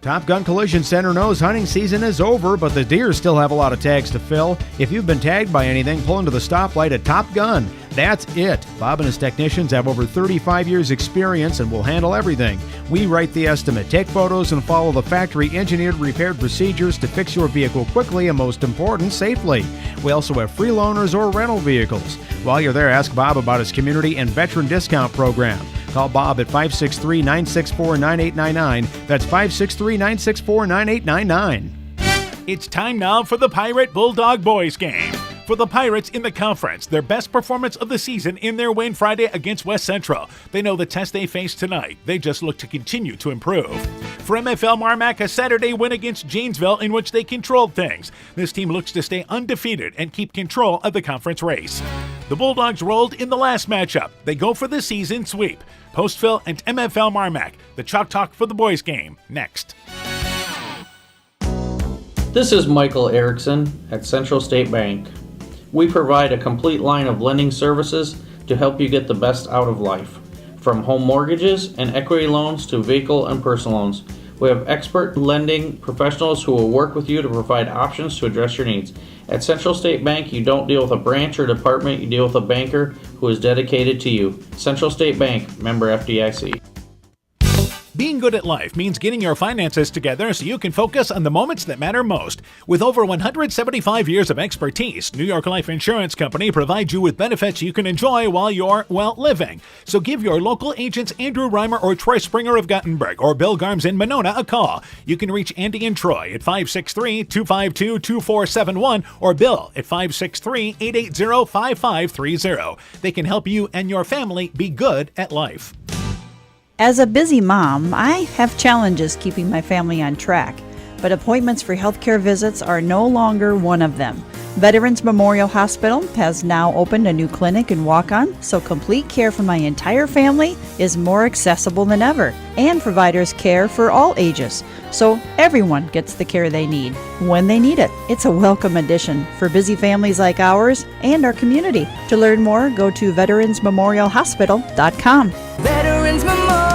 Top Gun Collision Center knows hunting season is over, but the deer still have a lot of tags to fill. If you've been tagged by anything, pull into the stoplight at Top Gun. That's it. Bob and his technicians have over 35 years experience and will handle everything. We write the estimate, take photos, and follow the factory engineered repaired procedures to fix your vehicle quickly and, most important, safely. We also have free loaners or rental vehicles. While you're there, ask Bob about his community and veteran discount program. Call Bob at 563-964-9899. That's 563-964-9899. It's time now for the Pirate Bulldog boys game. For the Pirates in the conference, their best performance of the season in their win Friday against West Central. They know the test they face tonight. They just look to continue to improve. For MFL MarMac, a Saturday win against Janesville in which they controlled things. This team looks to stay undefeated and keep control of the conference race. The Bulldogs rolled in the last matchup. They go for the season sweep. Postville and MFL MarMac. The Chalk Talk for the boys game next. This is Michael Erickson at Central State Bank. We provide a complete line of lending services to help you get the best out of life. From home mortgages and equity loans to vehicle and personal loans. We have expert lending professionals who will work with you to provide options to address your needs. At Central State Bank, you don't deal with a branch or department, you deal with a banker who is dedicated to you. Central State Bank, member FDIC. Being good at life means getting your finances together so you can focus on the moments that matter most. With over 175 years of expertise, New York Life Insurance Company provides you with benefits you can enjoy while you're, living. So give your local agents Andrew Reimer or Troy Springer of Guttenberg or Bill Garms in Monona a call. You can reach Andy and Troy at 563-252-2471 or Bill at 563-880-5530. They can help you and your family be good at life. As a busy mom, I have challenges keeping my family on track, but appointments for healthcare visits are no longer one of them. Veterans Memorial Hospital has now opened a new clinic and walk-on, so complete care for my entire family is more accessible than ever, and providers care for all ages, so everyone gets the care they need when they need it. It's a welcome addition for busy families like ours and our community. To learn more, go to veteransmemorialhospital.com. Veterans Memorial.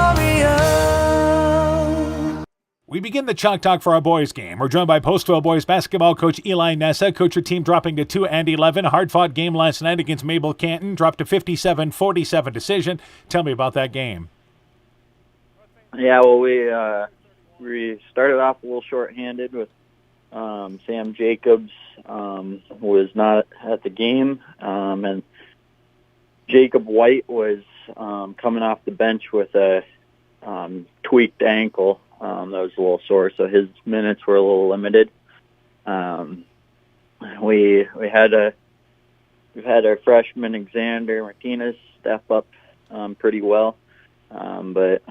We begin the Chalk Talk for our boys game. We're joined by Postville boys basketball coach Eli Nessa. Coach, your team dropping to 2-11. Hard-fought game last night against Mabel Canton. Dropped to 57-47 decision. Tell me about that game. Yeah, well, we started off a little short-handed with Sam Jacobs, who was not at the game, and Jacob White was coming off the bench with a tweaked ankle that was a little sore, so his minutes were a little limited. We've had our freshman Xander Martinez step up pretty well, but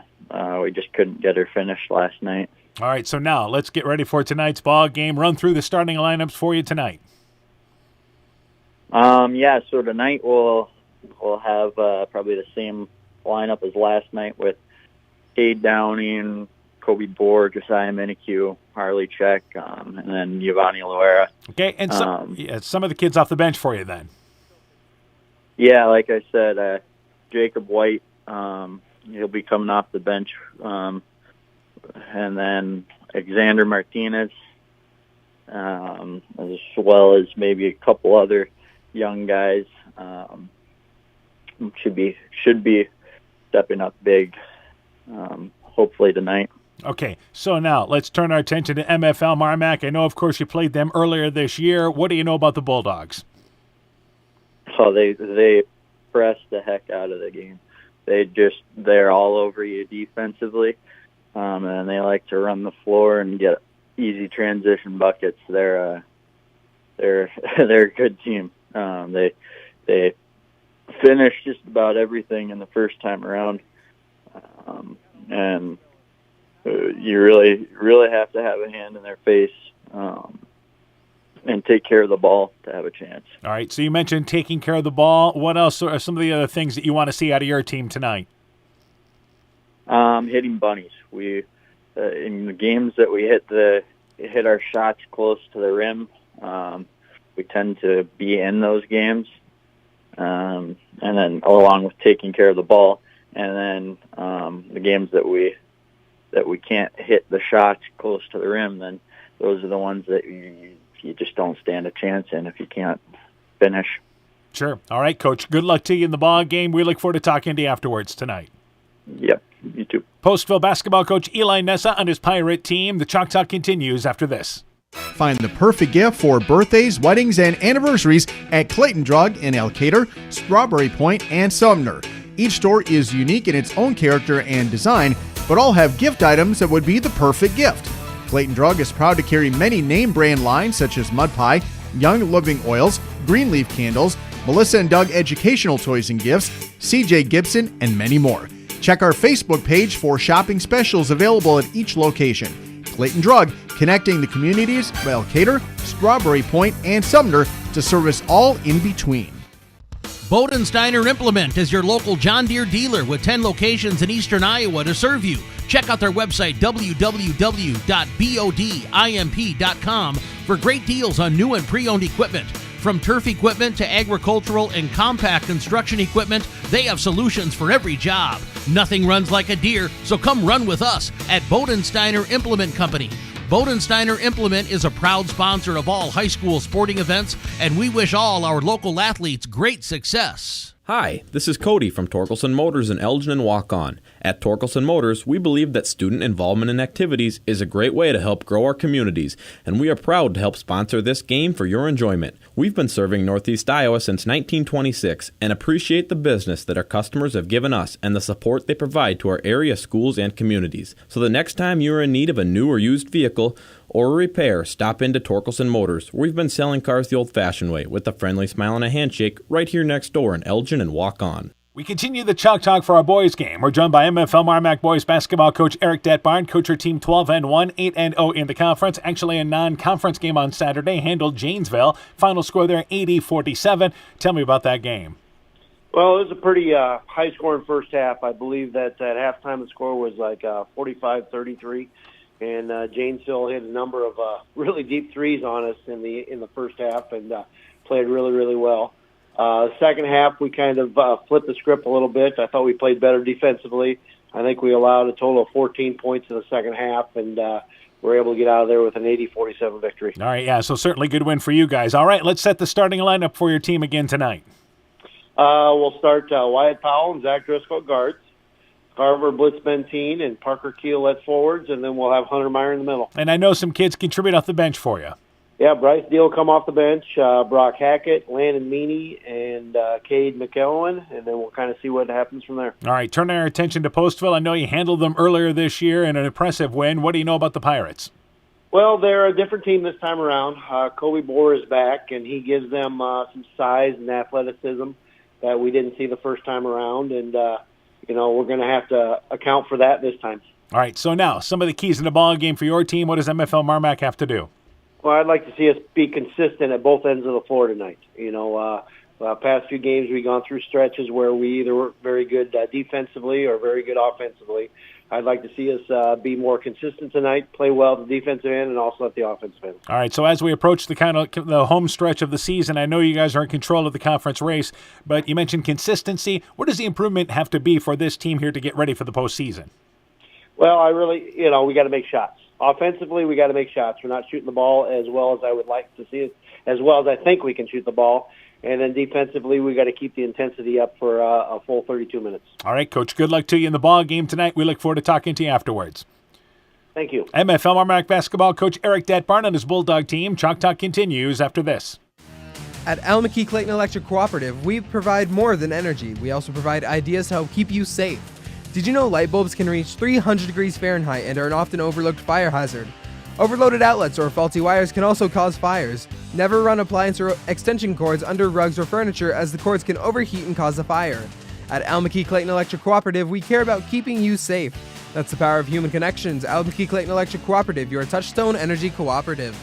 we just couldn't get her finished last night. All right, so now let's get ready for tonight's ball game. Run through the starting lineups for you tonight. So tonight we'll have probably the same lineup as last night with Cade Downing, Kobe Bohr, Josiah Minicue, Harley Check, and then Giovanni Loera. Okay, and some of the kids off the bench for you then. Yeah, like I said, Jacob White, he'll be coming off the bench, and then Xander Martinez, as well as maybe a couple other young guys should be stepping up big, hopefully tonight. Okay, so now let's turn our attention to MFL MarMac. I know, of course, you played them earlier this year. What do you know about the Bulldogs? Oh, they press the heck out of the game. They're all over you defensively, and they like to run the floor and get easy transition buckets. They're a good team. They finished just about everything in the first time around, and you really have to have a hand in their face and take care of the ball to have a chance. All right, so you mentioned taking care of the ball. What else are some of the other things that you want to see out of your team tonight? Hitting bunnies. We in the games that we hit our shots close to the rim, we tend to be in those games, and then along with taking care of the ball, and then the games that we can't hit the shots close to the rim, then those are the ones that you just don't stand a chance in if you can't finish. Sure. All right, Coach. Good luck to you in the ball game. We look forward to talking to you afterwards tonight. Yep, you too. Postville basketball coach Eli Nessa and his Pirate team. The Chalk Talk continues after this. Find the perfect gift for birthdays, weddings, and anniversaries at Clayton Drug in Elkader, Strawberry Point, and Sumner. Each store is unique in its own character and design, but all have gift items that would be the perfect gift. Clayton Drug is proud to carry many name brand lines such as Mud Pie, Young Living Oils, Greenleaf Candles, Melissa and Doug Educational Toys and Gifts, CJ Gibson, and many more. Check our Facebook page for shopping specials available at each location. Clayton Drug, connecting the communities of Elkader, Strawberry Point, and Sumner to service all in between. Bodensteiner Implement is your local John Deere dealer with 10 locations in eastern Iowa to serve you. Check out their website, www.bodimp.com, for great deals on new and pre-owned equipment. From turf equipment to agricultural and compact construction equipment, they have solutions for every job. Nothing runs like a Deere, so come run with us at Bodensteiner Implement Company. Bodensteiner Implement is a proud sponsor of all high school sporting events, and we wish all our local athletes great success. Hi, this is Cody from Torkelson Motors in Elgin and Waukon. At Torkelson Motors, we believe that student involvement in activities is a great way to help grow our communities, and we are proud to help sponsor this game for your enjoyment. We've been serving Northeast Iowa since 1926 and appreciate the business that our customers have given us and the support they provide to our area schools and communities. So the next time you are in need of a new or used vehicle or a repair, stop into Torkelson Motors. We've been selling cars the old-fashioned way with a friendly smile and a handshake right here next door in Elgin and Waukon. We continue the Chalk Talk for our boys game. We're joined by MFL MarMac boys basketball coach Eric Detbarn. Coach your team 12-1, 8-0 in the conference. Actually a non-conference game on Saturday. Handled Janesville. Final score there 80-47. Tell me about that game. Well, it was a pretty high-scoring first half. I believe that at halftime the score was like 45-33. And Janesville hit a number of really deep threes on us in the first half and played really, really well. Second half, we kind of flipped the script a little bit. I thought we played better defensively. I think we allowed a total of 14 points in the second half, and were able to get out of there with an 80-47 victory. All right, yeah, so certainly good win for you guys. All right, let's set the starting lineup for your team again tonight. We'll start Wyatt Powell and Zach Driscoll at guards. Carver, Blitz Bentine, and Parker Keel at forwards, and then we'll have Hunter Meyer in the middle. And I know some kids contribute off the bench for you. Yeah, Bryce Deal come off the bench, Brock Hackett, Landon Meany, and Cade McElwain, and then we'll kind of see what happens from there. All right, turning our attention to Postville. I know you handled them earlier this year in an impressive win. What do you know about the Pirates? Well, they're a different team this time around. Kobe Bohr is back, and he gives them some size and athleticism that we didn't see the first time around, and we're going to have to account for that this time. All right, so now some of the keys in the ball game for your team. What does MFL MarMac have to do? Well, I'd like to see us be consistent at both ends of the floor tonight. Past few games we've gone through stretches where we either were very good defensively or very good offensively. I'd like to see us be more consistent tonight, play well at the defensive end and also at the offensive end. All right, so as we approach the home stretch of the season, I know you guys are in control of the conference race, but you mentioned consistency. What does the improvement have to be for this team here to get ready for the postseason? Well, we got to make shots. Offensively, we got to make shots. We're not shooting the ball as well as I would like to see it, as well as I think we can shoot the ball. And then defensively, we got to keep the intensity up for a full 32 minutes. All right, Coach, good luck to you in the ball game tonight. We look forward to talking to you afterwards. Thank you. MFL MarMac basketball coach Eric Detbarn and his Bulldog team. Chalk Talk continues after this. At Almaquee Clayton Electric Cooperative, we provide more than energy. We also provide ideas to help keep you safe. Did you know light bulbs can reach 300 degrees Fahrenheit and are an often overlooked fire hazard? Overloaded outlets or faulty wires can also cause fires. Never run appliance or extension cords under rugs or furniture, as the cords can overheat and cause a fire. At Almaquee Clayton Electric Cooperative, we care about keeping you safe. That's the power of human connections. Almaquee Clayton Electric Cooperative, your touchstone energy cooperative.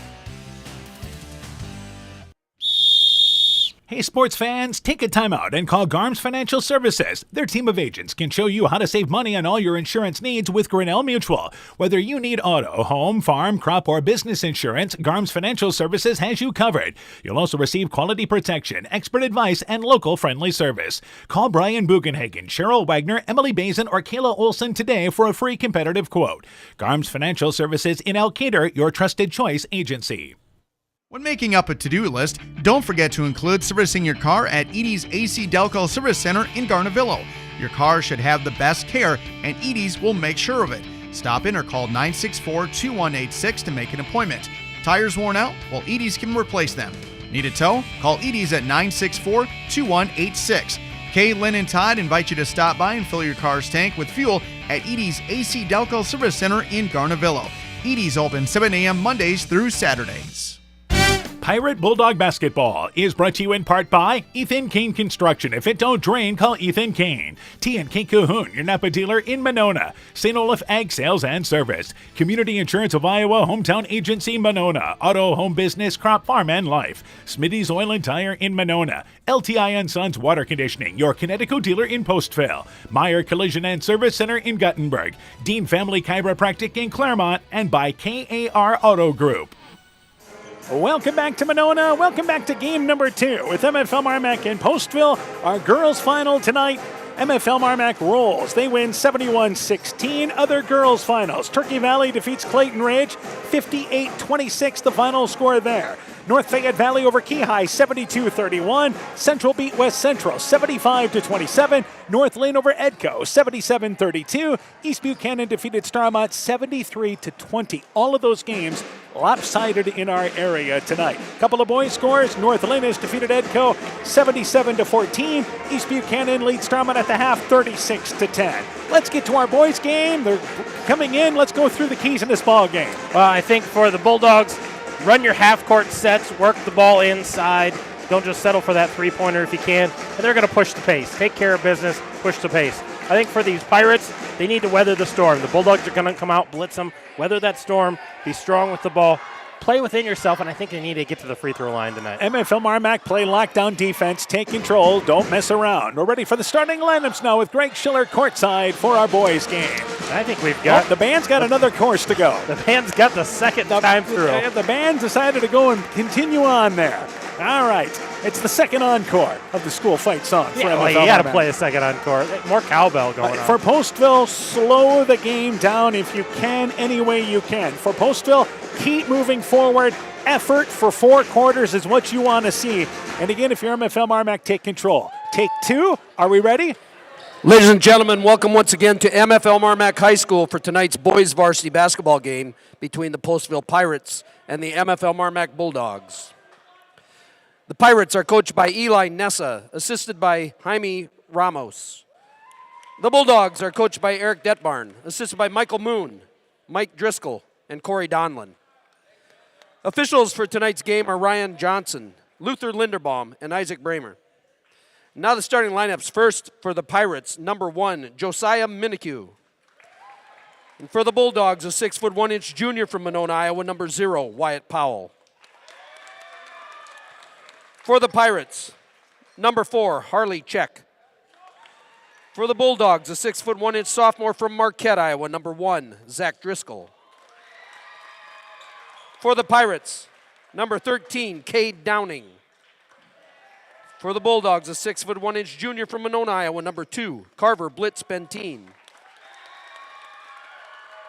Hey sports fans, take a time out and call Garms Financial Services. Their team of agents can show you how to save money on all your insurance needs with Grinnell Mutual. Whether you need auto, home, farm, crop, or business insurance, Garms Financial Services has you covered. You'll also receive quality protection, expert advice, and local friendly service. Call Brian Bugenhagen, Cheryl Wagner, Emily Bazin, or Kayla Olson today for a free competitive quote. Garms Financial Services in Elkader, your trusted choice agency. When making up a to-do list, don't forget to include servicing your car at Edie's AC Delco Service Center in Garnavillo. Your car should have the best care, and Edie's will make sure of it. Stop in or call 964-2186 to make an appointment. Tires worn out? Well, Edie's can replace them. Need a tow? Call Edie's at 964-2186. Kay, Lynn, and Todd invite you to stop by and fill your car's tank with fuel at Edie's AC Delco Service Center in Garnavillo. Edie's open 7 a.m. Mondays through Saturdays. Pirate Bulldog Basketball is brought to you in part by Ethan Kane Construction. If it don't drain, call Ethan Kane. T&K Cahoon, your Napa dealer in Monona. St. Olaf Ag Sales and Service. Community Insurance of Iowa, Hometown Agency, Monona. Auto, Home Business, Crop, Farm, and Life. Smitty's Oil and Tire in Monona. LTI & Sons Water Conditioning, your Connecticut dealer in Postville. Meyer Collision and Service Center in Guttenberg. Dean Family Chiropractic in Claremont. And by KAR Auto Group. Welcome back to Monona. Welcome back to game number 2 with MFL MarMac and Postville. Our girls' final tonight. MFL MarMac rolls. They win 71-16. Other girls' finals. Turkey Valley defeats Clayton Ridge 58-26, the final score there. North Fayette Valley over Keyhigh 72-31. Central beat West Central 75-27. North Lane over Edco 77-32. East Buchanan defeated Starmont 73-20. All of those games lopsided in our area tonight. Couple of boys scores. North Lane has defeated Edco 77-14. East Buchanan leads Starmont at the half 36-10. Let's get to our boys game. They're coming in. Let's go through the keys in this ball game. Well, I think for the Bulldogs, run your half-court sets, work the ball inside. Don't just settle for that three-pointer if you can. And they're going to push the pace. Take care of business, push the pace. I think for these Pirates, they need to weather the storm. The Bulldogs are going to come out, blitz them, weather that storm, be strong with the ball, play within yourself, and I think they need to get to the free throw line tonight. MFL MarMac play lockdown defense, take control, don't mess around. We're ready for the starting lineups now with Greg Schiller courtside for our boys game. I think we've got... the band's got another course to go. The band's got the second time through. The band decided to go and continue on there. All right. It's the second encore of the school fight song. Yeah, well, you got to play a second encore. More cowbell going on. For Postville, slow the game down if you can, any way you can. For Postville, keep moving forward. Effort for 4 quarters is what you want to see. And again, if you're MFL MarMac, take control. Take 2. Are we ready? Ladies and gentlemen, welcome once again to MFL MarMac High School for tonight's boys varsity basketball game between the Postville Pirates and the MFL MarMac Bulldogs. The Pirates are coached by Eli Nessa, assisted by Jaime Ramos. The Bulldogs are coached by Eric Detbarn, assisted by Michael Moon, Mike Driscoll, and Corey Donlin. Officials for tonight's game are Ryan Johnson, Luther Linderbaum, and Isaac Bramer. Now the starting lineups. First for the Pirates, number 1, Josiah Minikue. And for the Bulldogs, a 6'1" junior from Monona, Iowa, number 0, Wyatt Powell. For the Pirates, number 4, Harley Check. For the Bulldogs, a 6'1" sophomore from Marquette, Iowa, number 1, Zach Driscoll. For the Pirates, number 13, Cade Downing. For the Bulldogs, a 6'1" junior from Monona, Iowa, number 2, Carver Blitz Bentine.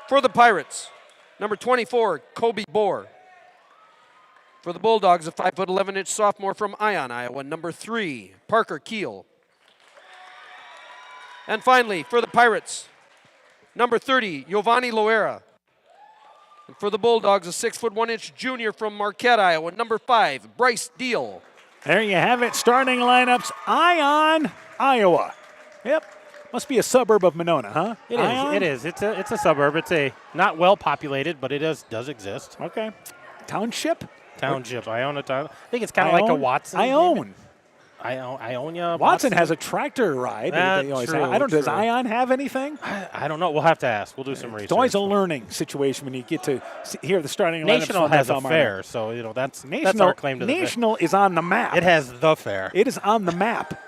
For the Pirates, number 24, Kobe Bohr. For the Bulldogs, a 5'11" sophomore from Ion, Iowa, number 3, Parker Keel. And finally, for the Pirates, number 30, Giovanni Loera. And for the Bulldogs, a 6'1" junior from Marquette, Iowa, number 5, Bryce Deal. There you have it, starting lineups. Ion, Iowa. Yep, must be a suburb of Monona, huh? It is. Ion? It is. It's a suburb. It's a not well populated, but it does exist. Okay. Township? Iona town. I think it's kind of like a Watson. Ionia. Ionia. Watson has a tractor ride. Does Ion have anything? I don't know. We'll have to ask. We'll do some research. It's always a learning situation when you get to hear the starting lineups. National has a fair, so that's our claim to the fair. National is on the map. It has the fair. It is on the map.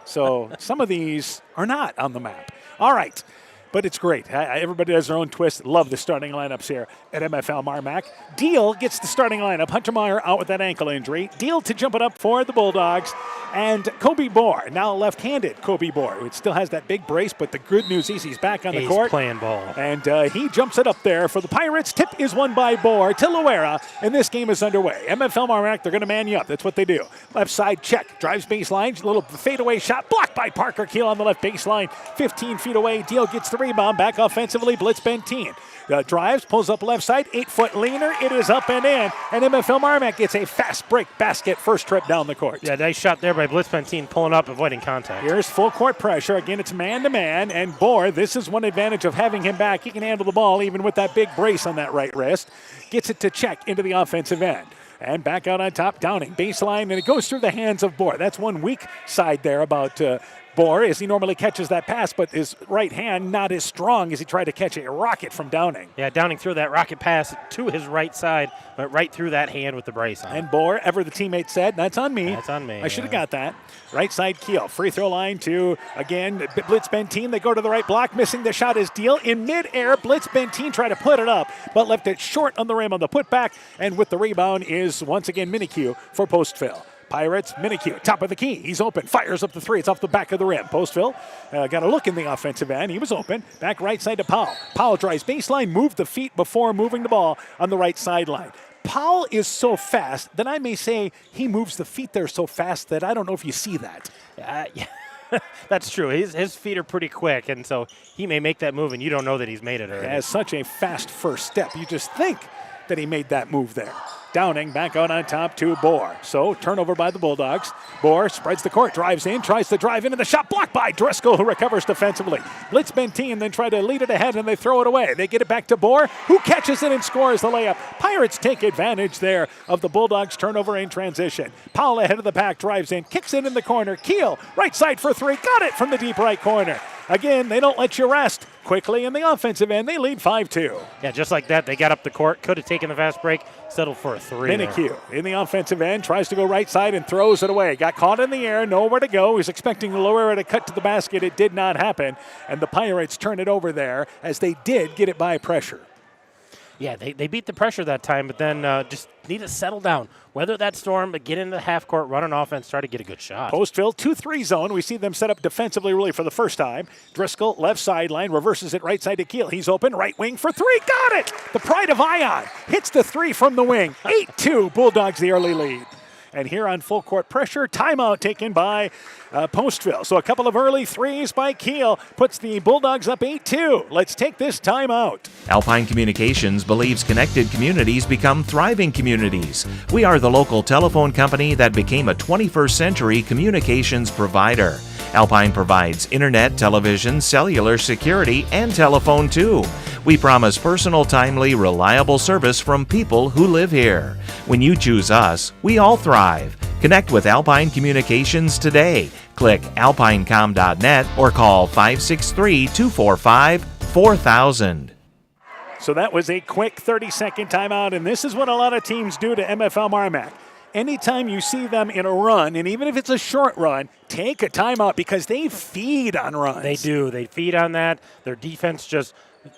So some of these are not on the map. All right. But it's great. Everybody has their own twist. Love the starting lineups here at MFL MarMac. Deal gets the starting lineup. Hunter Meyer out with that ankle injury. Deal to jump it up for the Bulldogs. And Kobe Bohr, now left-handed Kobe Bohr. It still has that big brace, but the good news is he's back on the court. He's playing ball. And he jumps it up there for the Pirates. Tip is won by Bohr to Loera, and this game is underway. MFL MarMac, they're going to man you up. That's what they do. Left side check. Drives baseline. Little fadeaway shot. Blocked by Parker Keel on the left baseline. 15 feet away. Deal gets the rebound. Back offensively. Blitz Bentine. Drives, pulls up left side, 8-foot leaner. It is up and in. And MFL MarMac gets a fast break basket first trip down the court. Yeah, nice shot there by Blitz Bentine, pulling up, avoiding contact. Here's full court pressure. Again, it's man-to-man. And Bohr, this is one advantage of having him back. He can handle the ball even with that big brace on that right wrist. Gets it to check into the offensive end. And back out on top, Downing. Baseline, and it goes through the hands of Bohr. That's one weak side there about Bohr, as he normally catches that pass, but his right hand not as strong as he tried to catch a rocket from Downing. Yeah, Downing threw that rocket pass to his right side, but right through that hand with the brace on. And Bohr, ever the teammate said, that's on me. That's on me. I should have got that. Right side Keel. Free throw line to, again, Blitz Bentine. They go to the right block. Missing the shot is Deal. In midair, Blitz Bentine tried to put it up, but left it short on the rim on the putback. And with the rebound is, once again, Minikue for Postville. Pirates, Minikue, top of the key. He's open, fires up the three. It's off the back of the rim. Postville got a look in the offensive end. He was open. Back right side to Powell. Powell drives baseline, moved the feet before moving the ball on the right sideline. Powell is so fast that I may say he moves the feet there so fast that I don't know if you see that. Yeah. That's true. His feet are pretty quick, and so he may make that move, and you don't know that he's made it already. He has such a fast first step. You just think that he made that move there. Downing back out on top to Bohr. So turnover by the Bulldogs. Bohr spreads the court, drives in, tries to drive into the shot, blocked by Driscoll, who recovers defensively. Blitz Bentine then try to lead it ahead, and they throw it away. They get it back to Bohr, who catches it and scores the layup. Pirates take advantage there of the Bulldogs' turnover in transition. Powell ahead of the pack, drives in, kicks it in the corner. Keel, right side for three, got it from the deep right corner. Again, they don't let you rest. Quickly in the offensive end, they lead 5-2. Yeah, just like that, they got up the court, could have taken the fast break, settled for a three. Minikue in the offensive end, tries to go right side and throws it away. Got caught in the air, nowhere to go. He's expecting Loera to cut to the basket. It did not happen, and the Pirates turn it over there as they did get it by pressure. Yeah, they beat the pressure that time, but then just need to settle down. Weather that storm, but get into the half court, run an offense, try to get a good shot. Postville, 2-3 zone. We see them set up defensively really for the first time. Driscoll, left sideline, reverses it right side to Keel. He's open, right wing for three. Got it! The pride of Ion hits the three from the wing. 8-2, Bulldogs the early lead. And here on full court pressure, timeout taken by Postville. So a couple of early threes by Keel puts the Bulldogs up 8-2. Let's take this timeout. Alpine Communications believes connected communities become thriving communities. We are the local telephone company that became a 21st century communications provider. Alpine provides internet, television, cellular security, and telephone too. We promise personal, timely, reliable service from people who live here. When you choose us, we all thrive. Connect with Alpine Communications today. Click alpinecom.net or call 563-245-4000. So that was a quick 30-second timeout, and this is what a lot of teams do to MFL MarMac. Anytime you see them in a run, and even if it's a short run, take a timeout because they feed on runs. They do. They feed on that. Their defense just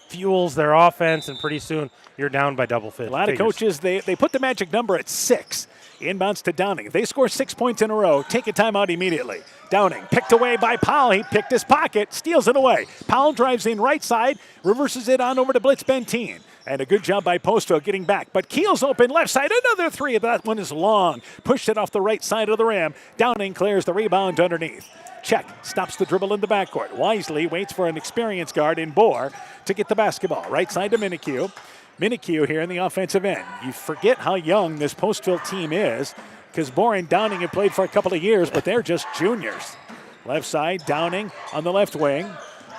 fuels their offense, and pretty soon you're down by double figures. A lot of coaches, they put the magic number at 6. Inbounds to Downing. If they score 6 points in a row, take a timeout immediately. Downing picked away by Powell. He picked his pocket, steals it away. Powell drives in right side, reverses it on over to Blitz Benteen. And a good job by Postville getting back. But Keel's open left side. Another three. That one is long. Pushed it off the right side of the rim. Downing clears the rebound underneath. Check. Stops the dribble in the backcourt. Wisely waits for an experienced guard in Bohr to get the basketball. Right side to Minique. Minique here in the offensive end. You forget how young this Postville team is because Bohr and Downing have played for a couple of years, but they're just juniors. Left side, Downing on the left wing.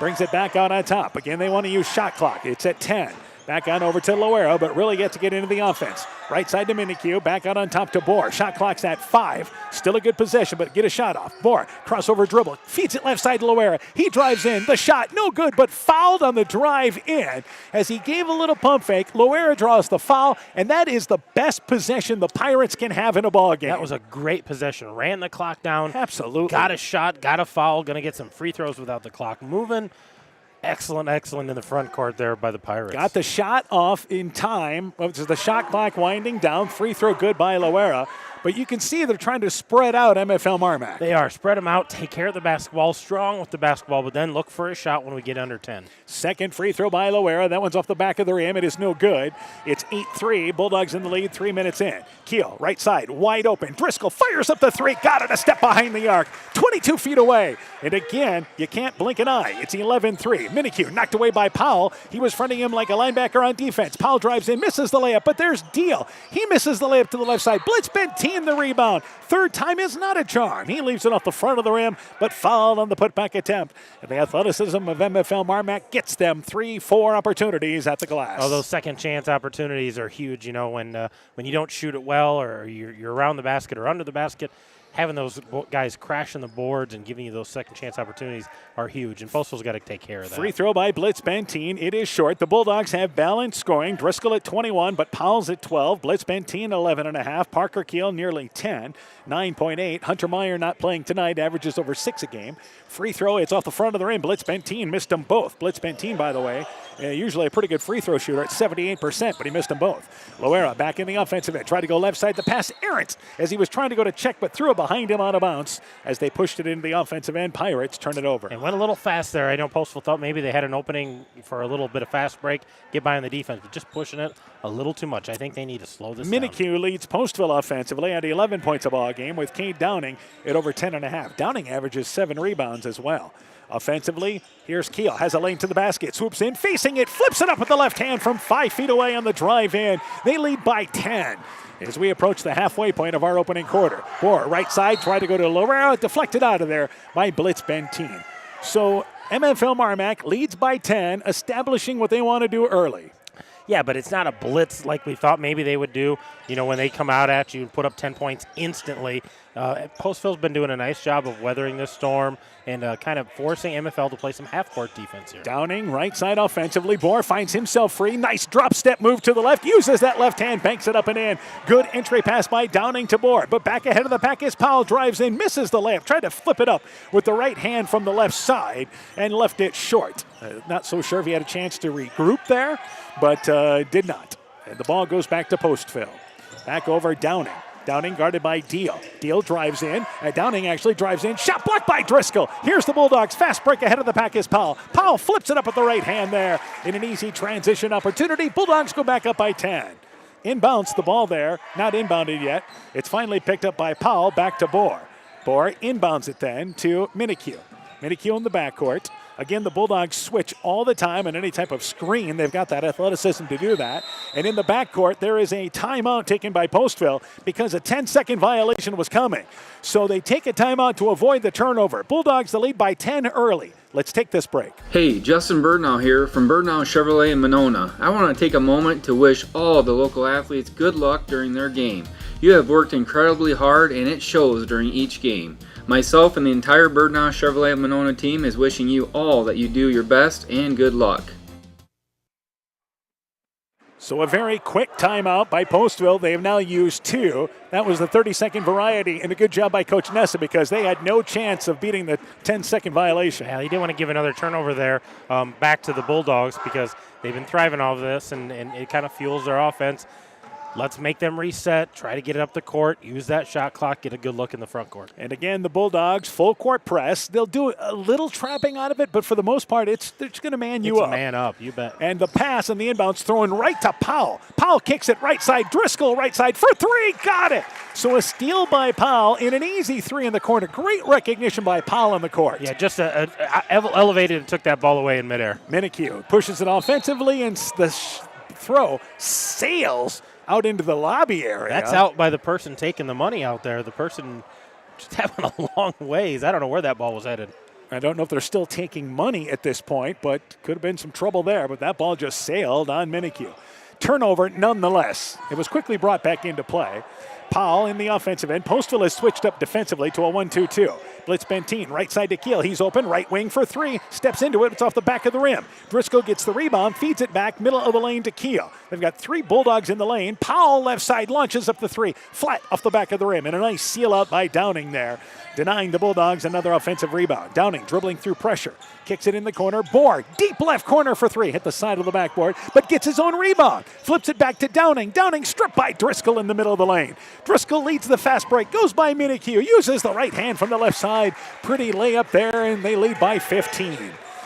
Brings it back out on top. Again, they want to use shot clock. It's at 10. Back on over to Loera, but really yet to get into the offense. Right side to Minique, back out on top to Bohr. Shot clock's at 5. Still a good possession, but get a shot off. Bohr, crossover dribble, feeds it left side to Loera. He drives in, the shot, no good, but fouled on the drive in. As he gave a little pump fake, Loera draws the foul, and that is the best possession the Pirates can have in a ball game. That was a great possession. Ran the clock down. Absolutely. Got a shot, got a foul, going to get some free throws without the clock moving. Excellent in the front court there by the Pirates. Got the shot off in time. The shot clock winding down. Free throw good by Loera. But you can see they're trying to spread out MFL MarMac. They are. Spread them out, take care of the basketball, strong with the basketball, but then look for a shot when we get under 10. Second free throw by Loera. That one's off the back of the rim. It is no good. It's 8-3. Bulldogs in the lead, 3 minutes in. Keel, right side, wide open. Driscoll fires up the three. Got it a step behind the arc. 22 feet away. And again, you can't blink an eye. It's 11-3. Minique knocked away by Powell. He was fronting him like a linebacker on defense. Powell drives in, misses the layup, but there's Deal. He misses the layup to the left side. Blitz Benteen the rebound. Third time is not a charm. He leaves it off the front of the rim, but fouled on the putback attempt. And the athleticism of MFL MarMac gets them 3-4 opportunities at the glass. Oh, those second chance opportunities are huge. You know, when you don't shoot it well or you're around the basket or under the basket, having those guys crashing the boards and giving you those second chance opportunities are huge, and Postville's got to take care of that. Free throw by Blitz Benteen. It is short. The Bulldogs have balanced scoring. Driscoll at 21, but Powell's at 12. Blitz Benteen 11.5. Parker Keel nearly 10. 9.8. Hunter Meyer not playing tonight, averages over 6 a game. Free throw, it's off the front of the rim. Blitz Benteen missed them both. Blitz Benteen, by the way, usually a pretty good free throw shooter at 78%, but he missed them both. Loera back in the offensive end. Tried to go left side. The pass errant as he was trying to go to check, but threw it behind him out of bounds as they pushed it into the offensive end. Pirates turn it over. And went a little fast there. I know Postville thought maybe they had an opening for a little bit of fast break, get by on the defense, but just pushing it a little too much. I think they need to slow this down. Minique leads Postville offensively at 11 points a ball game with Cade Downing at over 10.5. Downing averages 7 rebounds as well. Offensively, here's Keel, has a lane to the basket, swoops in, facing it, flips it up with the left hand from 5 feet away on the drive in. They lead by 10 as we approach the halfway point of our opening quarter. Bohr, right side, tried to go to Loera, deflected out of there by Blitz Benteen. So MFL MarMac leads by 10, establishing what they want to do early. Yeah, but it's not a blitz like we thought maybe they would do. You know, when they come out at you and put up 10 points instantly. Postville's been doing a nice job of weathering this storm and kind of forcing MFL to play some half-court defense here. Downing, right side offensively. Bohr finds himself free. Nice drop step move to the left. Uses that left hand, banks it up and in. Good entry pass by Downing to Bohr. But back ahead of the pack is Powell. Drives in, misses the layup. Tried to flip it up with the right hand from the left side and left it short. Not so sure if he had a chance to regroup there, but did not. And the ball goes back to Postville. Back over Downing. Downing guarded by Deal. Deal drives in. Downing actually drives in. Shot blocked by Driscoll. Here's the Bulldogs. Fast break ahead of the pack is Powell. Powell flips it up with the right hand there in an easy transition opportunity. Bulldogs go back up by 10. Inbounds the ball there, not inbounded yet. It's finally picked up by Powell, back to Bohr. Bohr inbounds it then to Minique. Minique in the backcourt. Again, the Bulldogs switch all the time in any type of screen. They've got that athleticism to do that. And in the backcourt, there is a timeout taken by Postville because a 10-second violation was coming. So they take a timeout to avoid the turnover. Bulldogs the lead by 10 early. Let's take this break. Hey, Justin Birdnow here from Birdnow Chevrolet in Monona. I want to take a moment to wish all the local athletes good luck during their game. You have worked incredibly hard and it shows during each game. Myself and the entire Birdnow Chevrolet Monona team is wishing you all that you do your best and good luck. So a very quick timeout by Postville. They have now used 2. That was the 30-second variety, and a good job by Coach Nessa because they had no chance of beating the 10-second violation. Yeah, he didn't want to give another turnover there back to the Bulldogs because they've been thriving off of this, and it kind of fuels their offense. Let's make them reset, try to get it up the court, use that shot clock, get a good look in the front court. And again, the Bulldogs, full court press. They'll do a little trapping out of it, but for the most part, they're just going to man you up. It's a man up, you bet. And the pass and the inbounds thrown right to Powell. Powell kicks it right side. Driscoll right side for 3. Got it. So a steal by Powell in an easy 3 in the corner. Great recognition by Powell on the court. Yeah, just elevated and took that ball away in midair. Minique pushes it offensively, and the throw sails out into the lobby area. That's out by the person taking the money out there. The person just having a long ways. I don't know where that ball was headed. I don't know if they're still taking money at this point, but could have been some trouble there. But that ball just sailed on Minique. Turnover nonetheless. It was quickly brought back into play. Powell in the offensive end. Postville has switched up defensively to a 1-2-2. Blitz Benteen, right side to Keel. He's open, right wing for 3. Steps into it. It's off the back of the rim. Driscoll gets the rebound, feeds it back, middle of the lane to Keel. They've got 3 Bulldogs in the lane. Powell left side launches up the 3. Flat off the back of the rim. And a nice seal out by Downing there, denying the Bulldogs another offensive rebound. Downing dribbling through pressure. Kicks it in the corner. Bohr, deep left corner for 3. Hit the side of the backboard, but gets his own rebound. Flips it back to Downing. Downing stripped by Driscoll in the middle of the lane. Driscoll leads the fast break. Goes by Minique. Uses the right hand from the left side. Pretty layup there, and they lead by 15.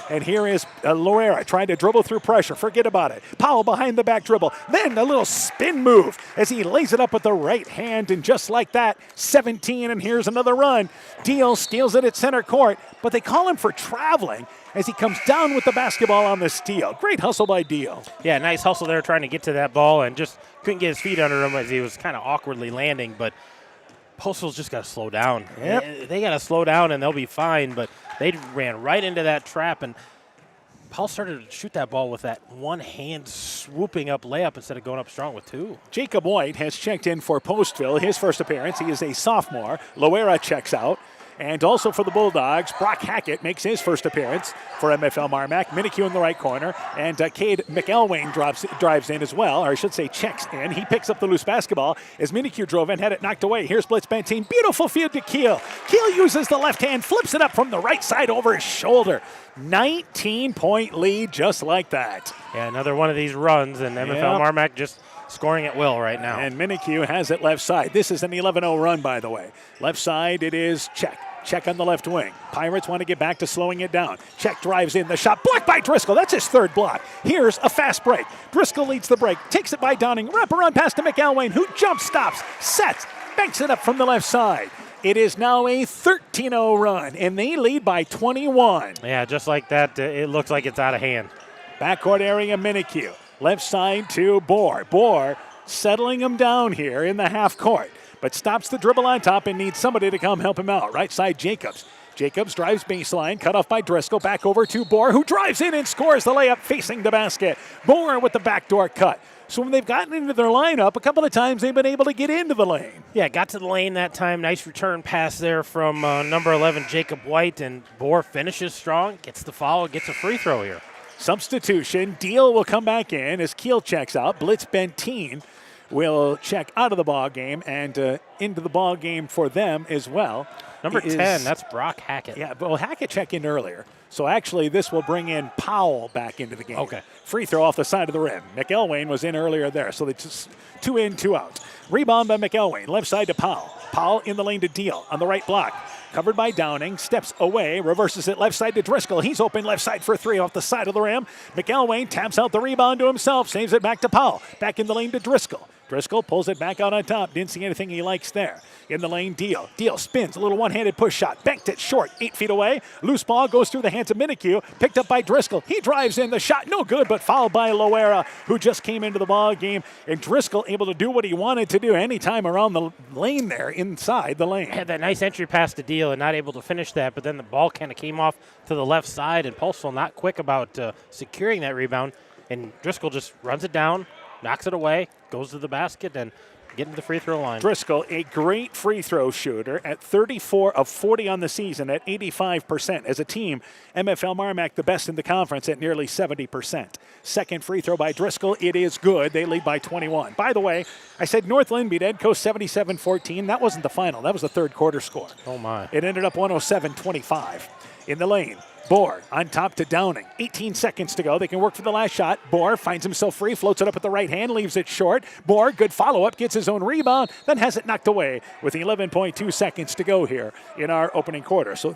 And here is Loera trying to dribble through pressure. Forget about it. Powell behind the back dribble. Then a little spin move as he lays it up with the right hand. And just like that, 17. And here's another run. Deal steals it at center court. But they call him for traveling as he comes down with the basketball on the steal. Great hustle by Deal. Yeah, nice hustle there trying to get to that ball and just couldn't get his feet under him as he was kind of awkwardly landing. But Postville's just got to slow down. Yep. They got to slow down and they'll be fine. But they ran right into that trap, and Powell started to shoot that ball with that one hand swooping up layup instead of going up strong with 2. Jacob White has checked in for Postville, his first appearance. He is a sophomore. Loera checks out. And also for the Bulldogs, Brock Hackett makes his first appearance for MFL MarMac. Minique in the right corner. And Cade McElwain drives in as well, or I should say checks in. He picks up the loose basketball as Minique drove in, had it knocked away. Here's Blitz Benteen. Beautiful feed to Keel. Keel uses the left hand, flips it up from the right side over his shoulder. 19-point lead just like that. Yeah, another one of these runs, and MFL MarMac just scoring at will right now. And Minique has it left side. This is an 11-0 run, by the way. Left side, it is Check. Check on the left wing. Pirates want to get back to slowing it down. Check drives in. The shot blocked by Driscoll. That's his 3rd block. Here's a fast break. Driscoll leads the break. Takes it by Downing. Wraparound pass to McElwain, who jump stops, sets, banks it up from the left side. It is now a 13-0 run, and they lead by 21. Yeah, just like that, it looks like it's out of hand. Backcourt area, Minique. Left side to Bohr. Bohr settling him down here in the half court, but stops the dribble on top and needs somebody to come help him out. Right side, Jacobs. Jacobs drives baseline, cut off by Driscoll, back over to Bohr, who drives in and scores the layup facing the basket. Bohr with the backdoor cut. So when they've gotten into their lineup, a couple of times they've been able to get into the lane. Yeah, got to the lane that time. Nice return pass there from number 11, Jacob White, and Bohr finishes strong, gets the foul, gets a free throw here. Substitution. Deal will come back in as Keel checks out. Blitz Benteen will check out of the ball game and into the ball game for them as well. Number 10, that's Brock Hackett. Yeah, well, Hackett checked in earlier. So actually this will bring in Powell back into the game. Okay. Free throw off the side of the rim. McElwain was in earlier there, so they just 2 in, 2 out. Rebound by McElwain, left side to Powell. Powell in the lane to Deal on the right block. Covered by Downing, steps away, reverses it left side to Driscoll. He's open left side for 3 off the side of the rim. McElwain taps out the rebound to himself, saves it back to Powell. Back in the lane to Driscoll. Driscoll pulls it back out on top. Didn't see anything he likes there. In the lane, Deal. Deal spins, a little one-handed push shot. Banked it short, 8 feet away. Loose ball goes through the hands of Minikue. Picked up by Driscoll. He drives in. The shot no good, but fouled by Loera, who just came into the ball game. And Driscoll able to do what he wanted to do anytime around the lane there, inside the lane. Had that nice entry pass to Deal and not able to finish that, but then the ball kind of came off to the left side, and Postville not quick about securing that rebound. And Driscoll just runs it down, knocks it away, goes to the basket, and getting to the free throw line. Driscoll, a great free throw shooter at 34 of 40 on the season at 85%. As a team, MFL MarMac the best in the conference at nearly 70%. Second free throw by Driscoll. It is good. They lead by 21. By the way, I said Northland beat Edco 77-14. That wasn't the final. That was the third quarter score. Oh, my. It ended up 107-25. In the lane, Bohr on top to Downing. 18 seconds to go. They can work for the last shot. Bohr finds himself free, floats it up with the right hand, leaves it short. Bohr, good follow-up, gets his own rebound, then has it knocked away with 11.2 seconds to go here in our opening quarter. So,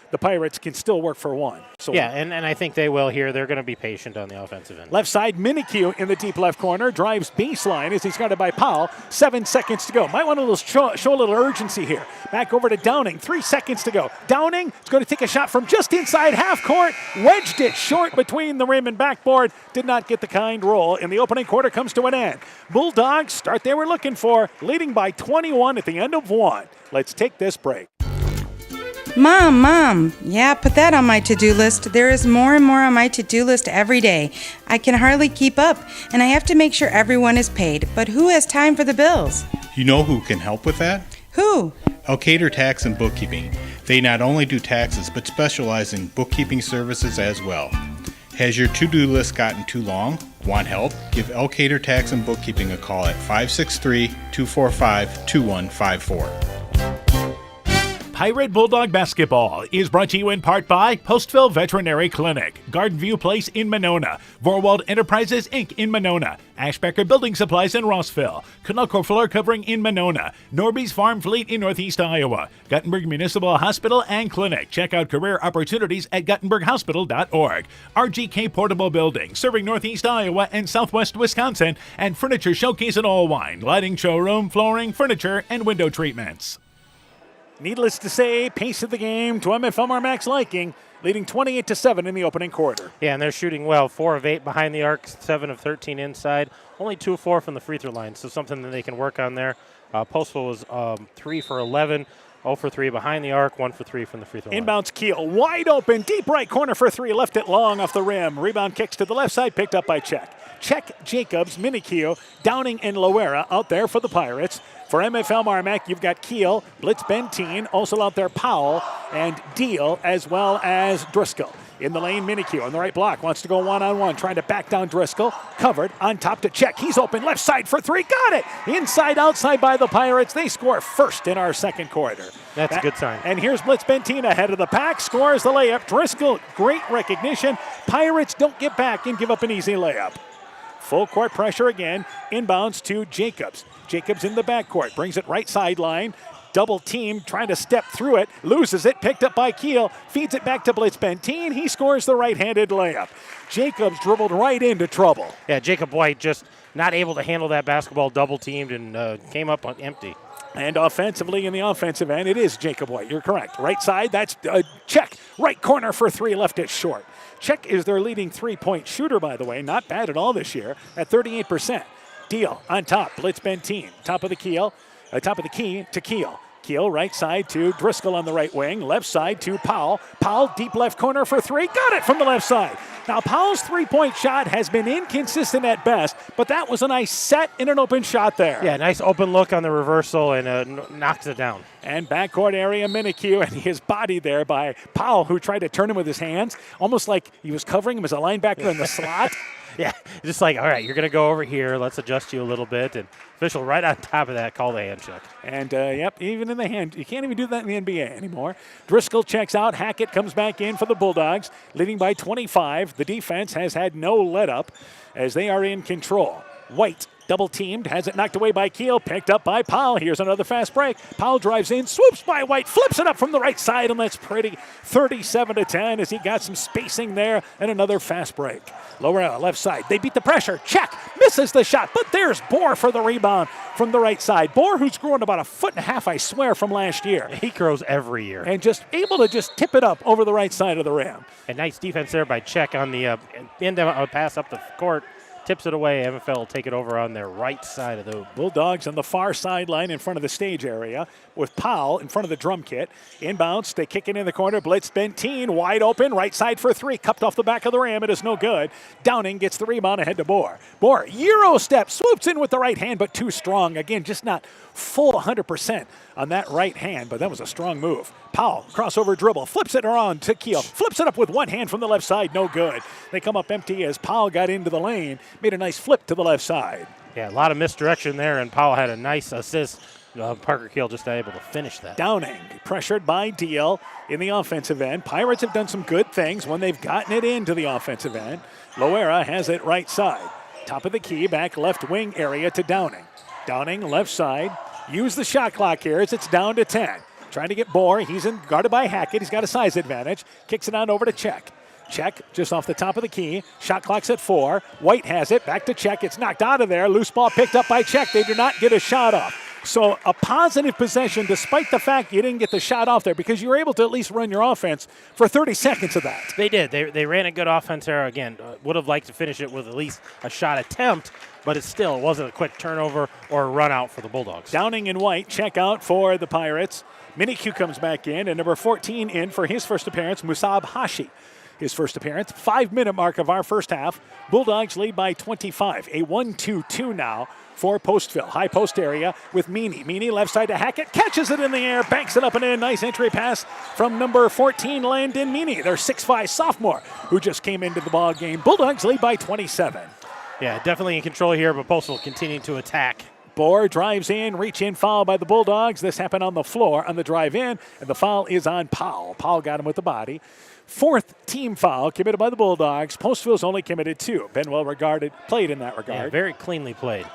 the Pirates can still work for one. So yeah, and I think they will here. They're going to be patient on the offensive end. Left side, Minikue in the deep left corner. Drives baseline as he's guarded by Powell. 7 seconds to go. Might want to show a little urgency here. Back over to Downing. 3 seconds to go. Downing is going to take a shot from just inside half court. Wedged it short between the rim and backboard. Did not get the kind roll. And the opening quarter comes to an end. Bulldogs start they were looking for, leading by 21 at the end of one. Let's take this break. Mom, yeah, put that on my to-do list. There is more and more on my to-do list every day. I can hardly keep up, and I have to make sure everyone is paid. But who has time for the bills? You know who can help with that? Who? Alcator Tax and Bookkeeping. They not only do taxes, but specialize in bookkeeping services as well. Has your to-do list gotten too long? Want help? Give Alcator Tax and Bookkeeping a call at 563-245-2154. Pirate Bulldog Basketball is brought to you in part by Postville Veterinary Clinic, Garden View Place in Monona, Vorwald Enterprises Inc. in Monona, Ashbecker Building Supplies in Rossville, Canucco Floor Covering in Monona, Norby's Farm Fleet in Northeast Iowa, Guttenberg Municipal Hospital and Clinic. Check out career opportunities at guttenberghospital.org. RGK Portable Building, serving Northeast Iowa and Southwest Wisconsin, and Furniture Showcase in Allwine, lighting showroom, flooring, furniture, and window treatments. Needless to say, pace of the game to MFL MarMac's liking, leading 28-7 in the opening quarter. Yeah, and they're shooting well. 4 of 8 behind the arc, 7 of 13 inside. Only 2 of 4 from the free throw line, so something that they can work on there. Postville was 3 for 11, 0 for 3 behind the arc, 1 for 3 from the free throw line. Inbounds Keel, wide open, deep right corner for 3, left it long off the rim. Rebound kicks to the left side, picked up by Check, Jacobs, Minikue, Downing, and Loera out there for the Pirates. For MFL MarMac, you've got Keel, Blitz Benteen, also out there Powell, and Deal, as well as Driscoll. In the lane, Minikue on the right block, wants to go one-on-one, trying to back down Driscoll. Covered, on top to Check. He's open, left side for 3, got it! Inside, outside by the Pirates. They score first in our second quarter. That's a good sign. And here's Blitz Benteen ahead of the pack, scores the layup. Driscoll, great recognition. Pirates don't get back and give up an easy layup. Full court pressure again, inbounds to Jacobs. Jacobs in the backcourt, brings it right sideline. Double team, trying to step through it, loses it, picked up by Keel, feeds it back to Blitz Benteen. He scores the right-handed layup. Jacobs dribbled right into trouble. Yeah, Jacob White just not able to handle that basketball, double teamed, and came up empty. And offensively, in the offensive end, it is Jacob White. You're correct. Right side, that's Check. Right corner for 3, left it short. Check is their leading three-point shooter, by the way. Not bad at all this year at 38%. Deal on top, Blitz Benteen. Top of the key to Keel. Keel right side to Driscoll on the right wing. Left side to Powell. Powell deep left corner for 3. Got it from the left side. Now Powell's three-point shot has been inconsistent at best, but that was a nice set in an open shot there. Yeah, nice open look on the reversal and knocks it down. And backcourt area, Minikue, and his body there by Powell, who tried to turn him with his hands, almost like he was covering him as a linebacker in the slot. Yeah, just like, all right, you're going to go over here. Let's adjust you a little bit. And official right on top of that, call the hand check. And, even in the hand, you can't even do that in the NBA anymore. Driscoll checks out. Hackett comes back in for the Bulldogs, leading by 25. The defense has had no let-up as they are in control. White double teamed, has it knocked away by Keel, picked up by Powell. Here's another fast break. Powell drives in, swoops by White, flips it up from the right side, and that's pretty. 37-10 as he got some spacing there, and another fast break. Lower left side, they beat the pressure. Check, misses the shot, but there's Bohr for the rebound from the right side. Bohr, who's grown about 1.5 feet, I swear, from last year. He grows every year. And just able to just tip it up over the right side of the rim. A nice defense there by Czech on the end pass up the court. Tips it away. MFL will take it over on their right side of the Bulldogs on the far sideline in front of the stage area with Powell in front of the drum kit. Inbounds, they kick it in the corner. Blitz Benteen wide open, right side for three. Cupped off the back of the rim. It is no good. Downing gets the rebound ahead to Bohr. Bohr, Euro step, swoops in with the right hand, but too strong. Again, just not full 100% on that right hand, but that was a strong move. Powell, crossover dribble, flips it around to Keel. Flips it up with one hand from the left side, no good. They come up empty as Powell got into the lane, made a nice flip to the left side. Yeah, a lot of misdirection there, and Powell had a nice assist. Parker Keel just able to finish that. Downing, pressured by Deal in the offensive end. Pirates have done some good things when they've gotten it into the offensive end. Loera has it right side. Top of the key, back left wing area to Downing. Downing, left side. Use the shot clock here as it's down to 10. Trying to get Bohr. He's guarded by Hackett. He's got a size advantage. Kicks it on over to Czech. Czech just off the top of the key. Shot clock's at 4. White has it. Back to Czech. It's knocked out of there. Loose ball picked up by Czech. They do not get a shot off. So a positive possession despite the fact you didn't get the shot off there because you were able to at least run your offense for 30 seconds of that. They did. They ran a good offense there. Again, would have liked to finish it with at least a shot attempt, but it wasn't a quick turnover or a run out for the Bulldogs. Downing and White check out for the Pirates. Minikue comes back in, and number 14 in for his first appearance, Musab Hashi. His first appearance, 5-minute mark of our first half. Bulldogs lead by 25. A 1-2-2 now for Postville. High post area with Meany. Meany left side to Hackett. Catches it in the air. Banks it up and in. Nice entry pass from number 14, Landon Meany. Their 6'5" sophomore who just came into the ball game. Bulldogs lead by 27. Yeah, definitely in control here, but Postville continuing to attack. Bohr drives in, reach in foul by the Bulldogs. This happened on the floor on the drive in, and the foul is on Powell. Powell got him with the body. Fourth team foul committed by the Bulldogs. Postville's only committed 2. Been well regarded, played in that regard. Yeah, very cleanly played.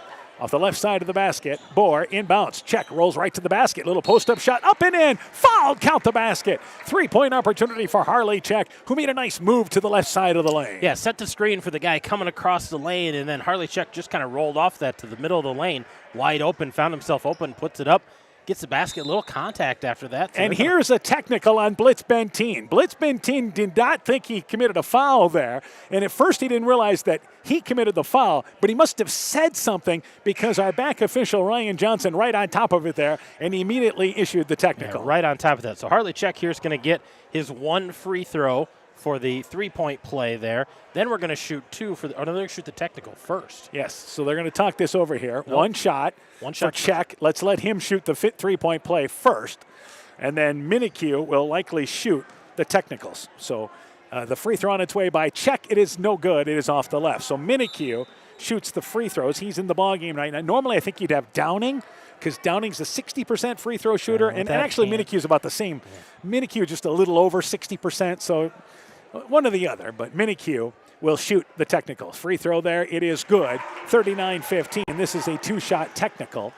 Off the left side of the basket, Bohr inbounds. Check, rolls right to the basket. Little post-up shot, up and in. Foul, count the basket. 3-point opportunity for Harley Check, who made a nice move to the left side of the lane. Yeah, set the screen for the guy coming across the lane, and then Harley Check just kind of rolled off that to the middle of the lane. Wide open, found himself open, puts it up. Gets the basket, a little contact after that. And here's a technical on Blitz Benteen. Blitz Benteen did not think he committed a foul there. And at first he didn't realize that he committed the foul, but he must have said something because our back official, Ryan Johnson, right on top of it there, and he immediately issued the technical. Yeah, right on top of that. So Harley Check here is going to get his one free throw for the 3-point play there. Then we're going to shoot 2 for the, they're going to shoot the technical first. Yes, so they're going to talk this over here. Nope. One shot for Check. Let's let him shoot the 3-point play first. And then Minikue will likely shoot the technicals. So the free throw on its way by Check. It is no good. It is off the left. So Minikue shoots the free throws. He's in the ballgame right now. Normally I think you'd have Downing because Downing's a 60% free throw shooter. And actually Minicue's about the same. Yeah. Minikue just a little over 60%. So one or the other, but Minikue will shoot the technicals. Free throw there, it is good. 39-15. This is a 2-shot technical,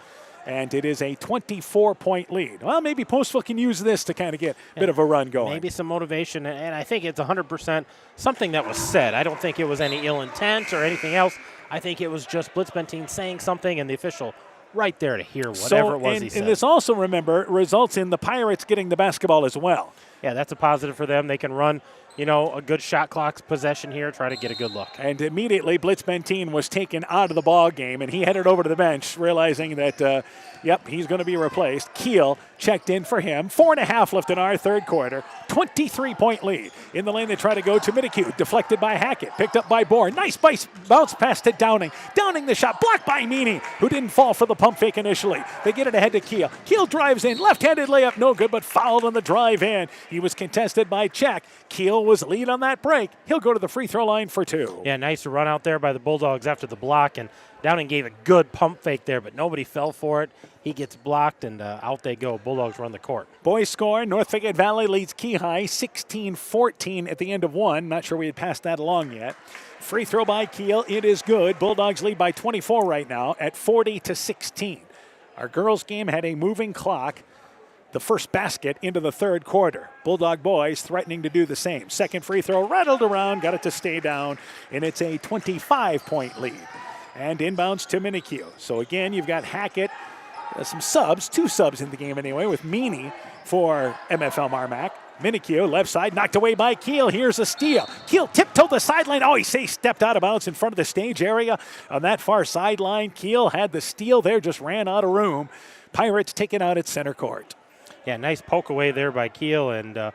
and it is a 24-point lead. Well, maybe Postville can use this to kind of get a bit of a run going. Maybe some motivation, and I think it's 100% something that was said. I don't think it was any ill intent or anything else. I think it was just Blitz Benteen saying something, and the official right there to hear whatever it was he said. And this also, remember, results in the Pirates getting the basketball as well. Yeah, that's a positive for them. They can run, a good shot clock possession here, try to get a good look. And immediately Blitz Benteen was taken out of the ball game, and he headed over to the bench, realizing that, he's going to be replaced. Keel checked in for him. 4.5 left in our third quarter. 23-point lead. In the lane they try to go to Minikue. Deflected by Hackett. Picked up by Bohr. Nice bounce pass to Downing. Downing the shot. Blocked by Meany, who didn't fall for the pump fake initially. They get it ahead to Keel. Keel drives in. Left-handed layup. No good, but fouled on the drive in. He was contested by Check. Keel was lead on that break. He'll go to the free throw line for 2. Yeah, nice run out there by the Bulldogs after the block, and Downing gave a good pump fake there, but nobody fell for it. He gets blocked, and out they go. Bulldogs run the court. Boys score. North Fayette Valley leads Key High 16-14 at the end of 1. Not sure we had passed that along yet. Free throw by Keel. It is good. Bulldogs lead by 24 right now at 40-16. Our girls game had a moving clock. The first basket into the third quarter. Bulldog boys threatening to do the same. Second free throw rattled around, got it to stay down, and it's a 25-point lead. and inbounds to Minikue. So again, you've got Hackett, some subs, 2 subs in the game anyway, with Meany for MFL MarMac. Minikue, left side, knocked away by Keel. Here's a steal. Keel tiptoed the sideline. Oh, he stepped out of bounds in front of the stage area on that far sideline. Keel had the steal there, just ran out of room. Pirates taken out at center court. Yeah, nice poke away there by Keel, and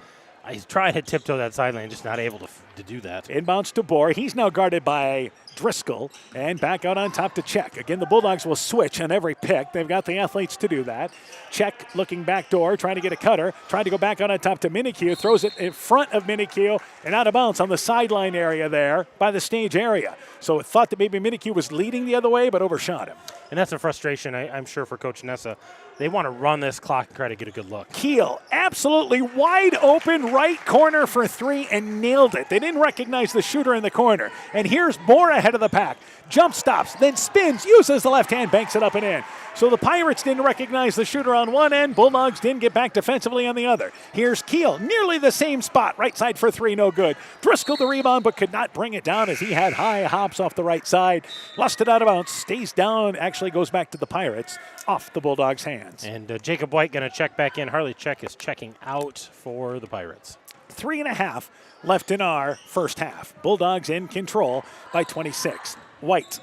he's trying to tiptoe that sideline, just not able to do that. Inbounds to Bohr. He's now guarded by Driscoll, and back out on top to Check. Again, the Bulldogs will switch on every pick. They've got the athletes to do that. Check looking back door, trying to get a cutter, trying to go back out on top to Minikue, throws it in front of Minikue, and out of bounds on the sideline area there by the stage area. So it thought that maybe Minikue was leading the other way, but overshot him. And that's a frustration, I'm sure, for Coach Nessa. They want to run this clock and try to get a good look. Keel, absolutely wide open right corner for 3 and nailed it. They didn't recognize the shooter in the corner. And here's Bohr ahead of the pack. Jump stops, then spins, uses the left hand, banks it up and in. So the Pirates didn't recognize the shooter on one end. Bulldogs didn't get back defensively on the other. Here's Keel, nearly the same spot. Right side for 3, no good. Driscoll the rebound, but could not bring it down as he had high hops off the right side. Lost it out of bounds, stays down, actually goes back to the Pirates off the Bulldogs' hands. And Jacob White going to check back in. Harley Check is checking out for the Pirates. 3.5 left in our first half. Bulldogs in control by 26. White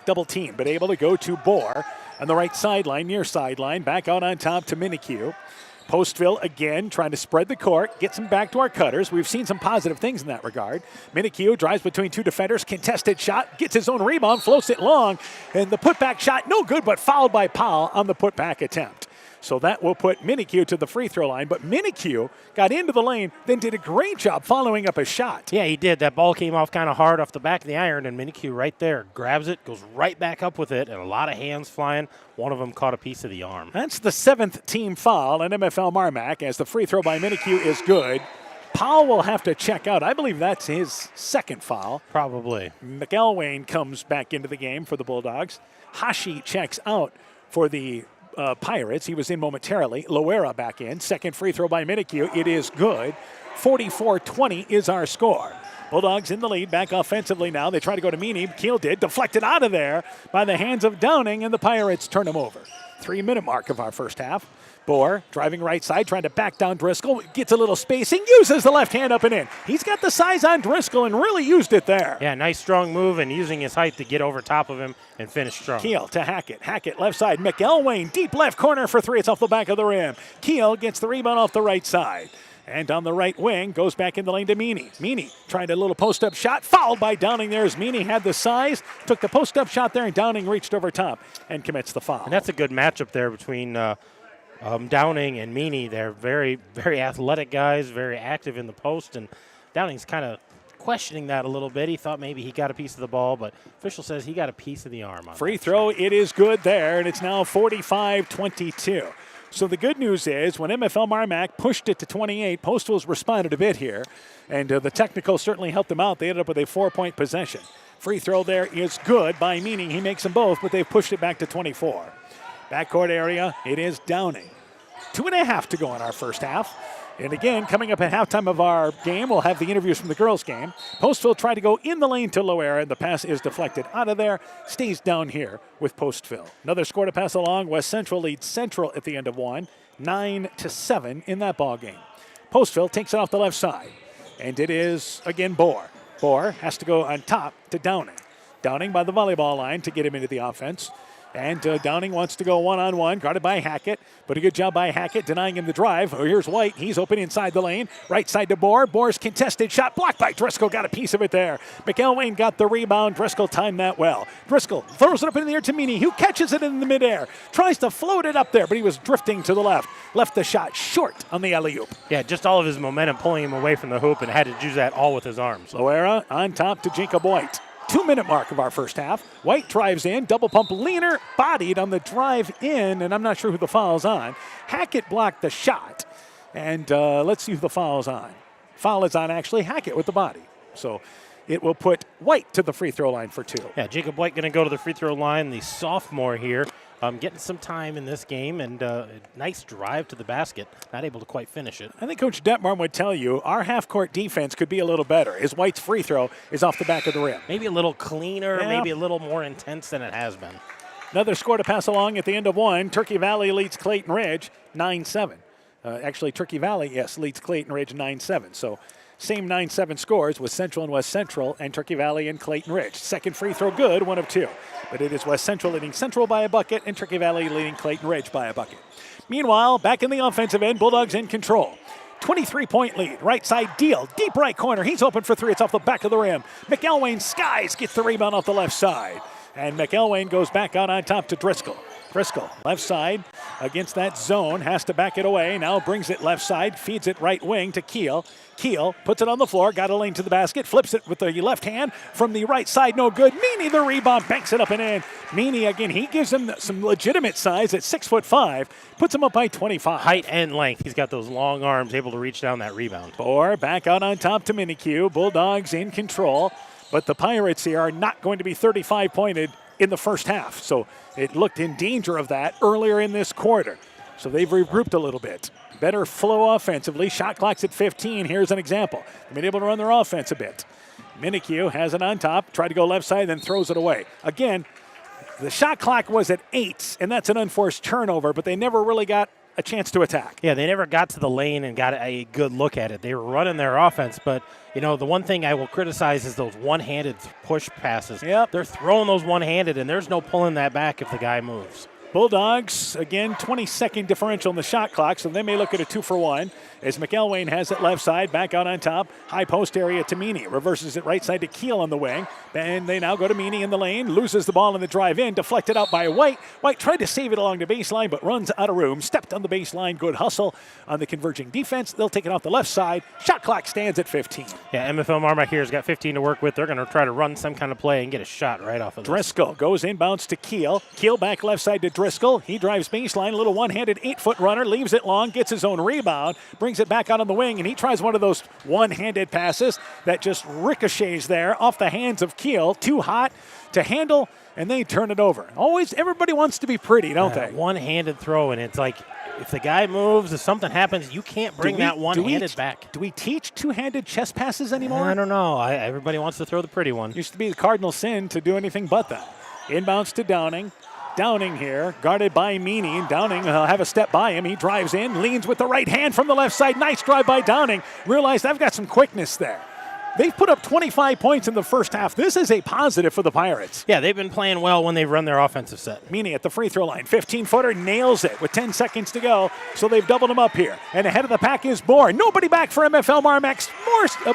double team, but able to go to Bohr on the right sideline, near sideline. Back out on top to Minikue. Postville again trying to spread the court, get some backdoor cutters. We've seen some positive things in that regard. Minikue drives between 2 defenders, contested shot, gets his own rebound, floats it long, and the putback shot no good, but fouled by Powell on the putback attempt. So that will put Minikue to the free throw line. But Minikue got into the lane, then did a great job following up a shot. Yeah, he did. That ball came off kind of hard off the back of the iron, and Minikue right there grabs it, goes right back up with it, and a lot of hands flying. One of them caught a piece of the arm. That's the 7th team foul on MFL MarMac as the free throw by Minikue is good. Powell will have to check out. I believe that's his 2nd foul. Probably. McElwain comes back into the game for the Bulldogs. Hashi checks out for the Pirates. He was in momentarily. Loera back in. 2nd free throw by Minikue. It is good. 44-20 is our score. Bulldogs in the lead, back offensively now. They try to go to Meany. Keel did. Deflected out of there by the hands of Downing, and the Pirates turn him over. 3-minute mark of our first half. Bohr driving right side, trying to back down Driscoll. Gets a little spacing, uses the left hand up and in. He's got the size on Driscoll and really used it there. Yeah, nice strong move and using his height to get over top of him and finish strong. Keel to Hackett. Hackett left side. McElwain deep left corner for 3. It's off the back of the rim. Keel gets the rebound off the right side. And on the right wing, goes back in the lane to Meany. Meany trying a little post-up shot, fouled by Downing there as Meany had the size, took the post-up shot there, and Downing reached over top and commits the foul. And that's a good matchup there between Downing and Meany. They're very, very athletic guys, very active in the post, and Downing's kind of questioning that a little bit. He thought maybe he got a piece of the ball, but official says he got a piece of the arm. On free throw, it is good there, and it's now 45-22. So the good news is when MFL MarMac pushed it to 28, Postville's responded a bit here, and the technical certainly helped them out. They ended up with a 4-point possession. Free throw there is good by Meany. He makes them both, but they've pushed it back to 24. Backcourt area, it is Downing. 2.5 to go in our first half. And again, coming up at halftime of our game, we'll have the interviews from the girls' game. Postville tried to go in the lane to Loera, and the pass is deflected out of there. Stays down here with Postville. Another score to pass along. West Central leads Central at the end of 1, 9-7 in that ball game. Postville takes it off the left side, and it is again Bohr. Bohr has to go on top to Downing. Downing by the volleyball line to get him into the offense. And Downing wants to go one-on-one, guarded by Hackett. But a good job by Hackett, denying him the drive. Oh, here's White. He's open inside the lane. Right side to Bohr. Bohr's contested shot blocked by Driscoll. Got a piece of it there. McElwain got the rebound. Driscoll timed that well. Driscoll throws it up in the air to Meany, who catches it in the midair. Tries to float it up there, but he was drifting to the left. Left the shot short on the alley-oop. Yeah, just all of his momentum pulling him away from the hoop, and had to do that all with his arms. Loera on top to Jacob White. 2-minute mark of our first half. White drives in, double pump leaner, bodied on the drive in, and I'm not sure who the foul's on. Hackett blocked the shot, and let's see who the foul's on. Foul is on actually Hackett with the body. So it will put White to the free throw line for 2. Yeah, Jacob White going to go to the free throw line, the sophomore here. getting some time in this game, and nice drive to the basket. Not able to quite finish it. I think Coach Detmar would tell you our half-court defense could be a little better. As White's free throw is off the back of the rim. Maybe a little cleaner, Yeah. maybe a little more intense than it has been. Another score to pass along at the end of one. Turkey Valley leads Clayton Ridge 9-7. Actually, Turkey Valley, yes, leads Clayton Ridge 9-7. So same 9-7 scores with Central and West Central and Turkey Valley and Clayton Ridge. Second free throw good, 1 of 2. But it is West Central leading Central by a bucket and Turkey Valley leading Clayton Ridge by a bucket. Meanwhile, back in the offensive end, Bulldogs in control. 23-point lead. Right side deal. Deep right corner. He's open for three. It's off the back of the rim. McElwain skies, gets the rebound off the left side. And McElwain goes back out on top to Driscoll. Driscoll, left side against that zone, has to back it away. Now brings it left side, feeds it right wing to Keel. Keel puts it on the floor, got a lane to the basket, flips it with the left hand from the right side, no good. Meany the rebound, banks it up and in. Meany again, he gives him some legitimate size at 6'5", puts him up by 25. Height and length. He's got those long arms, able to reach down that rebound. Or back out on top to Minikue. Bulldogs in control, but the Pirates here are not going to be 35-pointed in the first half. So it looked in danger of that earlier in this quarter. So they've regrouped a little bit. Better flow offensively. Shot clock's at 15. Here's an example. They've been able to run their offense a bit. Minikue has it on top, tried to go left side, then throws it away. Again, the shot clock was at 8, and that's an unforced turnover, but they never really got a chance to attack. Yeah, they never got to the lane and got a good look at it. They were running their offense, but you know, the one thing I will criticize is those one-handed push passes. Yep. They're throwing those one-handed, and there's no pulling that back if the guy moves. Bulldogs, again, 20-second differential in the shot clock, so they may look at a 2-for-1 as McElwain has it left side, back out on top, high post area to Meany, reverses it right side to Keel on the wing, and they now go to Meany in the lane, loses the ball in the drive in, deflected out by White. White tried to save it along the baseline, but runs out of room, stepped on the baseline, good hustle on the converging defense. They'll take it off the left side. Shot clock stands at 15. Yeah, MFL MarMac here has got 15 to work with. They're going to try to run some kind of play and get a shot right off of this. Driscoll goes inbounds to Keel. Keel back left side to Driscoll. He drives baseline, a little one-handed 8-foot runner, leaves it long, gets his own rebound, brings it back out on the wing, and he tries one of those one-handed passes that just ricochets there off the hands of Keel. Too hot to handle, and they turn it over. Always, everybody wants to be pretty, don't they? One-handed throw, and it's like, if the guy moves, if something happens, you can't bring that one-handed back. Do we teach two-handed chest passes anymore? I don't know. Everybody wants to throw the pretty one. Used to be the cardinal sin to do anything but that. Inbounds to Downing. Downing here, guarded by Meany. Downing will have a step by him. He drives in, leans with the right hand from the left side. Nice drive by Downing. Realized I've got some quickness there. They've put up 25 points in the first half. This is a positive for the Pirates. Yeah, they've been playing well when they've run their offensive set. Meany at the free throw line. 15-footer nails it with 10 seconds to go. So they've doubled him up here. And ahead of the pack is Bohr. Nobody back for MFL MarMac.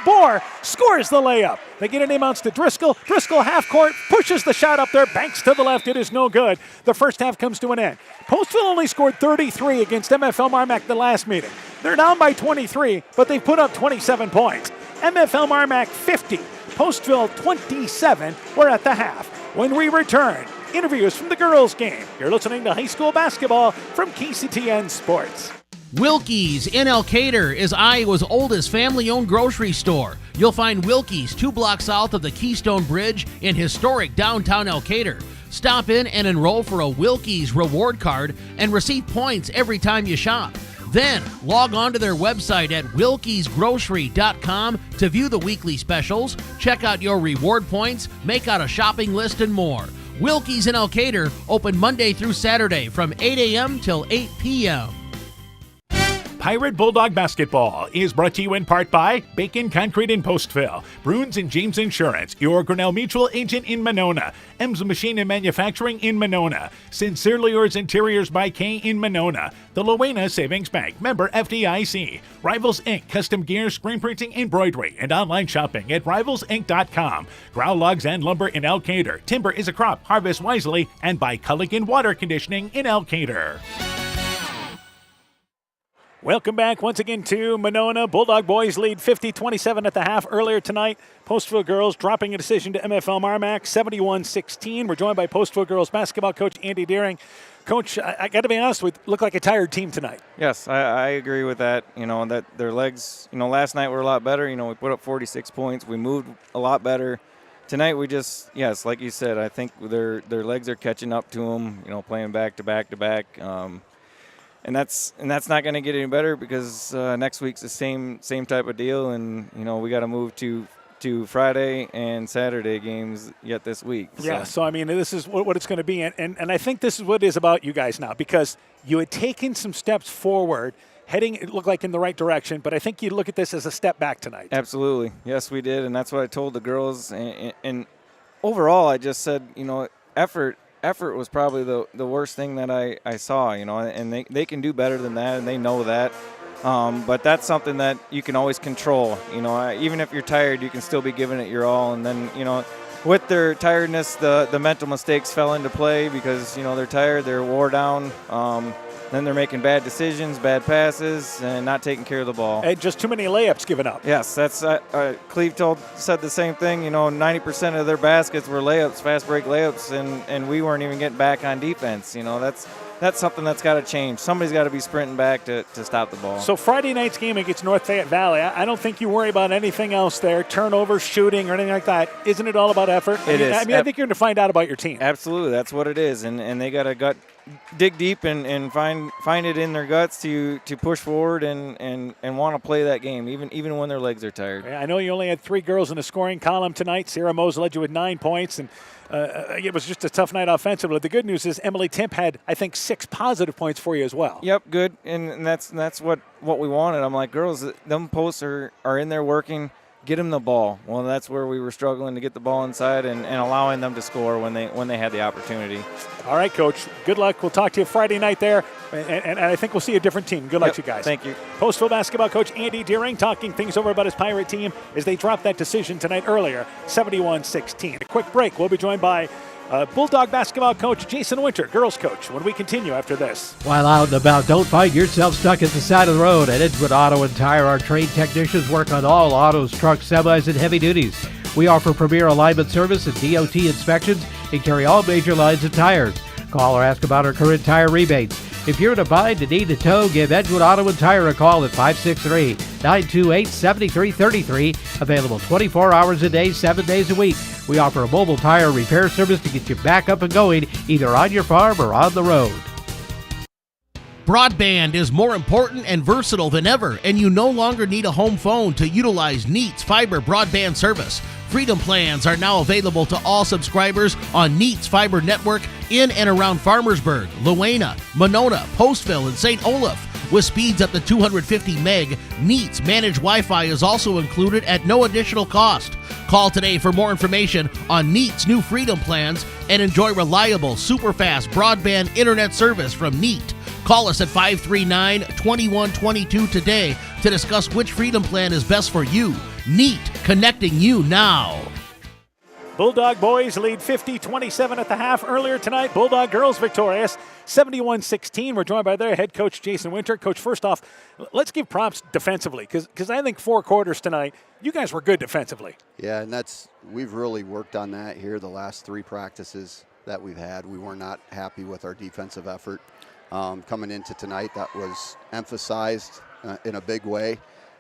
Bohr scores the layup. They get an inbounds to Driscoll. Driscoll half court, pushes the shot up there, banks to the left. It is no good. The first half comes to an end. Postville only scored 33 against MFL MarMac the last meeting. They're down by 23, but they've put up 27 points. MFL MarMac 50, Postville 27. We're at the half. When we return, interviews from the girls' game. You're listening to high school basketball from KCTN Sports. Wilkie's in Elkader is Iowa's oldest family-owned grocery store. You'll find Wilkie's 2 blocks south of the Keystone Bridge in historic downtown Elkader. Stop in and enroll for a Wilkie's reward card and receive points every time you shop. Then, log on to their website at wilkiesgrocery.com to view the weekly specials, check out your reward points, make out a shopping list, and more. Wilkie's in Elkader, open Monday through Saturday from 8 a.m. till 8 p.m. Pirate Bulldog Basketball is brought to you in part by Bacon Concrete in Postville, Bruins and James Insurance, your Grinnell Mutual agent in Monona, Ems Machine and Manufacturing in Monona, Sincerely Yours Interiors by K in Monona, the Luena Savings Bank, member FDIC, Rivals Inc., custom gear, screen printing, embroidery, and online shopping at rivalsinc.com, Growl Logs and Lumber in Elkader, Timber is a Crop, Harvest Wisely, and by Culligan Water Conditioning in Elkader. Welcome back once again to Monona. Bulldog boys lead 50-27 at the half. Earlier tonight, Postville girls dropping a decision to MFL MarMac, 71-16. We're joined by Postville girls basketball coach Andy Deering. Coach, I got to be honest, we look like a tired team tonight. Yes, I agree with that. You know, that their legs, last night were a lot better. We put up 46 points. We moved a lot better. tonight we just, yes, like you said, I think their legs are catching up to them, playing back to back to back. And that's not going to get any better because next week's the same type of deal, and we got to move to Friday and Saturday games yet this week. Yeah, so I mean, this is what it's going to be, and I think this is what it is about you guys now, because you had taken some steps forward, heading, it looked like in the right direction, but I think you look at this as a step back tonight. Absolutely, yes, we did, and that's what I told the girls. And overall, I just said, effort was probably the worst thing that I saw, and they can do better than that, and they know that. But that's something that you can always control. Even if you're tired, you can still be giving it your all. And then, with their tiredness, the mental mistakes fell into play because, they're tired, they're wore down. Then they're making bad decisions, bad passes, and not taking care of the ball. And just too many layups given up. Yes, that's Cleve said the same thing. 90% of their baskets were layups, fast break layups, and we weren't even getting back on defense. That's something that's got to change. Somebody's got to be sprinting back to stop the ball. So Friday night's game against North Fayette Valley, I don't think you worry about anything else there, turnovers, shooting, or anything like that. Isn't it all about effort? It is. I think you're going to find out about your team. Absolutely, that's what it is, and they got to dig deep and find it in their guts to push forward and want to play that game, even when their legs are tired. I know you only had 3 girls in the scoring column tonight. Sarah Mose led you with 9 points, and it was just a tough night offensively. The good news is Emily Timp had, I think, 6 positive points for you as well. Yep, good, and that's what we wanted. I'm like, girls, them posts are in there working. Get them the ball. Well, that's where we were struggling to get the ball inside and allowing them to score when they had the opportunity. All right, Coach. Good luck. We'll talk to you Friday night there, and I think we'll see a different team. Good luck to you guys. Thank you. Postville basketball coach Andy Deering talking things over about his Pirate team as they dropped that decision tonight earlier, 71-16. A quick break. We'll be joined by Bulldog basketball coach Jason Winter, girls coach, when we continue after this. While out and about, don't find yourself stuck at the side of the road. At Edgewood Auto and Tire, our trained technicians work on all autos, trucks, semis, and heavy duties. We offer premier alignment service and DOT inspections and carry all major lines of tires. Call or ask about our current tire rebates. If you're in a bind and need a tow, give Edgewood Auto and Tire a call at 563-928-7333. Available 24 hours a day, 7 days a week. We offer a mobile tire repair service to get you back up and going, either on your farm or on the road. Broadband is more important and versatile than ever, and you no longer need a home phone to utilize Neat's fiber broadband service. Freedom plans are now available to all subscribers on Neat's fiber network in and around Farmersburg, Luena, Monona, Postville, and St. Olaf. With speeds up to 250 meg, Neat's managed Wi-Fi is also included at no additional cost. Call today for more information on Neat's new Freedom plans and enjoy reliable, super-fast broadband internet service from Neat. Call us at 539-2122 today to discuss which Freedom plan is best for you. Neat, connecting you now. Bulldog boys lead 50-27 at the half. Earlier tonight, Bulldog girls victorious 71-16. We're joined by their head coach, Jason Winter. Coach, first off, let's give props defensively because I think 4 quarters tonight, you guys were good defensively. Yeah, and we've really worked on that here the last 3 practices that we've had. We were not happy with our defensive effort. Coming into tonight, that was emphasized in a big way,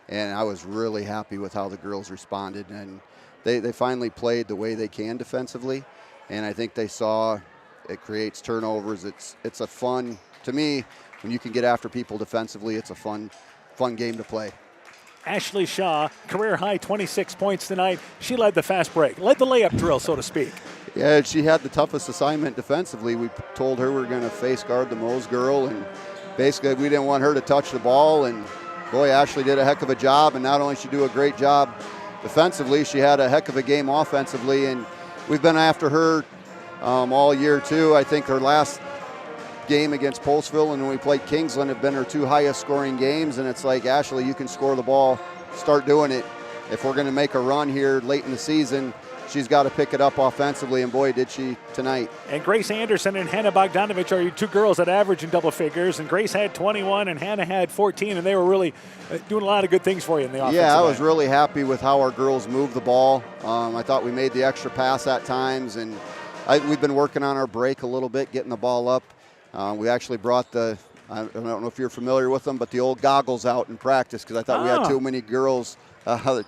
and I was really happy with how the girls responded, and they finally played the way they can defensively, and I think they saw it creates turnovers. It's a fun, to me, when you can get after people defensively, it's a fun game to play. Ashley Shaw, career high 26 points tonight. She led the fast break, led the layup drill, so to speak. Yeah, she had the toughest assignment defensively. We told her we were going to face guard the Mose girl, and basically we didn't want her to touch the ball, and boy, Ashley did a heck of a job, and not only did she do a great job defensively, she had a heck of a game offensively, and we've been after her all year too. I think her last game against Postville and when we played Kingsland have been her 2 highest scoring games, and it's like, Ashley, you can score the ball, start doing it. If we're going to make a run here late in the season, she's got to pick it up offensively, and boy, did she tonight. And Grace Anderson and Hannah Bogdanovich are your 2 girls that average in double figures, and Grace had 21 and Hannah had 14, and they were really doing a lot of good things for you in the offense. Yeah, I was really happy with how our girls moved the ball. I thought we made the extra pass at times, and we've been working on our break a little bit, getting the ball up. We actually brought I don't know if you're familiar with them, but the old goggles out in practice because I thought we had too many girls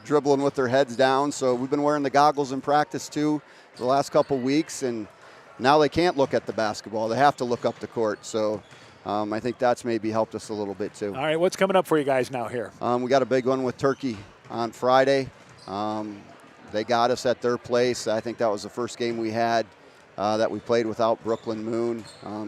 dribbling with their heads down. So we've been wearing the goggles in practice too the last couple weeks, and now they can't look at the basketball. They have to look up the court. So I think that's maybe helped us a little bit too. All right, what's coming up for you guys now here? We got a big one with Turkey on Friday. They got us at their place. I think that was the first game we had that we played without Brooklyn Moon,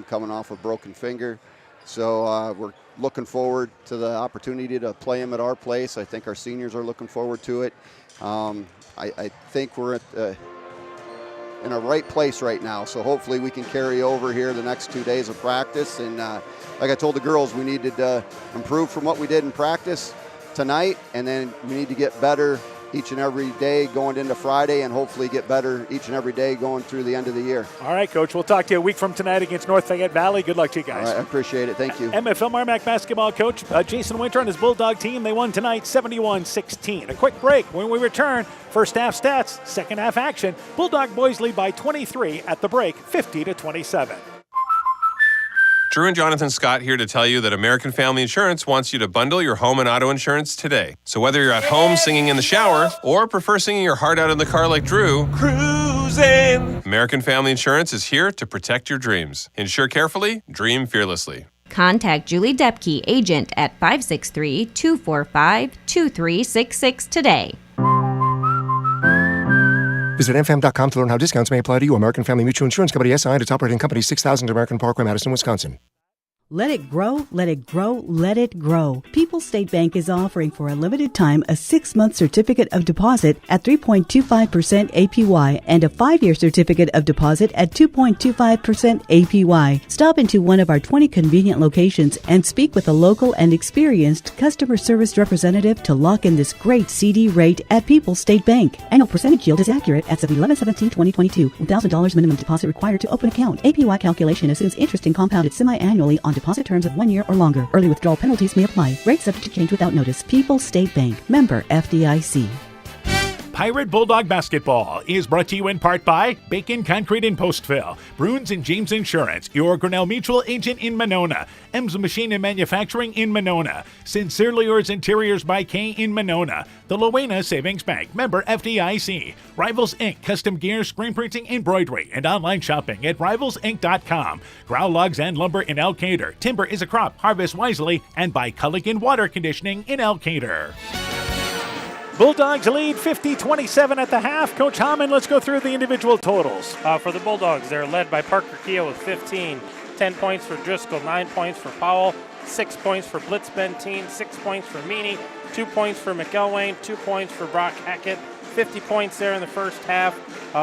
coming off a broken finger. So we're looking forward to the opportunity to play them at our place. I think our seniors are looking forward to it. I think we're in a right place right now, so hopefully we can carry over here the next 2 days of practice. And like I told the girls, we needed to improve from what we did in practice tonight, and then we need to get better each and every day going into Friday, and hopefully get better each and every day going through the end of the year. All right, Coach, we'll talk to you a week from tonight against North Fayette Valley. Good luck to you guys. All right, I appreciate it. Thank you. MFL MarMac basketball coach Jason Winter and his Bulldog team, they won tonight 71-16. A quick break. When we return, first half stats, second half action. Bulldog boys lead by 23 at the break, 50-27. Drew and Jonathan Scott here to tell you that American Family Insurance wants you to bundle your home and auto insurance today. So whether you're at home singing in the shower or prefer singing your heart out in the car like Drew, cruising, American Family Insurance is here to protect your dreams. Insure carefully, dream fearlessly. Contact Julie Depke, agent at 563-245-2366 today. Visit mfm.com to learn how discounts may apply to you. American Family Mutual Insurance Company, SI, and its operating company, 6000 American Parkway, Madison, Wisconsin. Let it grow, let it grow, let it grow. People's State Bank is offering for a limited time a 6-month certificate of deposit at 3.25% APY and a 5-year certificate of deposit at 2.25% APY. Stop into one of our 20 convenient locations and speak with a local and experienced customer service representative to lock in this great CD rate at People's State Bank. Annual percentage yield is accurate as of 11/17/2022. $1,000 minimum deposit required to open account. APY calculation assumes interest and compounded semi-annually on deposit terms of 1 year or longer. Early withdrawal penalties may apply. Rates subject to change without notice. People's State Bank. Member FDIC. Pirate Bulldog Basketball is brought to you in part by Bacon Concrete in Postville, Bruins and James Insurance, your Grinnell Mutual agent in Monona, Ems Machine and Manufacturing in Monona, Sincerely Yours Interiors by K in Monona, the Lowena Savings Bank, member FDIC, Rivals Inc., custom gear, screen printing, embroidery, and online shopping at rivalsinc.com, Growl Logs and Lumber in Elkader, Timber is a Crop, Harvest Wisely, and by Culligan Water Conditioning in Elkader. Bulldogs lead 50-27 at the half. Coach Hammond, let's go through the individual totals. For the Bulldogs, they're led by Parker Keogh with 15. 10 points for Driscoll, 9 points for Powell, 6 points for Blitz Benteen, 6 points for Meany, 2 points for McElwain, 2 points for Brock Hackett. 50 points there in the first half.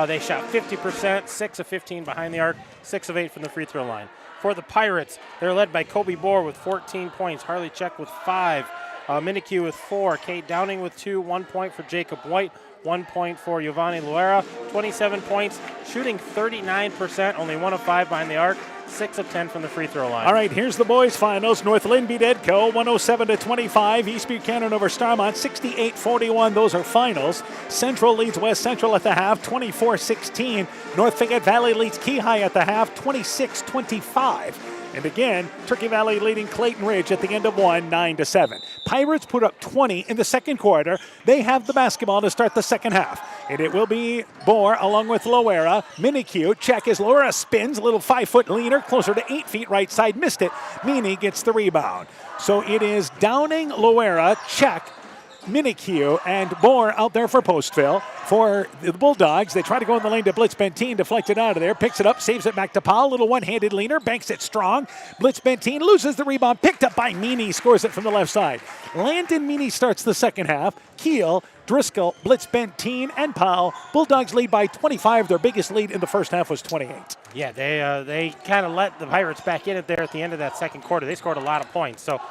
They shot 50%, 6 of 15 behind the arc, 6 of 8 from the free throw line. For the Pirates, they're led by Kobe Bohr with 14 points, Harley Check with 5, Minikue with 4, Kate Downing with 2, 1 point for Jacob White, 1 point for Giovanni Luera, 27 points, shooting 39%, only 1 of 5 behind the arc, 6 of 10 from the free throw line. All right, here's the boys' finals. North Lynn beat Edco 107-25. East Buchanan over Starmont 68-41. Those are finals. Central leads West Central at the half 24-16. North Fayette Valley leads Keyhigh at the half 26-25. And again, Turkey Valley leading Clayton Ridge at the end of one, 9-7. Pirates put up 20 in the second quarter. They have the basketball to start the second half. And it will be Bohr along with Loera. Minikue, check as Loera spins, a little 5-foot leaner, closer to 8 feet right side, missed it. Meany gets the rebound. So it is Downing, Loera, check, Minikue, and Bohr out there for Postville. For the Bulldogs, they try to go in the lane to Blitz Benteen, deflected out of there, picks it up, saves it back to Powell, little one-handed leaner, banks it strong. Blitz Benteen loses the rebound, picked up by Meany, scores it from the left side. Landon Meany starts the second half. Keel, Driscoll, Blitz Benteen, and Powell. Bulldogs lead by 25. Their biggest lead in the first half was 28. Yeah, they kind of let the Pirates back in it there at the end of that second quarter. They scored a lot of points. So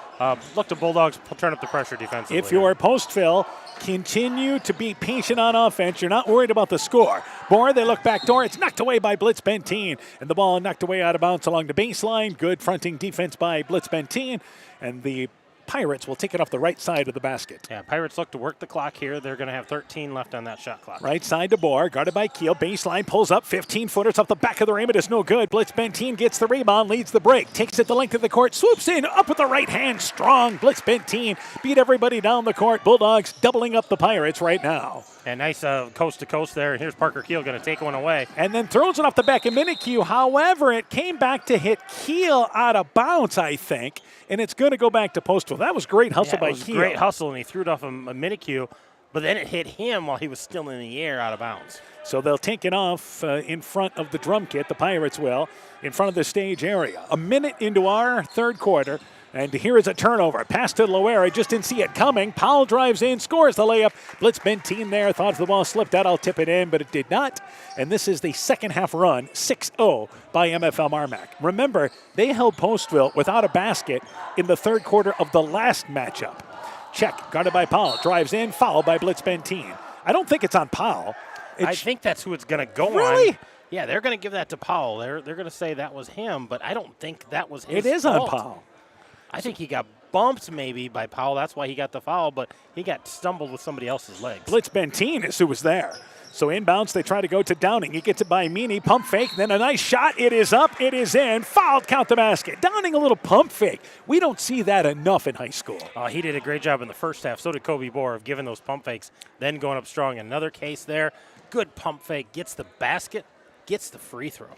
look to Bulldogs turn up the pressure defensively. If you're Postville, continue to be patient on offense. You're not worried about the score. Bohr, they look back door. It's knocked away by Blitz Benteen. And the ball knocked away out of bounds along the baseline. Good fronting defense by Blitz Benteen. And the Pirates will take it off the right side of the basket. Yeah, Pirates look to work the clock here. They're going to have 13 left on that shot clock. Right side to Bohr, guarded by Keel. Baseline pulls up, 15-footers off the back of the rim. It is no good. Blitz Benteen gets the rebound, leads the break, takes it the length of the court, swoops in, up with the right hand, strong. Blitz Benteen beat everybody down the court. Bulldogs doubling up the Pirates right now. And nice coast to coast there. Here's Parker Keel going to take one away. And then throws it off the back of Minikue. However, it came back to hit Keel out of bounds, I think. And it's going to go back to Postville. That was great hustle by Keel. Great hustle, and he threw it off a Minikue. But then it hit him while he was still in the air out of bounds. So they'll take it off in front of the drum kit. The Pirates will, in front of the stage area. A minute into our third quarter. And here is a turnover. Pass to Loera. Just didn't see it coming. Powell drives in, scores the layup. Blitz Benteen there. Thought the ball slipped out. I'll tip it in, but it did not. And this is the second half run, 6-0 by MFL MarMac. Remember, they held Postville without a basket in the third quarter of the last matchup. Check, guarded by Powell. Drives in, fouled by Blitz Benteen. I don't think it's on Powell. I think that's who it's going to go on. Really? Yeah, they're going to give that to Powell. They're going to say that was him, but I don't think that was his It is fault. on Powell. I think he got bumped maybe by Powell. That's why he got the foul, but he got stumbled with somebody else's legs. Blitz Benteen is who was there. So inbounds, they try to go to Downing. He gets it by Meany. Pump fake, then a nice shot. It is up. It is in. Fouled, count the basket. Downing a little pump fake. We don't see that enough in high school. He did a great job in the first half. So did Kobe Bohr of giving those pump fakes, then going up strong. Another case there. Good pump fake. Gets the basket. Gets the free throw.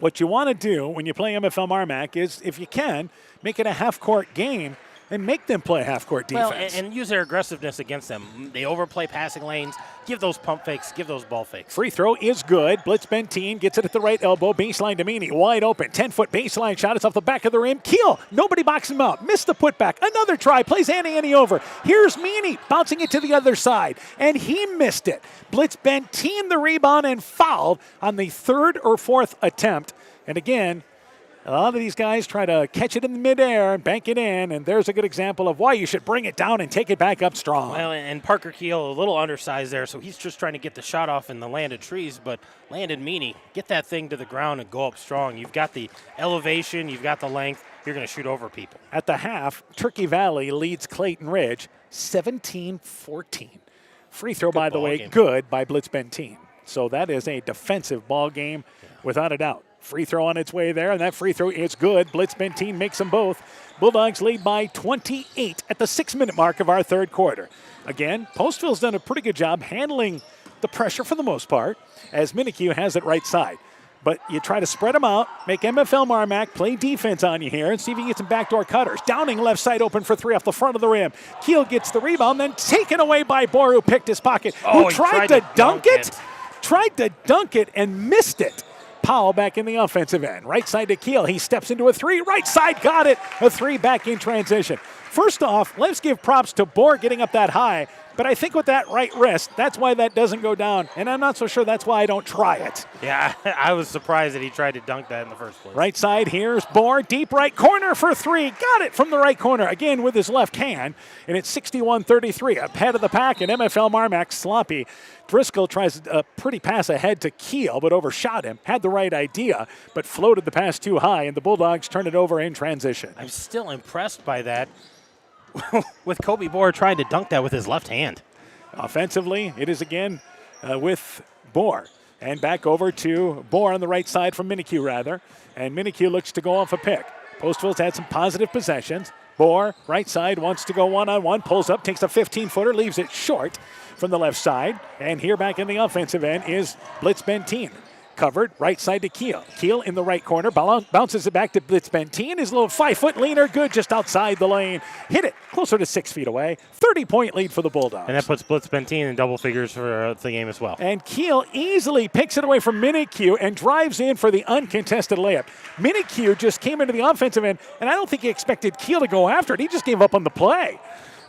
What you want to do when you play MFL MarMac is, if you can, make it a half-court game and make them play half-court defense. Well, and use their aggressiveness against them. They overplay passing lanes. Give those pump fakes. Give those ball fakes. Free throw is good. Blitz Benteen gets it at the right elbow. Baseline to Meany. Wide open. 10-foot baseline shot. It's off the back of the rim. Keel. Nobody boxing him out. Missed the putback. Another try. Plays Annie over. Here's Meany bouncing it to the other side. And he missed it. Blitz Benteen the rebound and fouled on the third or fourth attempt. And again, a lot of these guys try to catch it in the midair and bank it in, and there's a good example of why you should bring it down and take it back up strong. Well, and Parker Keel a little undersized there, so he's just trying to get the shot off in the landed trees, but landed Meany, get that thing to the ground and go up strong. You've got the elevation, you've got the length, you're going to shoot over people. At the half, Turkey Valley leads Clayton Ridge 17-14. Free throw, by the way, good by Blitz Benteen. So that is a defensive ball game without a doubt. Free throw on its way there, and that free throw is good. Blitz Benteen makes them both. Bulldogs lead by 28 at the 6-minute mark of our third quarter. Again, Postville's done a pretty good job handling the pressure for the most part, as Minikue has it right side. But you try to spread them out, make MFL MarMac play defense on you here, and see if you can get some backdoor cutters. Downing left side open for three off the front of the rim. Keel gets the rebound, then taken away by Bohr, who picked his pocket. Who tried to dunk it? Tried to dunk it and missed it. Powell back in the offensive end. Right side to Keel. He steps into a three. Right side, got it. A three back in transition. First off, let's give props to Bohr getting up that high. But I think with that right wrist, that's why that doesn't go down. And I'm not so sure that's why I don't try it. Yeah, I was surprised that he tried to dunk that in the first place. Right side, here's Bohr. Deep right corner for three. Got it from the right corner. Again with his left hand. And it's 61-33. Ahead of the pack, and MFL MarMac sloppy. Driscoll tries a pretty pass ahead to Keel, but overshot him. Had the right idea, but floated the pass too high, and the Bulldogs turn it over in transition. I'm still impressed by that. With Kobe Bohr trying to dunk that with his left hand. Offensively, it is again with Bohr. And back over to Bohr on the right side from Minikue, rather. And Minikue looks to go off a pick. Postville's had some positive possessions. Bohr, right side, wants to go one-on-one, pulls up, takes a 15-footer, leaves it short from the left side. And here back in the offensive end is Blitz Benteen. Covered, right side to Keel. Keel in the right corner, bounces it back to Blitz Benteen. His little 5-foot leaner, good just outside the lane. Hit it closer to 6 feet away. 30-point lead for the Bulldogs. And that puts Blitz Benteen in double figures for the game as well. And Keel easily picks it away from Minikue and drives in for the uncontested layup. Minikue just came into the offensive end, and I don't think he expected Keel to go after it. He just gave up on the play.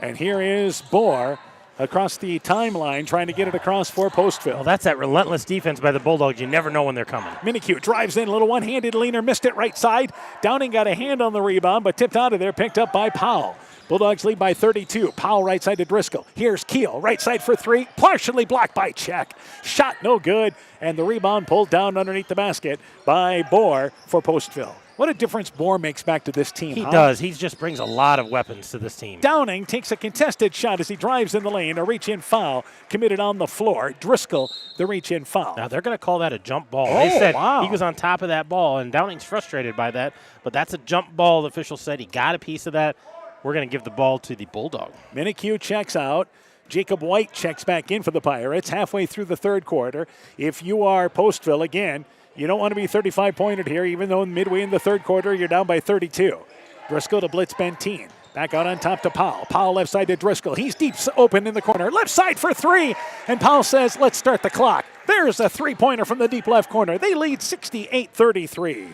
And here is Bohr across the timeline, trying to get it across for Postville. Well, that's that relentless defense by the Bulldogs. You never know when they're coming. Minikue drives in, a little one-handed leaner, missed it right side. Downing got a hand on the rebound, but tipped out of there, picked up by Powell. Bulldogs lead by 32. Powell right side to Driscoll. Here's Keel, right side for three. Partially blocked by Check. Shot no good. And the rebound pulled down underneath the basket by Bohr for Postville. What a difference Bohr makes back to this team. He does. He just brings a lot of weapons to this team. Downing takes a contested shot as he drives in the lane. A reach-in foul committed on the floor. Driscoll, the reach-in foul. Now, they're going to call that a jump ball. Oh, they said wow. he was on top of that ball, and Downing's frustrated by that. But that's a jump ball. The official said he got a piece of that. We're going to give the ball to the Bulldog. Minikue checks out. Jacob White checks back in for the Pirates halfway through the third quarter. If you are Postville, again, you don't want to be 35-pointed here, even though midway in the third quarter you're down by 32. Driscoll to blitz Benteen. Back out on top to Powell. Powell left side to Driscoll. He's deep open in the corner. Left side for three. And Powell says, let's start the clock. There's a three-pointer from the deep left corner. They lead 68-33.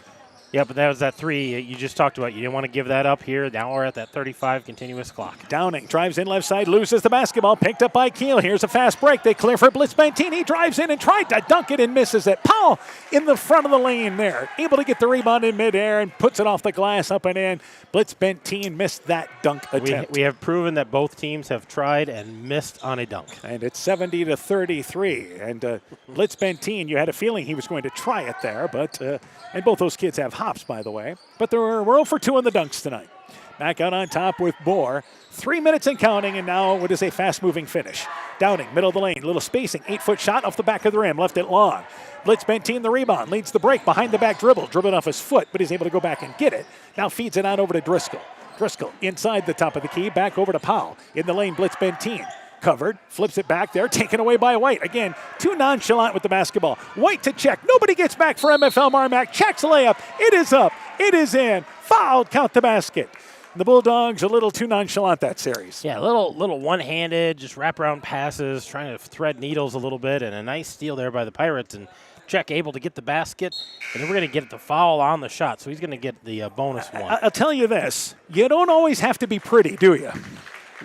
Yeah, but that was that three you just talked about. You didn't want to give that up here. Now we're at that 35 continuous clock. Downing drives in left side, loses the basketball, picked up by Keel. Here's a fast break. They clear for Blitz Benteen. He drives in and tried to dunk it and misses it. Powell in the front of the lane there, able to get the rebound in midair and puts it off the glass up and in. Blitz Benteen missed that dunk attempt. We have proven that both teams have tried and missed on a dunk. And it's 70-33. And Blitz Benteen, you had a feeling he was going to try it there, but and both those kids have hops, by the way. But we're 0 for 2 on the dunks tonight. Back out on top with Bohr. 3 minutes and counting, and now what is a fast-moving finish. Downing, middle of the lane, little spacing, 8-foot shot off the back of the rim, left it long. Blitz Benteen the rebound, leads the break, behind the back dribble, dribbling off his foot, but he's able to go back and get it. Now feeds it on over to Driscoll. Driscoll inside the top of the key, back over to Powell. In the lane, Blitz Benteen. Covered, flips it back there, taken away by White. Again, too nonchalant with the basketball. White to Check. Nobody gets back for MFL MarMac. Check's layup. It is up. It is in. Fouled. Count the basket. The Bulldogs a little too nonchalant that series. Yeah, a little one-handed, just wraparound passes, trying to thread needles a little bit, and a nice steal there by the Pirates. And Check able to get the basket, and then we're going to get the foul on the shot, so he's going to get the bonus one. I'll tell you this. You don't always have to be pretty, do you?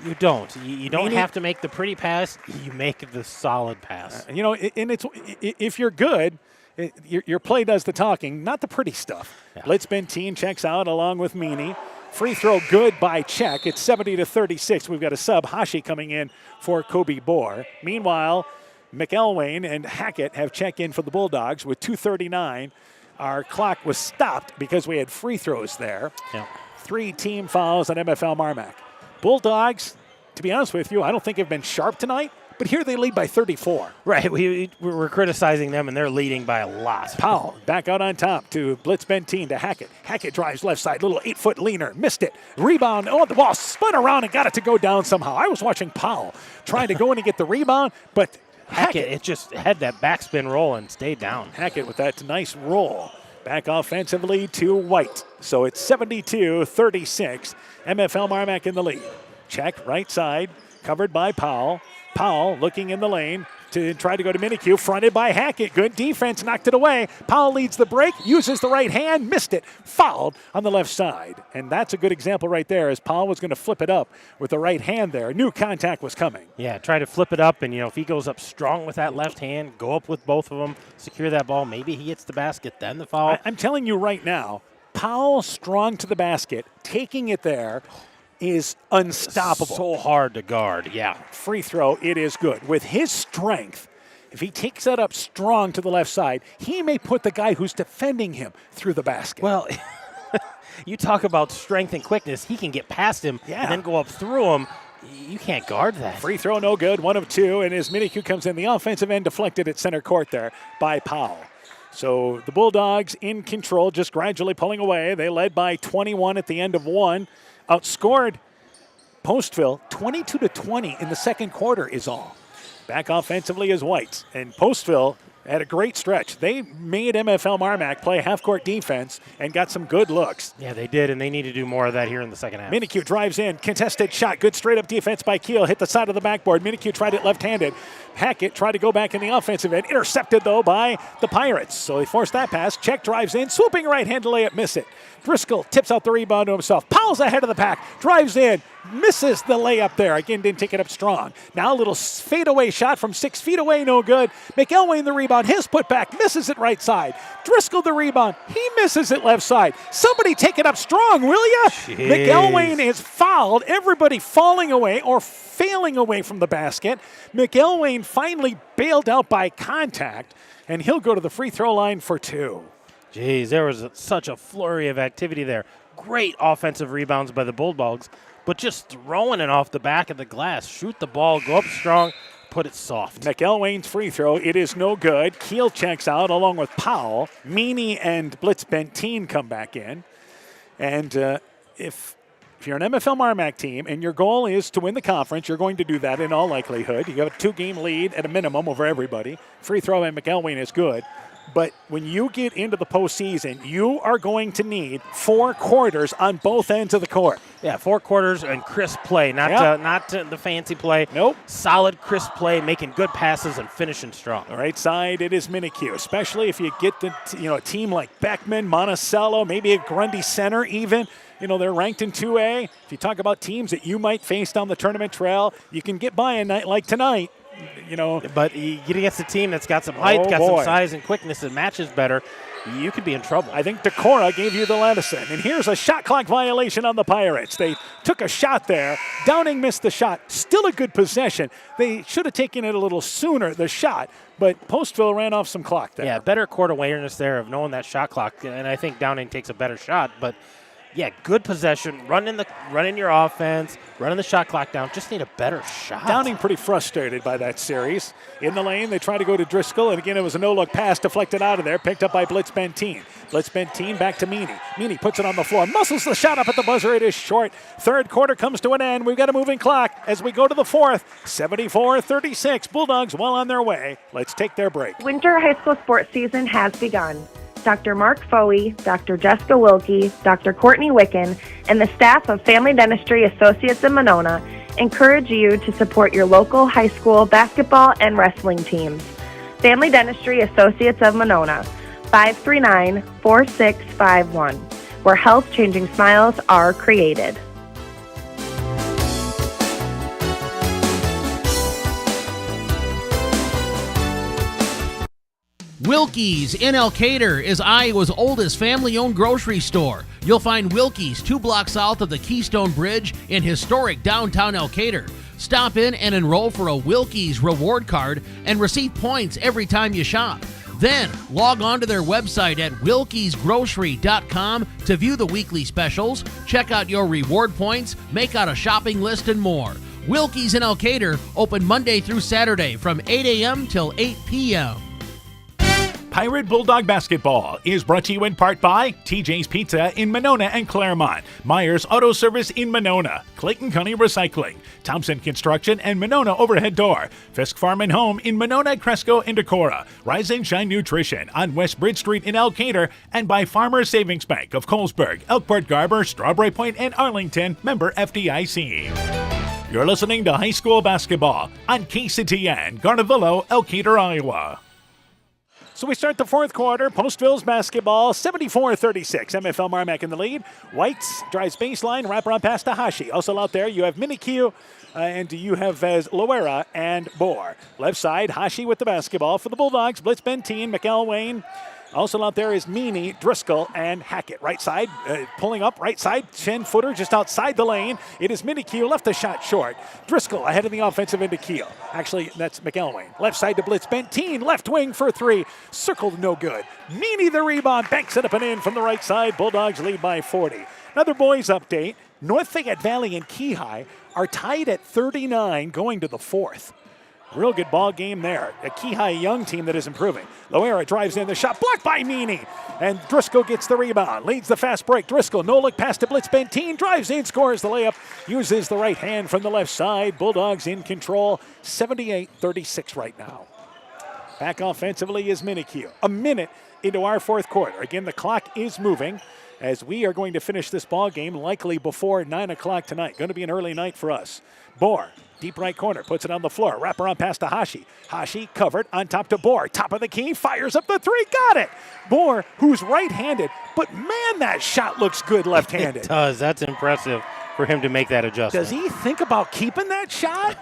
You don't. You don't have to make the pretty pass. You make the solid pass. And it's if you're good, your play does the talking, not the pretty stuff. Yeah. Blitz Benteen checks out along with Meany. Free throw good by Check. It's 70-36. We've got a sub, Hashi, coming in for Kobe Bohr. Meanwhile, McElwain and Hackett have checked in for the Bulldogs with 2:39. Our clock was stopped because we had free throws there. Yeah. 3 team fouls on MFL MarMac. Bulldogs, to be honest with you, I don't think have been sharp tonight, but here they lead by 34. Right, we're criticizing them, and they're leading by a lot. Powell back out on top to Blitz Benteen to Hackett. Hackett drives left side, little 8-foot leaner, missed it. Rebound, the ball spun around and got it to go down somehow. I was watching Powell trying to go in and get the rebound, but Hackett, it just had that backspin roll and stayed down. Hackett with that nice roll. Back offensively to White. So it's 72-36. MFL MarMac in the lead. Check, right side, covered by Powell. Powell looking in the lane to try to go to Minikue, fronted by Hackett. Good defense, knocked it away. Powell leads the break, uses the right hand, missed it, fouled on the left side. And that's a good example right there, as Powell was going to flip it up with the right hand there. New contact was coming. Yeah, try to flip it up, and if he goes up strong with that left hand, go up with both of them, secure that ball, maybe he hits the basket, then the foul. I'm telling you right now, Powell strong to the basket, taking it there, is unstoppable. So hard to guard, yeah. Free throw, it is good. With his strength, if he takes that up strong to the left side, he may put the guy who's defending him through the basket. Well, you talk about strength and quickness. He can get past him and then go up through him. You can't guard that. Free throw, no good. 1 of 2, and as Minikue comes in, the offensive end deflected at center court there by Powell. So the Bulldogs in control, just gradually pulling away. They led by 21 at the end of 1. Outscored Postville 22-20 in the second quarter is all. Back offensively is White. And Postville had a great stretch. They made MFL MarMac play half-court defense and got some good looks. Yeah, they did, and they need to do more of that here in the second half. Minikue drives in, contested shot, good straight-up defense by Keel, hit the side of the backboard. Minikue tried it left-handed. Hackett tried to go back in the offensive end. Intercepted, though, by the Pirates. So they forced that pass. Check drives in. Swooping right-hand layup. Miss it. Driscoll tips out the rebound to himself. Powell's ahead of the pack. Drives in. Misses the layup there. Again, didn't take it up strong. Now a little fadeaway shot from 6 feet away. No good. McElwain the rebound. His putback. Misses it right side. Driscoll the rebound. He misses it left side. Somebody take it up strong, will ya? McElwain is fouled. Everybody falling away or failing away from the basket. McElwain finally bailed out by contact, and he'll go to the free throw line for 2. Jeez, there was such a flurry of activity there. Great offensive rebounds by the Bulldogs, but just throwing it off the back of the glass. Shoot the ball, go up strong, put it soft. McElwain's free throw, it is no good. Keel checks out along with Powell. Meany and Blitz Benteen come back in. And if you're an MFL MarMac team and your goal is to win the conference, you're going to do that in all likelihood. You have a 2-game lead at a minimum over everybody. Free throw and McElwain is good. But when you get into the postseason, you are going to need 4 quarters on both ends of the court. Yeah, 4 quarters and crisp play, not the fancy play. Nope. Solid, crisp play, making good passes and finishing strong. All right side, it is Minikue, especially if you get a team like Beckman, Monticello, maybe a Grundy Center even. They're ranked in 2A. If you talk about teams that you might face down the tournament trail, you can get by a night like tonight. But you get against a team that's got some height, some size and quickness that matches better, you could be in trouble. I think Decorah gave you the medicine. And here's a shot clock violation on the Pirates. They took a shot there. Downing missed the shot. Still a good possession. They should have taken it a little sooner, the shot. But Postville ran off some clock there. Yeah, better court awareness there of knowing that shot clock. And I think Downing takes a better shot. But yeah, good possession. Run in your offense. Running the shot clock down. Just need a better shot. Downing pretty frustrated by that series. In the lane, they try to go to Driscoll. And again, it was a no-look pass deflected out of there. Picked up by Blitz Benteen. Blitz Benteen back to Meany. Meany puts it on the floor. Muscles the shot up at the buzzer. It is short. Third quarter comes to an end. We've got a moving clock as we go to the fourth. 74-36. Bulldogs well on their way. Let's take their break. Winter high school sports season has begun. Dr. Mark Foey, Dr. Jessica Wilkie, Dr. Courtney Wicken, and the staff of Family Dentistry Associates in Monona encourage you to support your local high school basketball and wrestling teams. Family Dentistry Associates of Monona, 539-4651, where health-changing smiles are created. Wilkie's in Elkader is Iowa's oldest family-owned grocery store. You'll find Wilkie's 2 blocks south of the Keystone Bridge in historic downtown Elkader. Stop in and enroll for a Wilkie's reward card and receive points every time you shop. Then log on to their website at wilkiesgrocery.com to view the weekly specials, check out your reward points, make out a shopping list, and more. Wilkie's in Elkader, open Monday through Saturday from 8 a.m. till 8 p.m. Pirate Bulldog Basketball is brought to you in part by TJ's Pizza in Monona and Claremont, Myers Auto Service in Monona, Clayton County Recycling, Thompson Construction and Monona Overhead Door, Fisk Farm and Home in Monona, Cresco, and Decorah, Rise and Shine Nutrition on West Bridge Street in Elkader, and by Farmers Savings Bank of Colesburg, Elkport Garber, Strawberry Point, and Arlington, member FDIC. You're listening to High School Basketball on KCTN, Garnavillo, Elkader, Iowa. So we start the fourth quarter. Postville's basketball, 74-36. MFL MarMac in the lead. Whites drives baseline, wraparound pass to Hashi. Also out there, you have Minikue, and you have Loera and Bohr. Left side, Hashi with the basketball for the Bulldogs. Blitz Benteen, McElwain. Also out there is Meany, Driscoll, and Hackett. Right side, pulling up, right side, 10-footer just outside the lane. It is Minikue, left the shot short. Driscoll ahead of the offensive end to Keel. Actually, that's McElwain. Left side to Blitz Benteen, left wing for 3. Circled, no good. Meany the rebound, banks it up and in from the right side. Bulldogs lead by 40. Another boys update. North Fayette Valley and Keyhigh are tied at 39 going to the fourth. Real good ball game there. A Keyhigh young team that is improving. Loera drives in the shot, blocked by Meany. And Driscoll gets the rebound, leads the fast break. Driscoll, no look pass to Blitz Benteen, drives in, scores the layup, uses the right hand from the left side. Bulldogs in control, 78-36 right now. Back offensively is Minikue. A minute into our fourth quarter. Again, the clock is moving as we are going to finish this ball game likely before 9 o'clock tonight. Going to be an early night for us. Bohr, deep right corner, puts it on the floor. Wrap around pass to Hashi. Hashi covered on top to Bohr. Top of the key, fires up the three. Got it. Bohr, who's right-handed, but man, that shot looks good left-handed. It does. That's impressive for him to make that adjustment. Does he think about keeping that shot?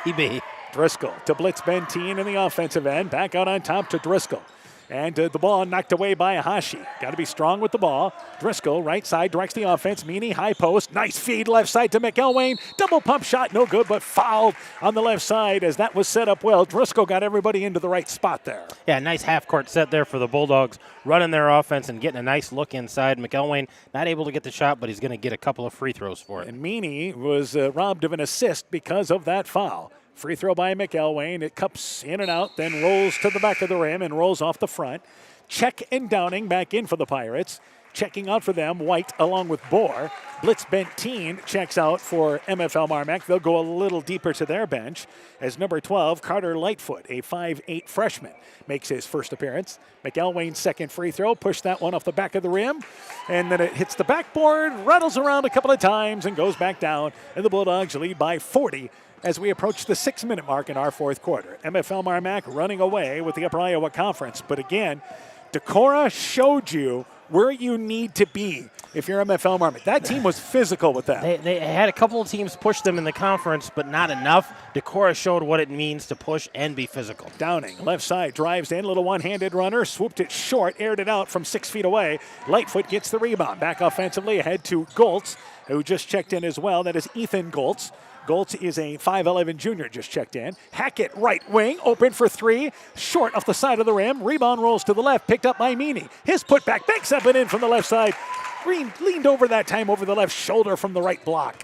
Maybe. Driscoll to blitz Benteen in the offensive end. Back out on top to Driscoll. And the ball knocked away by Hashi. Got to be strong with the ball. Driscoll, right side, directs the offense. Meany, high post. Nice feed left side to McElwain. Double pump shot, no good, but fouled on the left side as that was set up well. Driscoll got everybody into the right spot there. Yeah, nice half-court set there for the Bulldogs, running their offense and getting a nice look inside. McElwain not able to get the shot, but he's going to get a couple of free throws for it. And Meany was robbed of an assist because of that foul. Free throw by McElwain. It cups in and out, then rolls to the back of the rim and rolls off the front. Check and Downing back in for the Pirates. Checking out for them, White along with Bohr. Blitz Benteen checks out for MFL MarMac. They'll go a little deeper to their bench as number 12, Carter Lightfoot, a 5'8 freshman, makes his first appearance. McElwain's second free throw, pushed that one off the back of the rim, and then it hits the backboard, rattles around a couple of times, and goes back down, and the Bulldogs lead by 40 as we approach the 6-minute mark in our fourth quarter. MFL MarMac running away with the Upper Iowa Conference. But again, Decorah showed you where you need to be if you're MFL MarMac. That team was physical with that. They had a couple of teams push them in the conference, but not enough. Decorah showed what it means to push and be physical. Downing, left side, drives in, little one-handed runner, swooped it short, aired it out from 6 feet away. Lightfoot gets the rebound. Back offensively ahead to Goltz, who just checked in as well. That is Ethan Goltz. Goltz is a 5'11 junior, just checked in. Hackett, right wing, open for three. Short off the side of the rim. Rebound rolls to the left, picked up by Meany. His putback, banks up and in from the left side. Green leaned over that time over the left shoulder from the right block.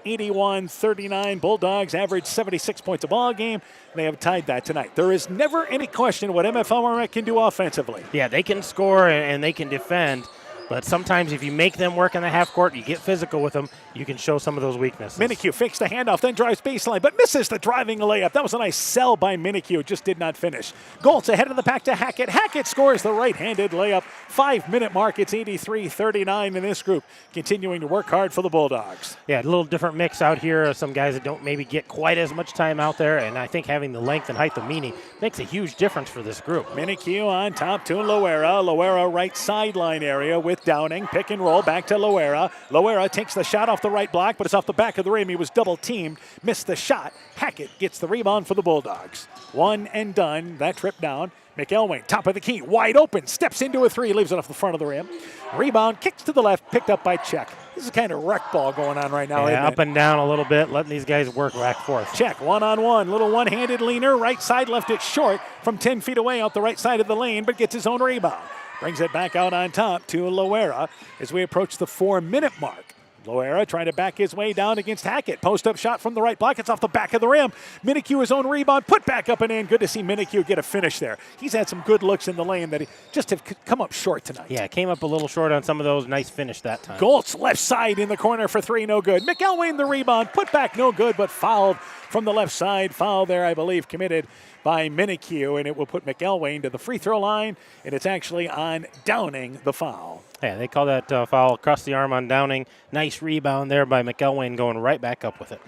81-39, Bulldogs average 76 points a ball game. They have tied that tonight. There is never any question what MFL MarMac can do offensively. Yeah, they can score and they can defend. But sometimes if you make them work in the half court, you get physical with them, you can show some of those weaknesses. Minikue fakes the handoff, then drives baseline, but misses the driving layup. That was a nice sell by Minikue, just did not finish. Goltz ahead of the pack to Hackett. Hackett scores the right-handed layup. 5-minute mark, it's 83-39 in this group, continuing to work hard for the Bulldogs. Yeah, a little different mix out here. Some guys that don't maybe get quite as much time out there, and I think having the length and height of Meany makes a huge difference for this group. Minikue on top to Loera. Loera right sideline area with Downing. Pick and roll back to Loera. Loera takes the shot off the right block, but it's off the back of the rim. He was double teamed, missed the shot. Hackett gets the rebound for the Bulldogs. One and done. That trip down. McElwain, top of the key, wide open, steps into a three, leaves it off the front of the rim. Rebound, kicks to the left, picked up by Check. This is kind of wreck ball going on right now, isn't it? Up and down a little bit, letting these guys work back forth. Check, one-on-one, little one-handed leaner, right side, left it short from 10 feet away out the right side of the lane, but gets his own rebound. Brings it back out on top to Loera as we approach the 4-minute mark. Loera trying to back his way down against Hackett. Post-up shot from the right block. It's off the back of the rim. Minikue his own rebound. Put back up and in. Good to see Minikue get a finish there. He's had some good looks in the lane that he just have come up short tonight. Yeah, came up a little short on some of those. Nice finish that time. Goltz left side in the corner for three. No good. McElwain the rebound. Put back no good, but fouled from the left side. Foul there, I believe, committed by Minikue, and it will put McElwain to the free throw line, and it's actually on Downing, the foul. Yeah, they call that foul across the arm on Downing. Nice rebound there by McElwain going right back up with it.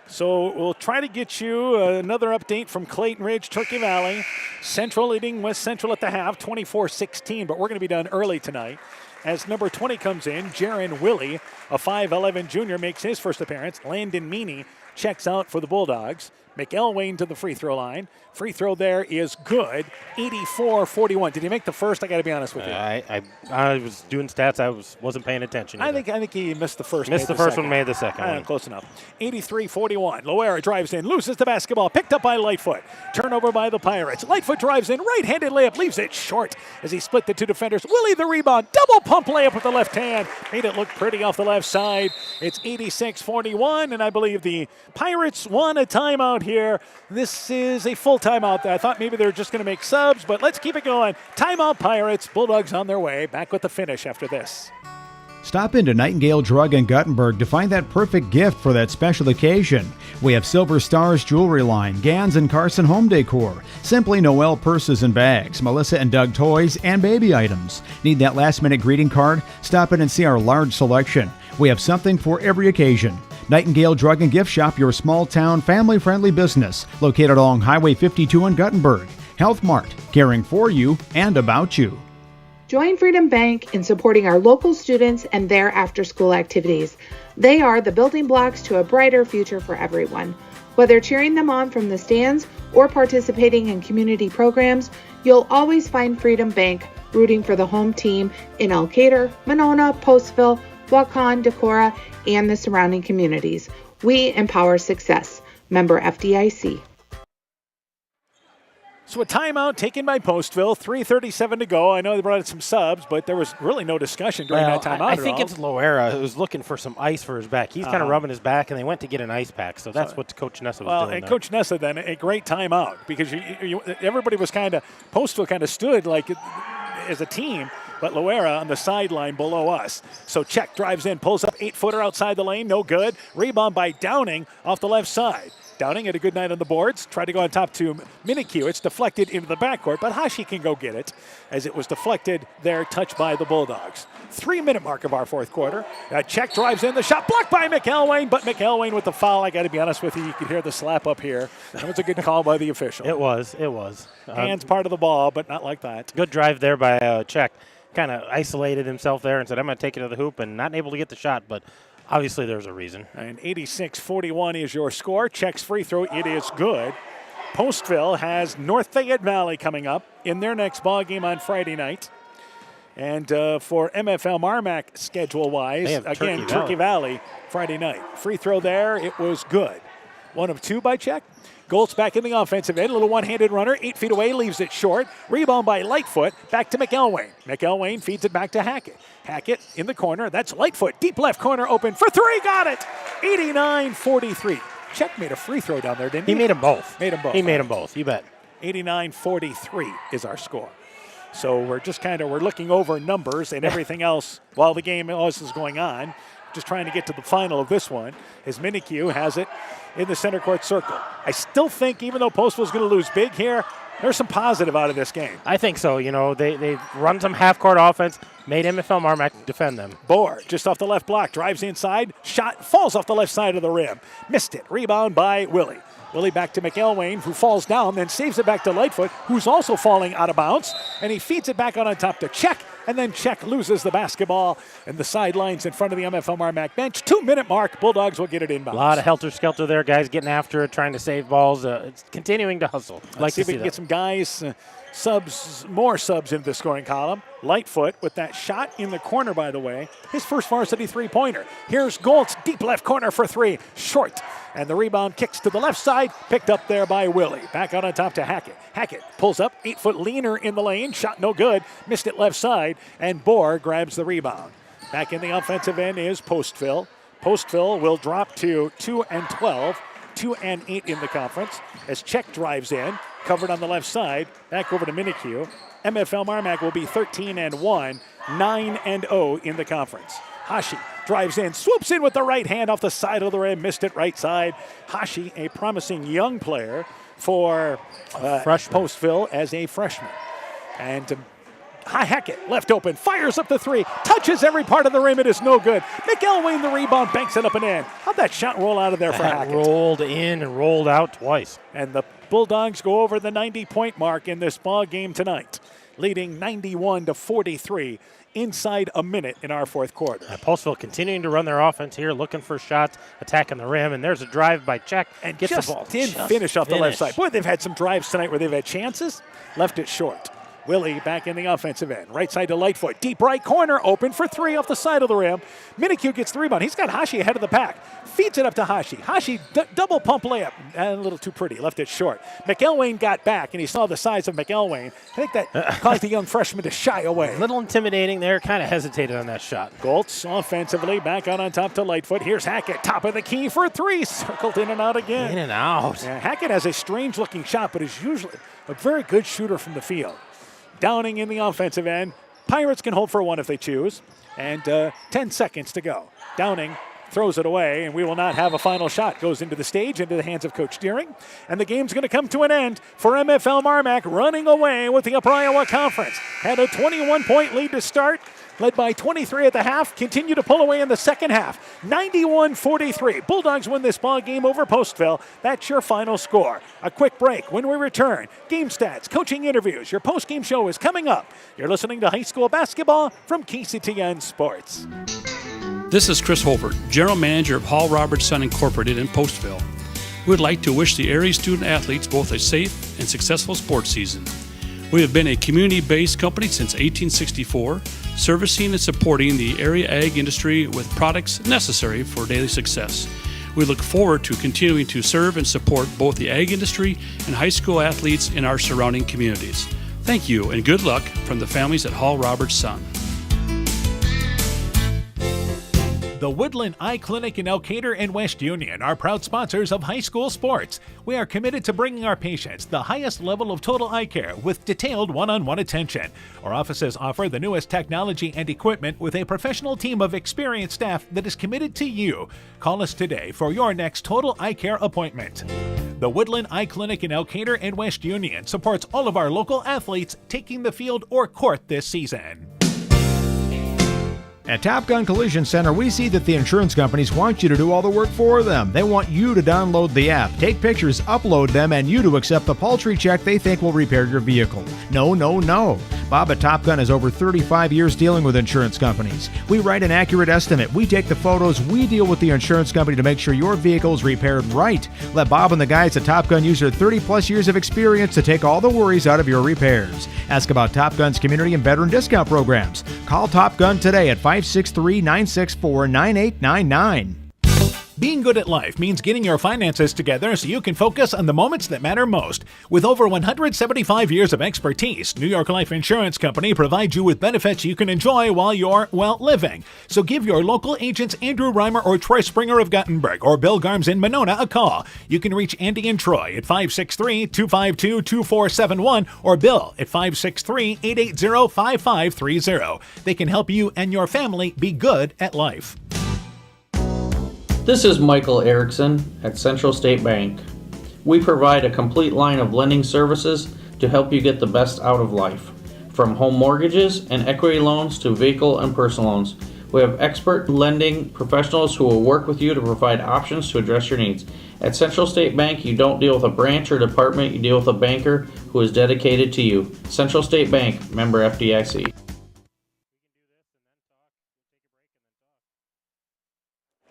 So we'll try to get you another update from Clayton Ridge, Turkey Valley. Central leading West Central at the half, 24-16, but we're going to be done early tonight. As number 20 comes in, Jaron Willie, a 5'11 junior, makes his first appearance. Landon Meany checks out for the Bulldogs. McElwain to the free throw line. Free throw there is good. 84-41. Did he make the first? I got to be honest with you. I was doing stats. I wasn't paying attention. I think he missed the first. Missed the first one, made the second one. Close enough. 83-41. Loera drives in, loses the basketball, picked up by Lightfoot. Turnover by the Pirates. Lightfoot drives in, right-handed layup, leaves it short as he split the two defenders. Willie the rebound, double pump layup with the left hand. Made it look pretty off the left side. It's 86-41, and I believe the Pirates won a timeout here. This is a full timeout. I thought maybe they were just going to make subs, but let's keep it going. Timeout Pirates. Bulldogs on their way. Back with the finish after this. Stop into Nightingale Drug in Guttenberg to find that perfect gift for that special occasion. We have Silver Stars jewelry line, Gans and Carson home decor, Simply Noel purses and bags, Melissa and Doug toys, and baby items. Need that last-minute greeting card? Stop in and see our large selection. We have something for every occasion. Nightingale Drug and Gift Shop, your small-town, family-friendly business, located along Highway 52 in Guttenberg. Health Mart, caring for you and about you. Join Freedom Bank in supporting our local students and their after-school activities. They are the building blocks to a brighter future for everyone. Whether cheering them on from the stands or participating in community programs, you'll always find Freedom Bank rooting for the home team in Elkader, Monona, Postville, Waukon, Decorah, and the surrounding communities. We empower success. Member FDIC. So a timeout taken by Postville, 3:37 to go. I know they brought in some subs, but there was really no discussion during that timeout I think it's Loera who's looking for some ice for his back. He's kind of rubbing his back, and they went to get an ice pack. So that's what Coach Nessa was doing. And Coach Nessa then, a great timeout because everybody was Postville kind of stood like as a team, but Loera on the sideline below us. So Check drives in, pulls up 8-footer outside the lane, no good. Rebound by Downing off the left side. Downing had a good night on the boards. Tried to go on top to Minikue. It's deflected into the backcourt, but Hashi can go get it as it was deflected there, touched by the Bulldogs. 3-minute mark of our fourth quarter. Check drives in, the shot blocked by McElwain, but McElwain with the foul. I got to be honest with you, you could hear the slap up here. That was a good call by the official. It was. Hands part of the ball, but not like that. Good drive there by Check. Kind of isolated himself there and said, I'm going to take it to the hoop, and not able to get the shot, but obviously there's a reason. And 86-41 is your score. Check's free throw, it is good. Postville has North Fayette Valley coming up in their next ball game on Friday night. And for MFL MarMac schedule-wise, again, Turkey Valley Friday night. Free throw there, it was good. 1 of 2 by Check. Goltz back in the offensive end. A little one-handed runner, 8 feet away, leaves it short. Rebound by Lightfoot, back to McElwain. McElwain feeds it back to Hackett. Hackett in the corner, that's Lightfoot. Deep left corner open for 3, got it! 89-43. Check made a free throw down there, didn't he? He made them both. He made them both, you bet. 89-43 is our score. So we're just we're looking over numbers and everything else while the game else is going on. Just trying to get to the final of this one as Minikue has it in the center court circle. I still think even though Postville's going to lose big here, there's some positive out of this game. I think so. They run some half-court offense, made MFL MarMac defend them. Bohr just off the left block, drives inside, shot falls off the left side of the rim. Missed it. Rebound by Willie. Willie back to McElwain, who falls down, then saves it back to Lightfoot, who's also falling out of bounds, and he feeds it back on top to Check, and then Check loses the basketball, and the sidelines in front of the MFL MarMac bench. 2-minute mark, Bulldogs will get it inbounds. A lot of helter-skelter there, guys getting after it, trying to save balls. It's continuing to hustle. Let's see if we can get some guys, more subs into the scoring column. Lightfoot with that shot in the corner, by the way. His first varsity three-pointer. Here's Goltz, deep left corner for 3, short. And the rebound kicks to the left side, picked up there by Willie. Back out on top to Hackett. Hackett pulls up, 8-foot leaner in the lane. Shot no good, missed it left side, and Bohr grabs the rebound. Back in the offensive end is Postville. Postville will drop to 2-12, 2-8 in the conference as Check drives in, covered on the left side, back over to Minikue. MFL MarMac will be 13-1, 9-0 in the conference. Hashi drives in, swoops in with the right hand off the side of the rim, missed it right side. Hashi, a promising young player for Postville as a freshman. And Hackett, left open, fires up the 3, touches every part of the rim, it is no good. McElwain, the rebound, banks it up and in. How'd that shot roll out of there for Hackett? Rolled in and rolled out twice. And the Bulldogs go over the 90-point mark in this ball game tonight, leading 91-43 inside a minute in our fourth quarter. Postville continuing to run their offense here, looking for shots, attacking the rim, and there's a drive by Check. And gets just the ball. did finish off the left side. Boy, they've had some drives tonight where they've had chances, left it short. Willie back in the offensive end. Right side to Lightfoot. Deep right corner, open for 3 off the side of the rim. Minikue gets the rebound. He's got Hashi ahead of the pack. Feeds it up to Hashi. Hashi, double pump layup. A little too pretty. Left it short. McElwain got back, and he saw the size of McElwain. I think that caused the young freshman to shy away. A little intimidating there. Kind of hesitated on that shot. Goltz offensively back on top to Lightfoot. Here's Hackett. Top of the key for 3. Circled in and out again. In and out. Yeah, Hackett has a strange-looking shot, but is usually a very good shooter from the field. Downing in the offensive end. Pirates can hold for 1 if they choose. and 10 seconds to go. Downing throws it away, and we will not have a final shot. Goes into the stage, into the hands of Coach Deering, and the game's going to come to an end for MFL MarMac, running away with the Upper Iowa Conference. Had a 21-point lead to start, led by 23 at the half, continue to pull away in the second half. 91-43. Bulldogs win this ball game over Postville. That's your final score. A quick break. When we return, game stats, coaching interviews. Your post-game show is coming up. You're listening to high school basketball from KCTN Sports. This is Chris Holbert, General Manager of Hall Roberts Son Incorporated in Postville. We would like to wish the area student athletes both a safe and successful sports season. We have been a community-based company since 1864, servicing and supporting the area ag industry with products necessary for daily success. We look forward to continuing to serve and support both the ag industry and high school athletes in our surrounding communities. Thank you and good luck from the families at Hall Roberts Son. The Woodland Eye Clinic in Elkader and West Union are proud sponsors of high school sports. We are committed to bringing our patients the highest level of total eye care with detailed one-on-one attention. Our offices offer the newest technology and equipment with a professional team of experienced staff that is committed to you. Call us today for your next total eye care appointment. The Woodland Eye Clinic in Elkader and West Union supports all of our local athletes taking the field or court this season. At Top Gun Collision Center, we see that the insurance companies want you to do all the work for them. They want you to download the app, take pictures, upload them, and you to accept the paltry check they think will repair your vehicle. No, no, no. Bob at Top Gun has over 35 years dealing with insurance companies. We write an accurate estimate. We take the photos. We deal with the insurance company to make sure your vehicle is repaired right. Let Bob and the guys at Top Gun use their 30-plus years of experience to take all the worries out of your repairs. Ask about Top Gun's community and veteran discount programs. Call Top Gun today at 563-964-9899. Being good at life means getting your finances together so you can focus on the moments that matter most. With over 175 years of expertise, New York Life Insurance Company provides you with benefits you can enjoy while you're, living. So give your local agents Andrew Reimer or Troy Springer of Guttenberg or Bill Garms in Monona a call. You can reach Andy and Troy at 563-252-2471 or Bill at 563-880-5530. They can help you and your family be good at life. This is Michael Erickson at Central State Bank. We provide a complete line of lending services to help you get the best out of life. From home mortgages and equity loans to vehicle and personal loans. We have expert lending professionals who will work with you to provide options to address your needs. At Central State Bank, you don't deal with a branch or department, you deal with a banker who is dedicated to you. Central State Bank, member FDIC.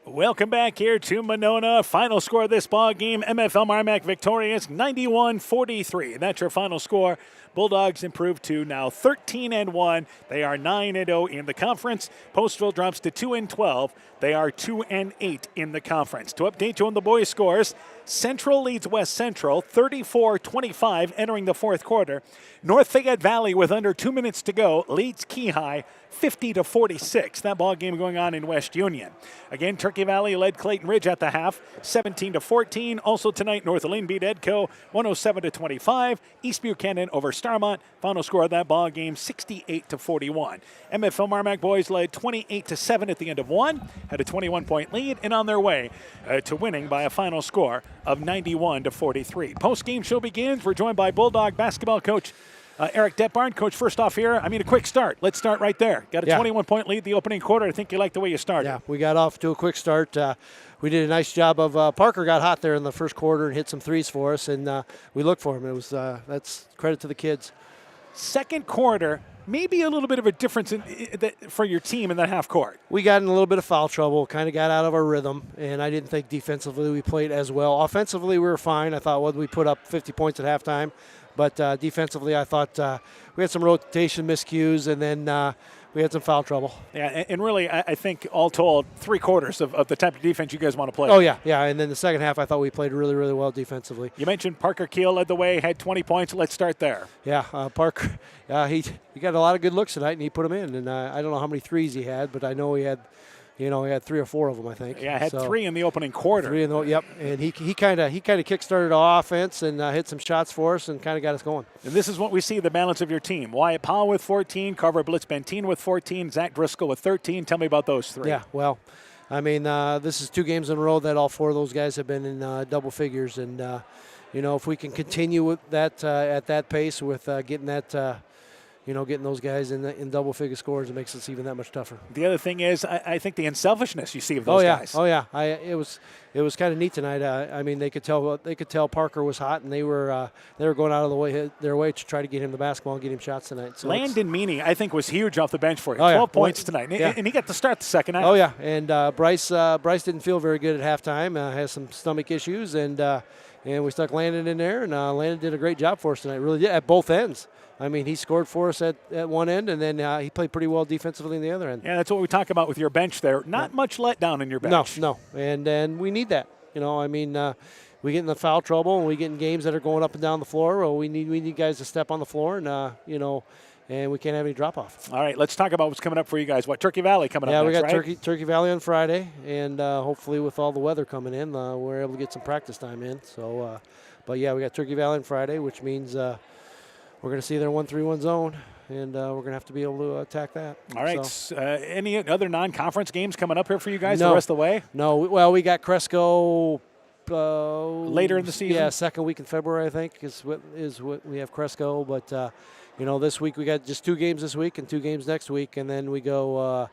Welcome back here to Monona. Final score of this ball game, MFL MarMac victorious 91-43. That's your final score. Bulldogs improved to now 13-1. They are 9-0 in the conference. Postville drops to 2-12. They are 2-8 in the conference. To update you on the boys' scores, Central leads West Central 34-25 entering the fourth quarter. North Fayette Valley with under 2 minutes to go leads Key High 50-46. That ball game going on in West Union. Again, Turkey Valley led Clayton Ridge at the half 17-14. Also tonight, North Elaine beat Edco 107-25. East Buchanan over Starmont. Final score of that ball game 68-41. MFL MarMac boys led 28-7 at the end of one. Had a 21-point lead and on their way to winning by a final score of 91-43. Post-game show begins. We're joined by Bulldog basketball coach Eric Detbarn. Coach, first off here, a quick start. Let's start right there. Got a 21-point lead the opening quarter. I think you like the way you started. Yeah, we got off to a quick start. We did a nice job of Parker got hot there in the first quarter and hit some threes for us, and we looked for him. It was that's credit to the kids. Second quarter, maybe a little bit of a difference for your team in that half court. We got in a little bit of foul trouble, kind of got out of our rhythm, and I didn't think defensively we played as well. Offensively, we were fine. I thought we put up 50 points at halftime, but defensively, I thought we had some rotation miscues, and then we had some foul trouble. Yeah, and really, I think all told, 3/4 of the type of defense you guys want to play. Oh, yeah, and then the second half, I thought we played really, really well defensively. You mentioned Parker Keel led the way, had 20 points. Let's start there. Yeah, Parker, he got a lot of good looks tonight, and he put them in. And I don't know how many threes he had, but I know he had He had 3 or 4 of them, I think. Yeah, had 3 in the opening quarter. 3 in the yep, and he kind of kick-started our offense and hit some shots for us and kind of got us going. And this is what we see, the balance of your team. Wyatt Powell with 14, Carver Blitz-Benteen with 14, Zach Driscoll with 13. Tell me about those 3. Yeah, well, I mean, this is 2 games in a row that all 4 of those guys have been in double figures. And, if we can continue with that at that pace with getting that getting those guys in double-figure scores, it makes us even that much tougher. The other thing is, I think the unselfishness you see of those guys. Oh yeah, it was kind of neat tonight. I mean, they could tell Parker was hot, and they were going out of their way to try to get him the basketball and get him shots tonight. So Landon Meany, I think, was huge off the bench for you. Oh, 12 points tonight, and he got to start the second half. Oh yeah, and Bryce didn't feel very good at halftime. Has some stomach issues, and we stuck Landon in there, and Landon did a great job for us tonight. Really did at both ends. I mean, he scored for us at one end, and then he played pretty well defensively in the other end. Yeah, that's what we talk about with your bench there. Not much letdown in your bench. No, and we need that. I mean, we get in the foul trouble, and we get in games that are going up and down the floor. Well, we need guys to step on the floor, and and we can't have any drop off. All right, let's talk about what's coming up for you guys. Turkey Valley coming up next, right? Yeah, we got Turkey Valley on Friday, and hopefully with all the weather coming in, we're able to get some practice time in. So, but yeah, we got Turkey Valley on Friday, which means we're going to see their 1-3-1 zone, and we're going to have to be able to attack that. All right. So. Any other non-conference games coming up here for you guys No. the rest of the way? No. Well, we got Cresco later in the season. Yeah, second week in February, I think, is what we have Cresco. But this week we got just 2 games this week and 2 games next week, and then we go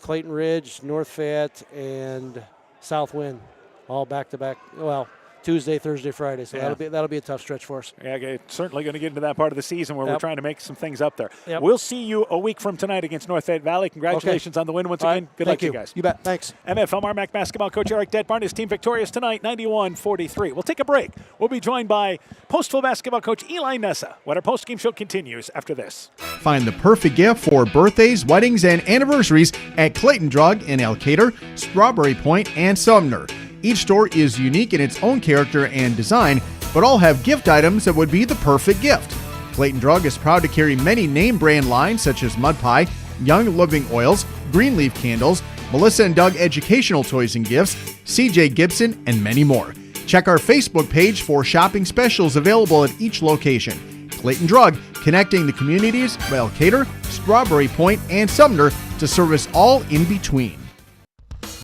Clayton Ridge, North Fayette, and South Wind, all back to back. Well, Tuesday, Thursday, Friday. So that'll be a tough stretch for us. Yeah, okay. Certainly going to get into that part of the season where we're trying to make some things up there. Yep. We'll see you a week from tonight against North Fayette Valley. Congratulations on the win once again. Good luck to you guys. You bet. Thanks. MFL MarMac basketball coach Eric Detbarn, his team victorious tonight, 91-43. We'll take a break. We'll be joined by Postville basketball coach Eli Nessa when our postgame show continues after this. Find the perfect gift for birthdays, weddings, and anniversaries at Clayton Drug in Elkader, Strawberry Point, and Sumner. Each store is unique in its own character and design, but all have gift items that would be the perfect gift. Clayton Drug is proud to carry many name brand lines such as Mud Pie, Young Living Oils, Greenleaf Candles, Melissa and Doug Educational Toys and Gifts, CJ Gibson, and many more. Check our Facebook page for shopping specials available at each location. Clayton Drug, connecting the communities of Elkader, Strawberry Point, and Sumner to service all in between.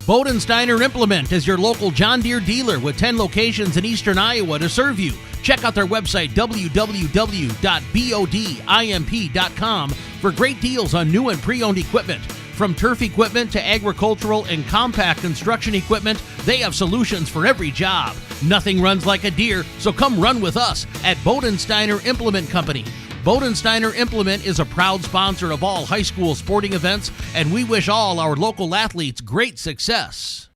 Bodensteiner Implement is your local John Deere dealer with 10 locations in eastern Iowa to serve you. Check out their website, www.bodimp.com, for great deals on new and pre-owned equipment. From turf equipment to agricultural and compact construction equipment, they have solutions for every job. Nothing runs like a Deere, so come run with us at Bodensteiner Implement Company. Bodensteiner Implement is a proud sponsor of all high school sporting events, and we wish all our local athletes great success.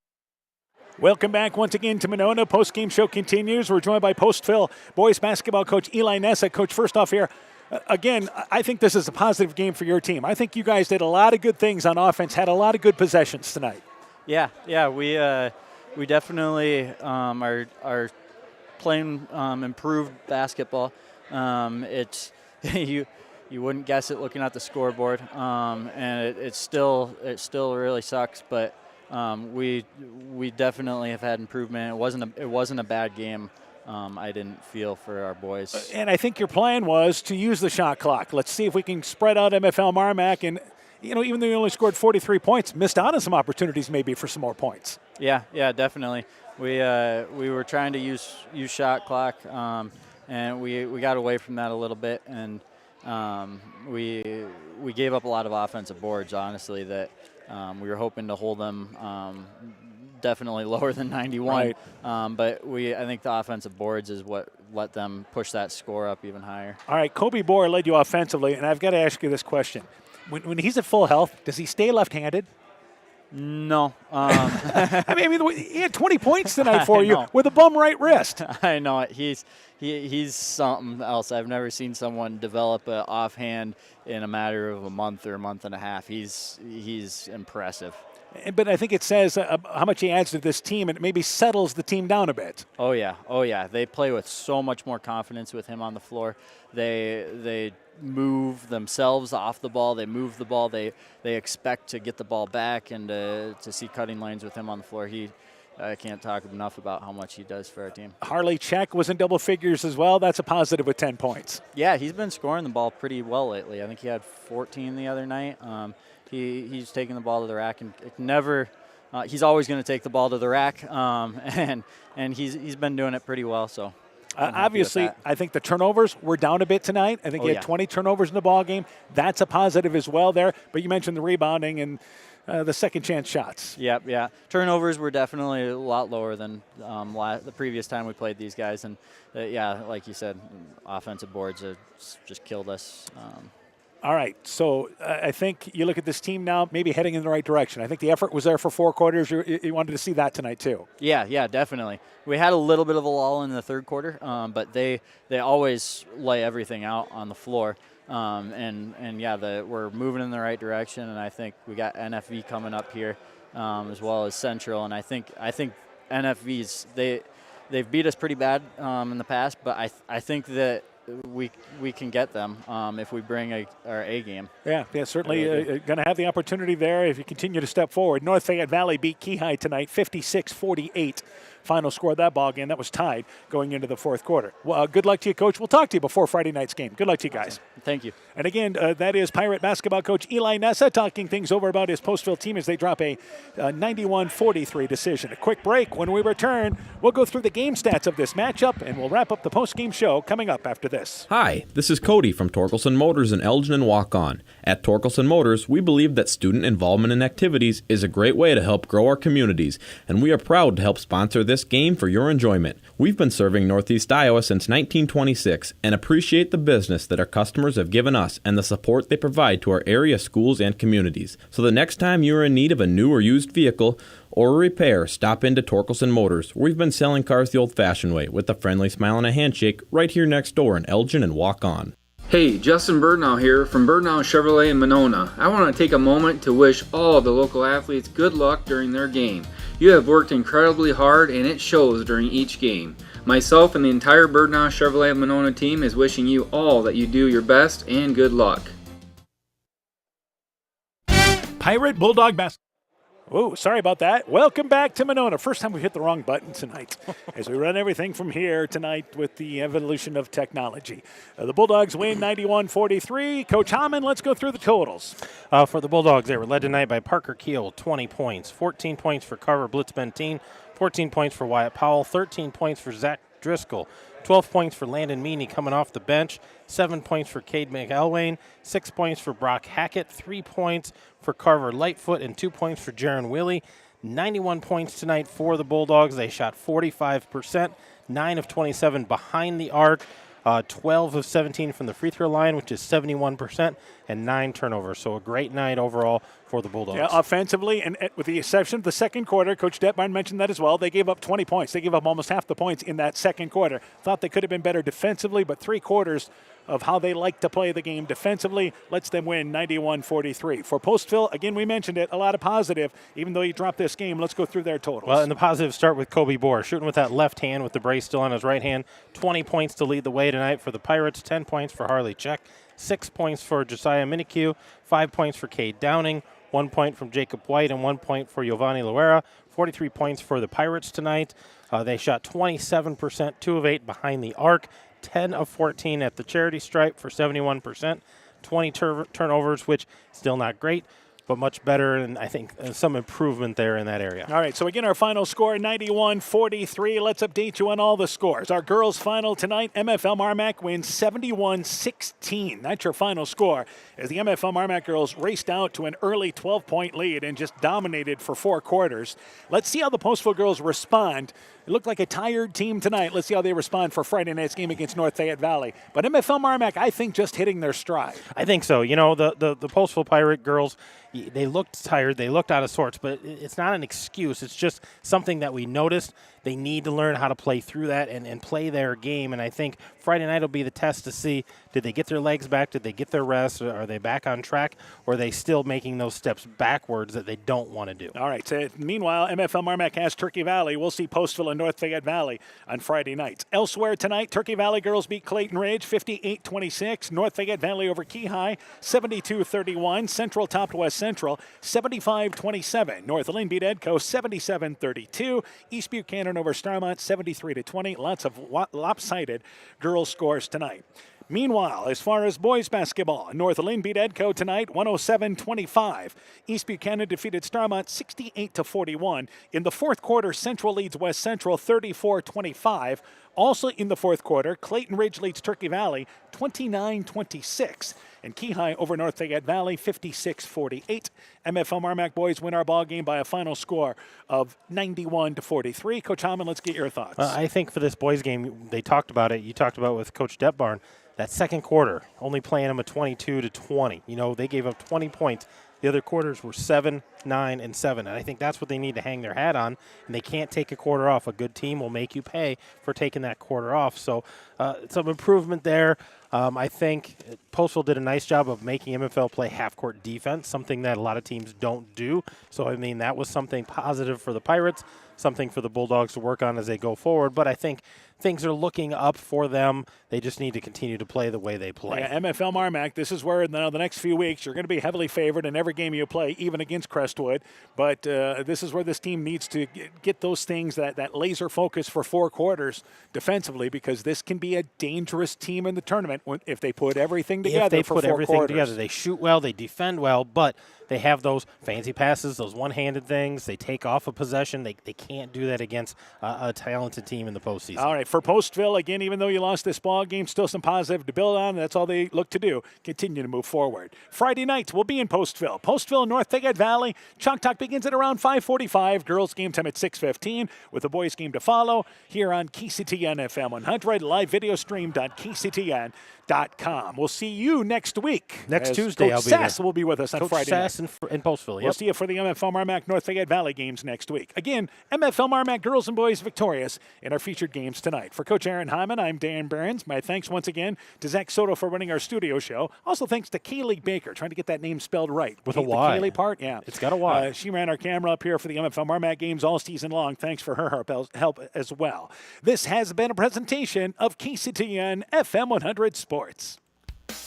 Welcome back once again to Monona. Post-game show continues. We're joined by Postville boys basketball coach Eli Nessa. Coach, first off here, again, I think this is a positive game for your team. I think you guys did a lot of good things on offense, had a lot of good possessions tonight. Yeah, we definitely are playing improved basketball. It's you wouldn't guess it looking at the scoreboard, and it still really sucks. But we definitely have had improvement. It wasn't a bad game. I didn't feel for our boys. And I think your plan was to use the shot clock. Let's see if we can spread out MFL MarMac, and even though you only scored 43 points, missed out on some opportunities maybe for some more points. Yeah, definitely. We were trying to use shot clock. And we got away from that a little bit, and we gave up a lot of offensive boards, honestly, that we were hoping to hold them definitely lower than 91. Right. But I think the offensive boards is what let them push that score up even higher. All right, Kobe Bohr led you offensively, and I've got to ask you this question. When he's at full health, does he stay left-handed? No. I mean, he had 20 points tonight for you with a bum right wrist. I know. He's something else. I've never seen someone develop an offhand in a matter of a month or a month and a half. He's impressive. But I think it says how much he adds to this team, and it maybe settles the team down a bit. Oh yeah. They play with so much more confidence with him on the floor. They move themselves off the ball. They move the ball. They expect to get the ball back and to see cutting lanes with him on the floor. I can't talk enough about how much he does for our team. Harley Check was in double figures as well. That's a positive with 10 points. Yeah, he's been scoring the ball pretty well lately. I think he had 14 the other night. He's taking the ball to the rack and never. He's always going to take the ball to the rack, and he's been doing it pretty well. So. Obviously, I think the turnovers were down a bit tonight. I think he had 20 turnovers in the ball game. That's a positive as well there. But you mentioned the rebounding and the second chance shots. Yeah. Turnovers were definitely a lot lower than the previous time we played these guys. And, like you said, offensive boards have just killed us. All right, so I think you look at this team now, maybe heading in the right direction. I think the effort was there for 4 quarters. You wanted to see that tonight too. Yeah, definitely. We had a little bit of a lull in the third quarter, but they always lay everything out on the floor. We're moving in the right direction, and I think we got NFV coming up here as well as Central, and I think NFV's they've beat us pretty bad in the past, but I think that we can get them if we bring our A game. Yeah, certainly going to have the opportunity there if you continue to step forward. North Fayette Valley beat Keyhigh tonight, 56-48. Final score of that ball game. That was tied going into the fourth quarter. Well, good luck to you, Coach. We'll talk to you before Friday night's game. Good luck to you guys. Thank you. And again, that is Pirate basketball coach Eli Nessa talking things over about his Postville team as they drop a 91-43 decision. A quick break. When we return, we'll go through the game stats of this matchup, and we'll wrap up the post-game show coming up after this. Hi, this is Cody from Torkelson Motors in Elgin and Walk-On. At Torkelson Motors, we believe that student involvement in activities is a great way to help grow our communities, and we are proud to help sponsor this game for your enjoyment. We've been serving Northeast Iowa since 1926 and appreciate the business that our customers have given us and the support they provide to our area schools and communities. So the next time you're in need of a new or used vehicle or a repair, stop into Torkelson Motors, where we've been selling cars the old-fashioned way with a friendly smile and a handshake right here next door in Elgin and Walk-On. Hey, Justin Birdnow here from Birdnow Chevrolet in Monona. I want to take a moment to wish all the local athletes good luck during their game. You have worked incredibly hard and it shows during each game. Myself and the entire Birdnow Chevrolet Monona team is wishing you all that you do your best and good luck. Pirate Bulldog basketball. Oh, sorry about that. Welcome back to Monona. First time we hit the wrong button tonight as we run everything from here tonight with the evolution of technology. The Bulldogs win 91-43. Coach Hammond, let's go through the totals. For the Bulldogs, they were led tonight by Parker Keel, 20 points, 14 points for Carver Blitzbentine, 14 points for Wyatt Powell, 13 points for Zach Driscoll, 12 points for Landon Meany coming off the bench, 7 points for Cade McElwain, 6 points for Brock Hackett, 3 points for Carver Lightfoot, and 2 points for Jaron Willie. 91 points tonight for the Bulldogs. They shot 45%, 9 of 27 behind the arc, 12 of 17 from the free throw line, which is 71%, and 9 turnovers. So a great night overall for the Bulldogs. Yeah, offensively, and with the exception of the second quarter, Coach Detmeyer mentioned that as well, they gave up 20 points. They gave up almost half the points in that second quarter. Thought they could have been better defensively, but 3 quarters of how they like to play the game defensively lets them win 91-43. For Postville, again, we mentioned it, a lot of positive, even though you dropped this game. Let's go through their totals. Well, and the positives start with Kobe Bohr, shooting with that left hand with the brace still on his right hand. 20 points to lead the way tonight for the Pirates, 10 points for Harley Check, 6 points for Josiah Minikue, 5 points for Cade Downing, 1 point from Jacob White, and 1 point for Giovanni Loera. 43 points for the Pirates tonight. They shot 27%, 2 of 8 behind the arc, 10 of 14 at the charity stripe for 71%, 20 turnovers, which still not great, but much better, and I think some improvement there in that area. All right, so again, our final score, 91-43. Let's update you on all the scores. Our girls' final tonight, MFL MarMac wins 71-16. That's your final score, as the MFL MarMac girls raced out to an early 12-point lead and just dominated for 4 quarters. Let's see how the Postville girls respond. It looked like a tired team tonight. Let's see how they respond for Friday night's game against North Fayette Valley. But MFL MarMac, I think, just hitting their stride. I think so. You know, the Postville Pirate girls, they looked tired. They looked out of sorts, but it's not an excuse. It's just something that we noticed. they need to learn how to play through that and play their game. And I think Friday night will be the test to see, did they get their legs back? Did they get their rest? Or are they back on track? Or are they still making those steps backwards that they don't want to do? All right. So meanwhile, MFL MarMac has Turkey Valley. We'll see Postville and North Fayette Valley on Friday nights. Elsewhere tonight, Turkey Valley girls beat Clayton Ridge 58-26. North Fayette Valley over Key High 72-31. Central topped West Central 75-27. North Lynn beat Edco 77-32. East Buchanan over Starmont 73-20. Lots of lopsided girls scores tonight. Meanwhile, as far as boys basketball, North Lynn beat Edco tonight 107-25. East Buchanan defeated Starmont 68-41. In the fourth quarter, Central leads West Central 34-25. Also in the fourth quarter, Clayton Ridge leads Turkey Valley 29-26. And Key High over North Fayette Valley 56-48. MFL MarMac boys win our ball game by a final score of 91-43. Coach Hammond, let's get your thoughts. I think for this boys game, they talked about it. You talked about it with Coach Detbarn. That second quarter, only playing them a 22-20. You know, they gave up 20 points. The other quarters were 7, 9, and 7. And I think that's what they need to hang their hat on. And they can't take a quarter off. A good team will make you pay for taking that quarter off. So some improvement there. I think Postville did a nice job of making MFL play half-court defense, something that a lot of teams don't do. So, I mean, that was something positive for the Pirates, something for the Bulldogs to work on as they go forward. But I think things are looking up for them. They just need to continue to play the way they play. Yeah, MFL MarMac, this is where the next few weeks you're going to be heavily favored in every game you play, even against Crestwood. But this is where this team needs to get those things, that laser focus for 4 quarters defensively, because this can be a dangerous team in the tournament if they put everything together. If they for put 4 everything quarters. together, they shoot well, they defend well, but they have those fancy passes, those one-handed things. They take off a possession. They can't do that against a talented team in the postseason. All right, for Postville, again, even though you lost this ball game, still some positive to build on. That's all they look to do. Continue to move forward. Friday night, we'll be in Postville. Postville and North Fayette Valley. Chalk Talk begins at around 5:45. Girls game time at 6:15, with the boys game to follow here on KCTN FM 100. Live video streamed on KCTN.com. We'll see you next week. Next Tuesday, Coach I'll be Sass there. will be with us on Coach Friday Sass night. in Postville. We'll see you for the MFL MarMac North Fayette Valley games next week. Again, MFL MarMac girls and boys victorious in our featured games tonight. For Coach Aaron Hyman, I'm Dan Behrens. My thanks once again to Zach Soto for running our studio show. Also thanks to Kaylee Baker, trying to get that name spelled right. With a Y. The Kaylee part, yeah. It's got a Y. She ran our camera up here for the MFL MarMac games all season long. Thanks for her help as well. This has been a presentation of KCTN FM 100 Sports.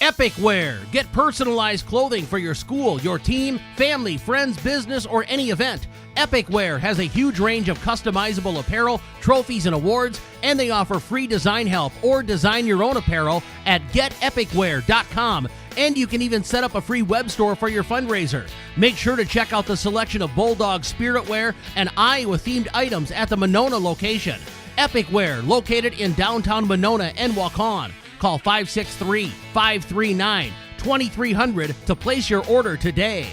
Epic Wear. Get personalized clothing for your school, your team, family, friends, business, or any event. Epic Wear has a huge range of customizable apparel, trophies, and awards, and they offer free design help or design your own apparel at getepicwear.com. And you can even set up a free web store for your fundraiser. Make sure to check out the selection of Bulldog Spirit Wear and Iowa-themed items at the Monona location. Epic Wear, located in downtown Monona and Waukon. Call 563-539-2300 to place your order today.